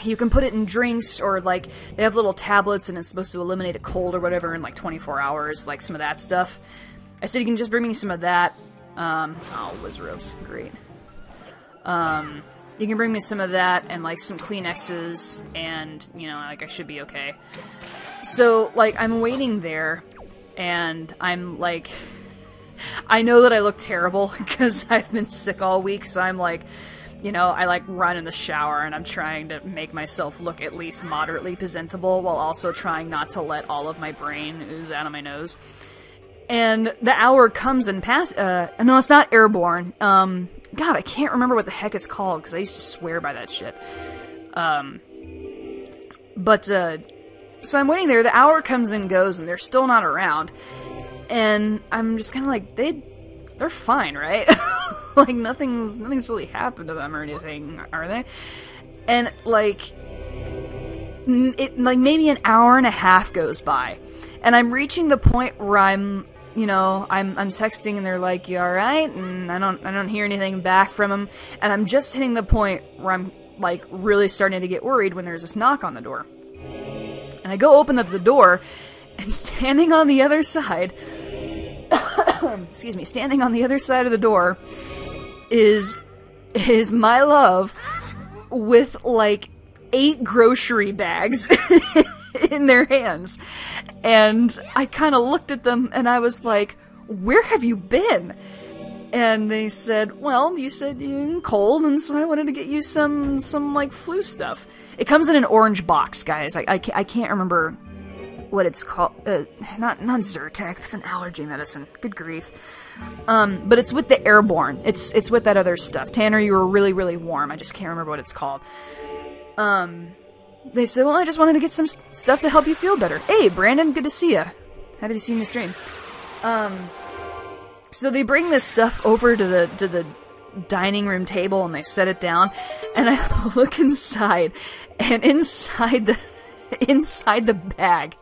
you can put it in drinks, or, like, they have little tablets and it's supposed to eliminate a cold or whatever in, like, 24 hours, like, some of that stuff. I said, you can just bring me some of that. Oh, whiz robes, great. You can bring me some of that, and, like, some Kleenexes, and, you know, like, I should be okay. So, like, I'm waiting there, and I'm, like, I know that I look terrible, because I've been sick all week, so I'm, like, you know, I, like, run in the shower, and I'm trying to make myself look at least moderately presentable, while also trying not to let all of my brain ooze out of my nose. And the hour comes and no, it's not Airborne. God, I can't remember what the heck it's called, because I used to swear by that shit. So I'm waiting there, the hour comes and goes, and they're still not around. And I'm just kind of like, they're fine, right? Like, nothing's really happened to them or anything, are they? And, like, maybe an hour and a half goes by, and I'm reaching the point where I'm texting, and they're like, you alright? And I don't hear anything back from them, and I'm just hitting the point where I'm, like, really starting to get worried when there's this knock on the door. And I go open up the door, and standing on the other side, standing on the other side of the door is my love with, like, 8 grocery bags in their hands. And I kind of looked at them, and I was like, where have you been? And they said, well, you said you're cold, and so I wanted to get you some like, flu stuff. It comes in an orange box, guys. I can't remember what it's called. Not Zyrtec, that's an allergy medicine. Good grief. But it's with the Airborne. It's with that other stuff. Tanner, you were really, really warm. I just can't remember what it's called. They said, well, I just wanted to get some stuff to help you feel better. Hey, Brandon, good to see ya. Happy to see you in the stream. So they bring this stuff over to the dining room table, and they set it down, and I look inside, and inside the bag,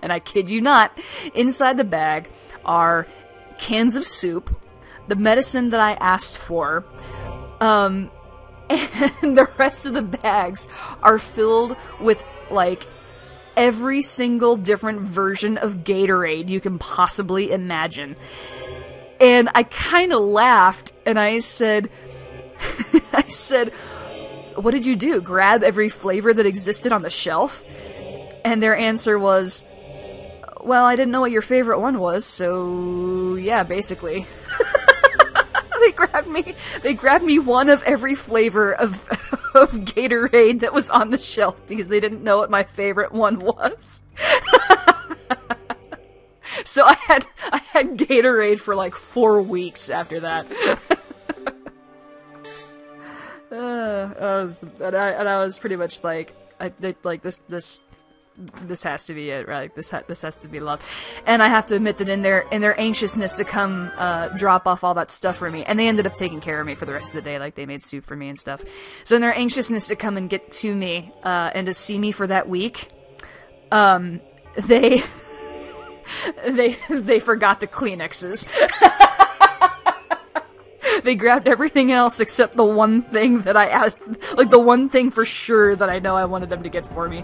and I kid you not, inside the bag are cans of soup, the medicine that I asked for, and the rest of the bags are filled with, like, every single different version of Gatorade you can possibly imagine. And I kind of laughed, and I said, what did you do? Grab every flavor that existed on the shelf? And their answer was, well, I didn't know what your favorite one was, so yeah, basically. They grabbed me one of every flavor of Gatorade that was on the shelf because they didn't know what my favorite one was. So I had Gatorade for like 4 weeks after that. I was pretty much like, this has to be it, right? This has to be love. And I have to admit that in their anxiousness to come drop off all that stuff for me, and they ended up taking care of me for the rest of the day, like they made soup for me and stuff. So in their anxiousness to come and get to me and to see me for that week, they forgot the Kleenexes. They grabbed everything else except the one thing that I asked, like the one thing for sure that I know I wanted them to get for me.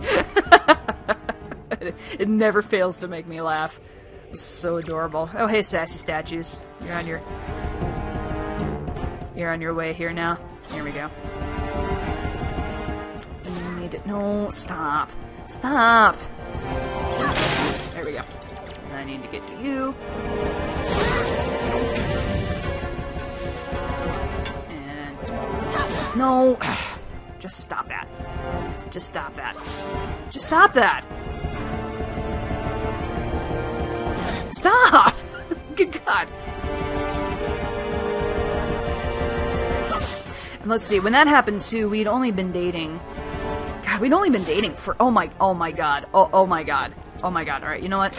It never fails to make me laugh. It's so adorable. Oh, hey, sassy statues. You're on your way here now. Here we go. No, stop. Stop! There we go. And I need to get to you. And... No! Just stop that. Just stop that. Just stop that! Stop! Good God. And let's see, when that happened too, we'd only been dating... God, we'd only been dating for... Oh my god. Oh my god. Oh my god. Alright, you know what?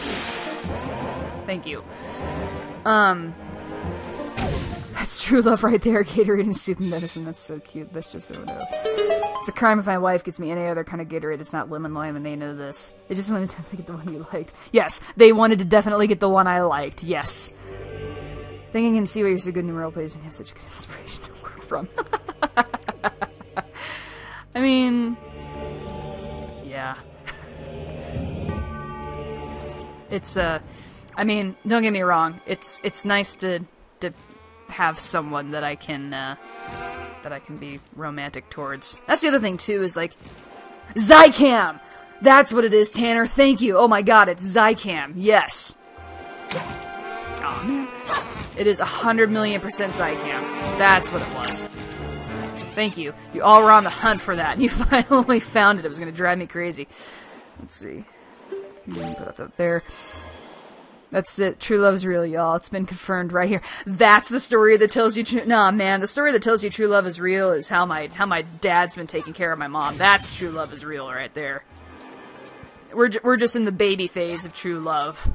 Thank you. That's true love right there, Gatorade and soup and medicine. That's so cute. That's just so no. It's a crime if my wife gets me any other kind of Gatorade that's not lemon lime, and they know this. They just wanted to get the one you liked. Yes, they wanted to definitely get the one I liked. Yes. Thinking and see why you're so good in numeral plays when you have such good inspiration to work from. I mean... Yeah. It's, I mean, don't get me wrong. It's nice to have someone that I can be romantic towards. That's the other thing, too, is, like, Zycam! That's what it is, Tanner. Thank you. Oh my god, it's Zycam. Yes. Oh, man. It is 100,000,000% Zycam. That's what it was. Thank you. You all were on the hunt for that, and you finally found it. It was going to drive me crazy. Let's see. Put that there. That's it. True love is real, y'all. It's been confirmed right here. That's the story that tells you true... Nah, man. The story that tells you true love is real is how my dad's been taking care of my mom. That's true love is real right there. We're just in the baby phase of true love.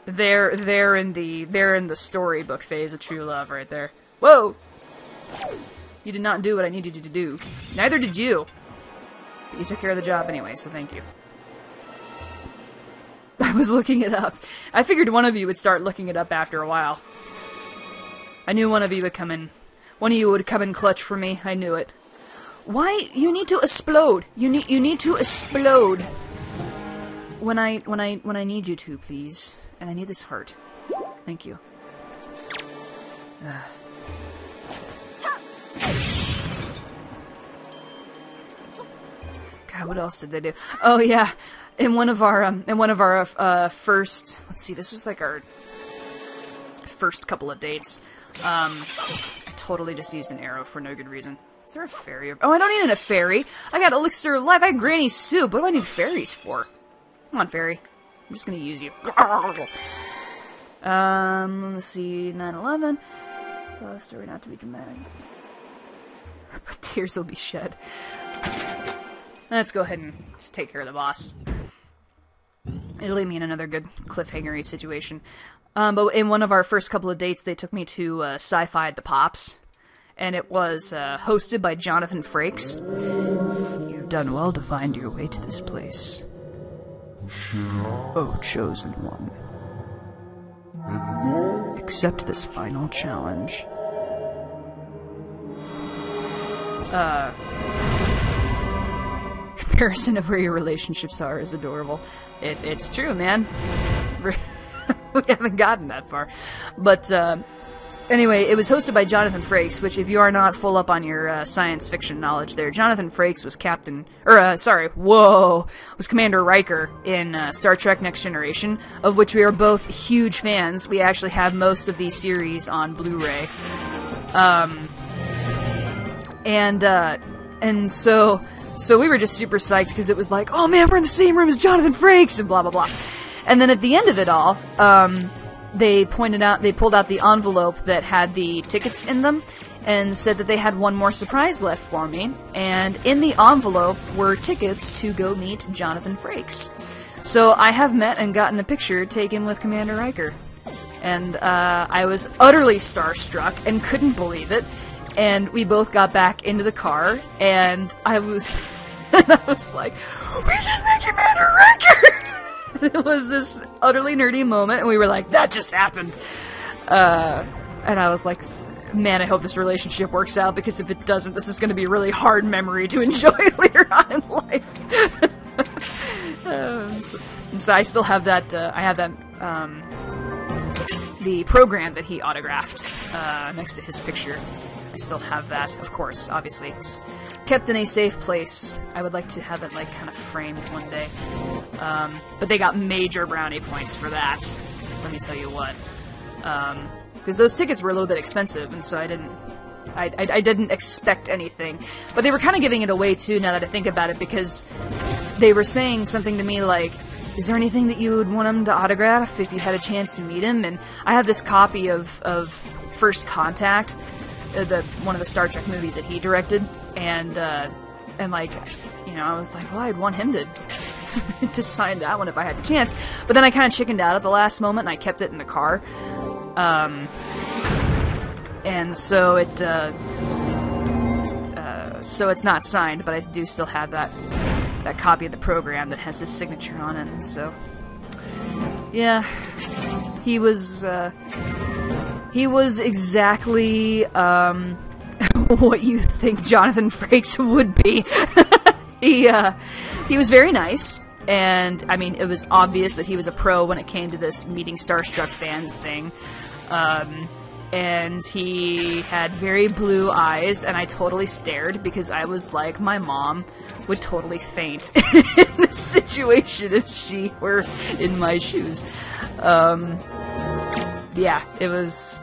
They're in the storybook phase of true love right there. Whoa! You did not do what I needed you to do. Neither did you. But you took care of the job anyway, so thank you. I was looking it up. I figured one of you would start looking it up after a while. I knew one of you would come in. One of you would come in clutch for me. I knew it. Why? You need to explode. You need to explode. When I need you to, please. And I need this heart. Thank you. God, what else did they do? Oh yeah, in one of our first, let's see, this was like our first couple of dates. I totally just used an arrow for no good reason. Is there a fairy? Oh, I don't need a fairy. I got elixir of life. I got granny soup. What do I need fairies for? Come on, fairy. I'm just gonna use you. Let's see, 9/11. Tell a story not to be dramatic, but tears will be shed. Let's go ahead and just take care of the boss. It'll leave me in another good cliffhanger-y situation. But in one of our first couple of dates, they took me to Sci-Fi at the Pops. And it was hosted by Jonathan Frakes. You've done well to find your way to this place. Oh, chosen one. Accept this final challenge. Comparison of where your relationships are is adorable. It's true, man. We haven't gotten that far. But, anyway, it was hosted by Jonathan Frakes, which, if you are not full up on your science fiction knowledge there, Jonathan Frakes was was Commander Riker in Star Trek Next Generation, of which we are both huge fans. We actually have most of these series on Blu-ray. And so we were just super psyched because it was like, oh man, we're in the same room as Jonathan Frakes, and blah, blah, blah. And then at the end of it all, they pulled out the envelope that had the tickets in them and said that they had one more surprise left for me. And in the envelope were tickets to go meet Jonathan Frakes. So I have met and gotten a picture taken with Commander Riker. And I was utterly starstruck and couldn't believe it. And we both got back into the car, and I was like, we just met Commander Riker! It was this utterly nerdy moment, and we were like, that just happened. And I was like, man, I hope this relationship works out, because if it doesn't, this is going to be a really hard memory to enjoy later on in life. And so I still have that, the program that he autographed next to his picture. I still have that, of course. Obviously, it's kept in a safe place. I would like to have it, like, kind of framed one day. But they got major brownie points for that. Let me tell you what. Because those tickets were a little bit expensive, and so I didn't expect anything. But they were kind of giving it away, too, now that I think about it, because they were saying something to me like, is there anything that you would want him to autograph if you had a chance to meet him? And I have this copy of First Contact, one of the Star Trek movies that he directed, and like, you know, I was like, well, I'd want him to to sign that one if I had the chance. But then I kind of chickened out at the last moment, and I kept it in the car. And so so it's not signed, but I do still have that copy of the program that has his signature on it. And so, yeah, he was exactly what you think Jonathan Frakes would be. He was very nice, and I mean, it was obvious that he was a pro when it came to this meeting starstruck fans thing. And he had very blue eyes, and I totally stared because I was like, my mom would totally faint in this situation if she were in my shoes. Yeah, it was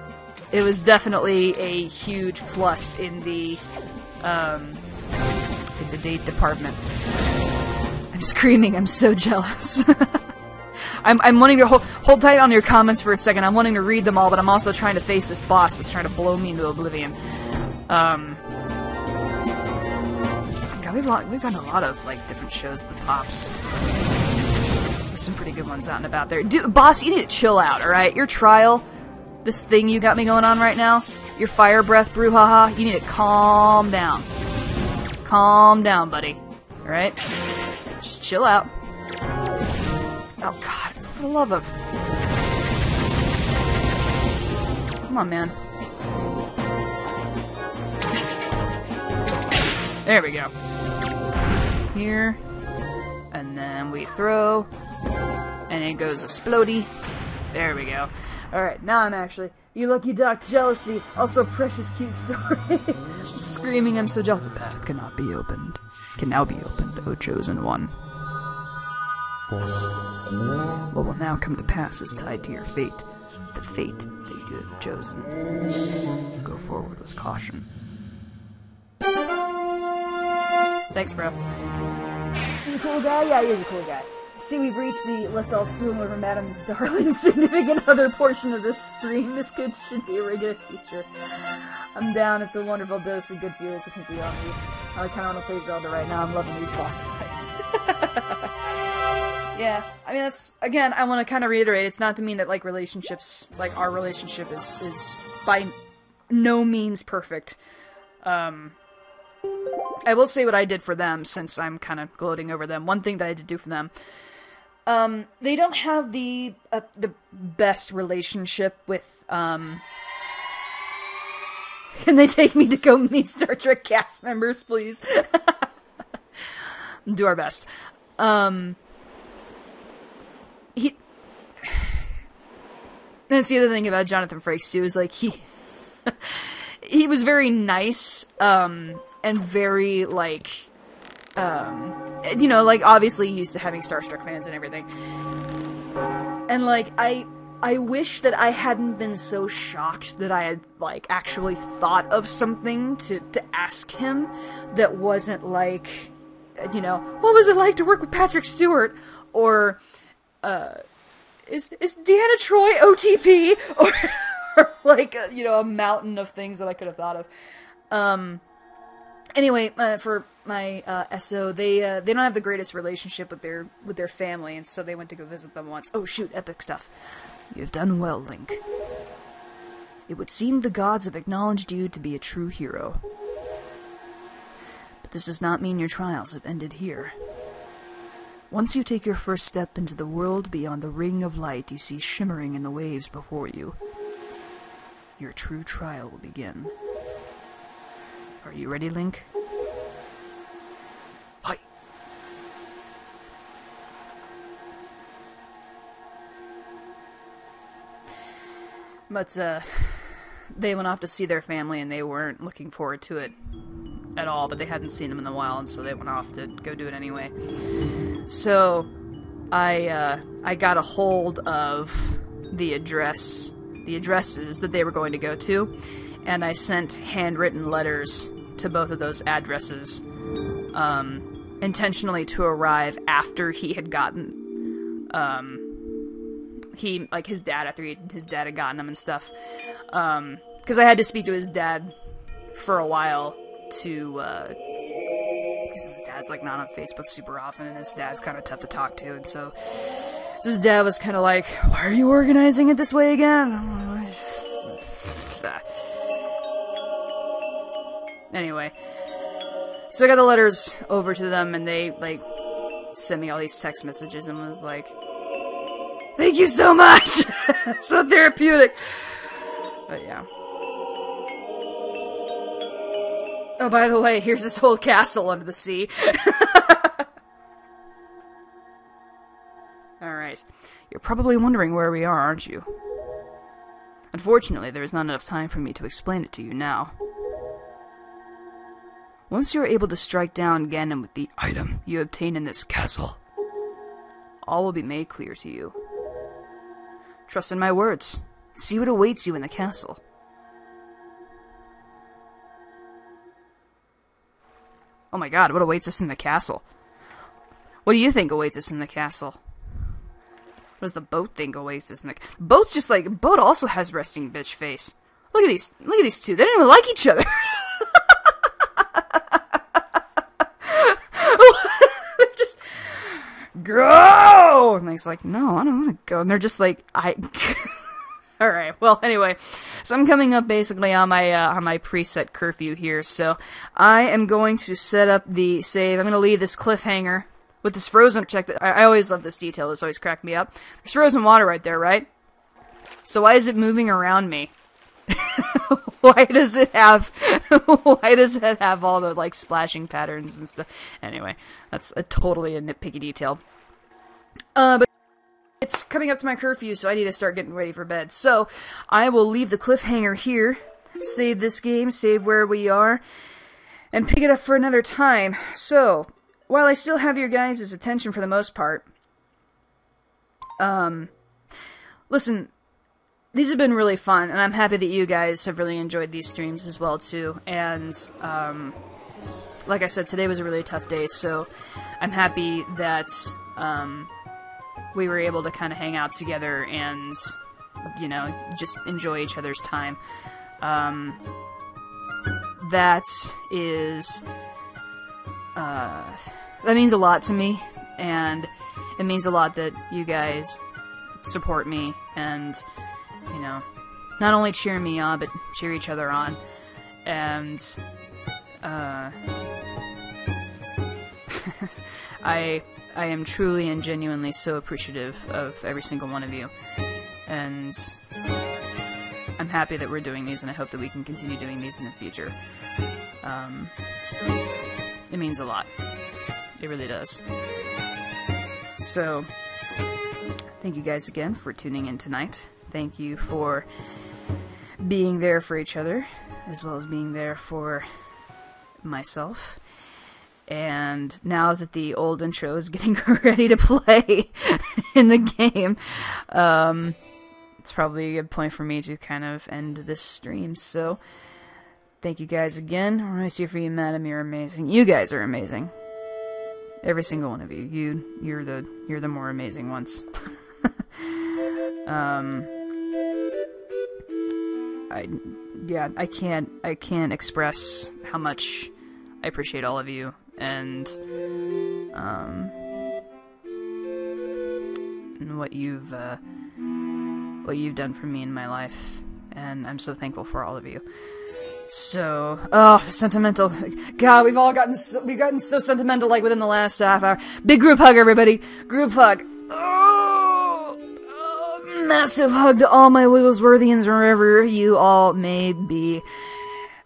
definitely a huge plus in the date department. I'm screaming, I'm so jealous. I'm wanting to hold tight on your comments for a second. I'm wanting to read them all, but I'm also trying to face this boss that's trying to blow me into oblivion. God, we've gotten a lot of, like, different shows at the Pops. There's some pretty good ones out and about there. Dude, boss, you need to chill out, alright? Your trial, this thing you got me going on right now, your fire breath brouhaha, you need to calm down. Calm down, buddy. Alright? Just chill out. Oh, God, for the love of... Come on, man. There we go. Here. And then we throw. And it goes a splody. There we go. Alright, now I'm actually... You lucky duck, jealousy, also precious cute story. Screaming, I'm so jealous. The path cannot be opened. Can now be opened, O chosen one. What will now come to pass is tied to your fate. The fate that you have chosen. Go forward with caution. Thanks, bro. Is he a cool guy? Yeah, he is a cool guy. See, we've reached the let's all swoon over Madam's darling significant other portion of this stream. This should be a regular feature. I'm down. It's a wonderful dose of good feels. I think we all need. I kind of want to play Zelda right now. I'm loving these boss fights. Yeah, I mean, that's, again, I want to kind of reiterate, it's not to mean that, like, relationships, like, our relationship is by no means perfect. I will say what I did for them, since I'm kind of gloating over them. One thing that I did do for them, they don't have the best relationship with, Can they take me to go meet Star Trek cast members, please? Do our best. That's the other thing about Jonathan Frakes, too, is, like, he was very nice, and very, like, you know, like, obviously used to having Starstruck fans and everything. And, like, I wish that I hadn't been so shocked that I had, like, actually thought of something to ask him that wasn't, like, you know, what was it like to work with Patrick Stewart? Or, is Deanna Troi OTP? Or like, you know, a mountain of things that I could have thought of. Anyway, for my SO, they don't have the greatest relationship with their family, and so they went to go visit them once. Oh shoot, epic stuff. You've done well, Link. It would seem the gods have acknowledged you to be a true hero. But this does not mean your trials have ended here. Once you take your first step into the world beyond the ring of light you see shimmering in the waves before you, your true trial will begin. Are you ready, Link? Hi. But, they went off to see their family and they weren't looking forward to it at all, but they hadn't seen him in a while, and so they went off to go do it anyway. So I got a hold of the addresses that they were going to go to, and I sent handwritten letters to both of those addresses, intentionally to arrive after he had gotten, his dad, after his dad had gotten him and stuff, because I had to speak to his dad for a while to, because his dad's, like, not on Facebook super often, and his dad's kind of tough to talk to, and so his dad was kind of like, why are you organizing it this way again? Anyway, so I got the letters over to them, and they, like, sent me all these text messages and was like, thank you so much! So therapeutic! But yeah. Oh, by the way, here's this old castle under the sea. Alright. You're probably wondering where we are, aren't you? Unfortunately, there is not enough time for me to explain it to you now. Once you are able to strike down Ganon with the item you obtain in this castle, all will be made clear to you. Trust in my words. See what awaits you in the castle. Oh my god, what awaits us in the castle? What do you think awaits us in the castle? What does the boat think awaits us in the... Boat's just like... Boat also has resting bitch face. Look at these two. They don't even like each other. They're just... Go! And he's like, no, I don't want to go. And they're just like, Alright, well, anyway, so I'm coming up basically on my preset curfew here, so I am going to set up the save. I'm going to leave this cliffhanger with this frozen... Check that. I always love this detail. This always cracked me up. There's frozen water right there, right? So why is it moving around me? Why does it have all the, like, splashing patterns and stuff? Anyway, that's totally a nitpicky detail. But it's coming up to my curfew, so I need to start getting ready for bed. So, I will leave the cliffhanger here, save this game, save where we are, and pick it up for another time. So, while I still have your guys' attention for the most part, listen, these have been really fun, and I'm happy that you guys have really enjoyed these streams as well, too. And, like I said, today was a really tough day, so I'm happy that, we were able to kind of hang out together and, you know, just enjoy each other's time. That is, that means a lot to me, and it means a lot that you guys support me and, you know, not only cheer me on, but cheer each other on. And, I am truly and genuinely so appreciative of every single one of you, and I'm happy that we're doing these, and I hope that we can continue doing these in the future. It means a lot. It really does. So, thank you guys again for tuning in tonight. Thank you for being there for each other, as well as being there for myself. And now that the old intro is getting ready to play in the game, it's probably a good point for me to kind of end this stream. So, thank you guys again. I'm always here for you, madam. You're amazing. You guys are amazing. Every single one of you. You're the more amazing ones. I can't express how much I appreciate all of you. And what you've done for me in my life, and I'm so thankful for all of you. So, sentimental. God, we've gotten so sentimental, like, within the last half hour. Big group hug, everybody. Group hug. Massive hug to all my Wigglesworthians, wherever you all may be.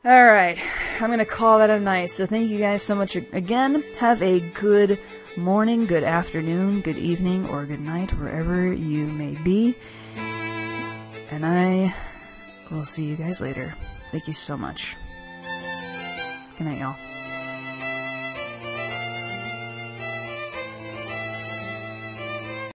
Alright, I'm gonna call that a night, so thank you guys so much again. Have a good morning, good afternoon, good evening, or good night, wherever you may be. And I will see you guys later. Thank you so much. Good night, y'all.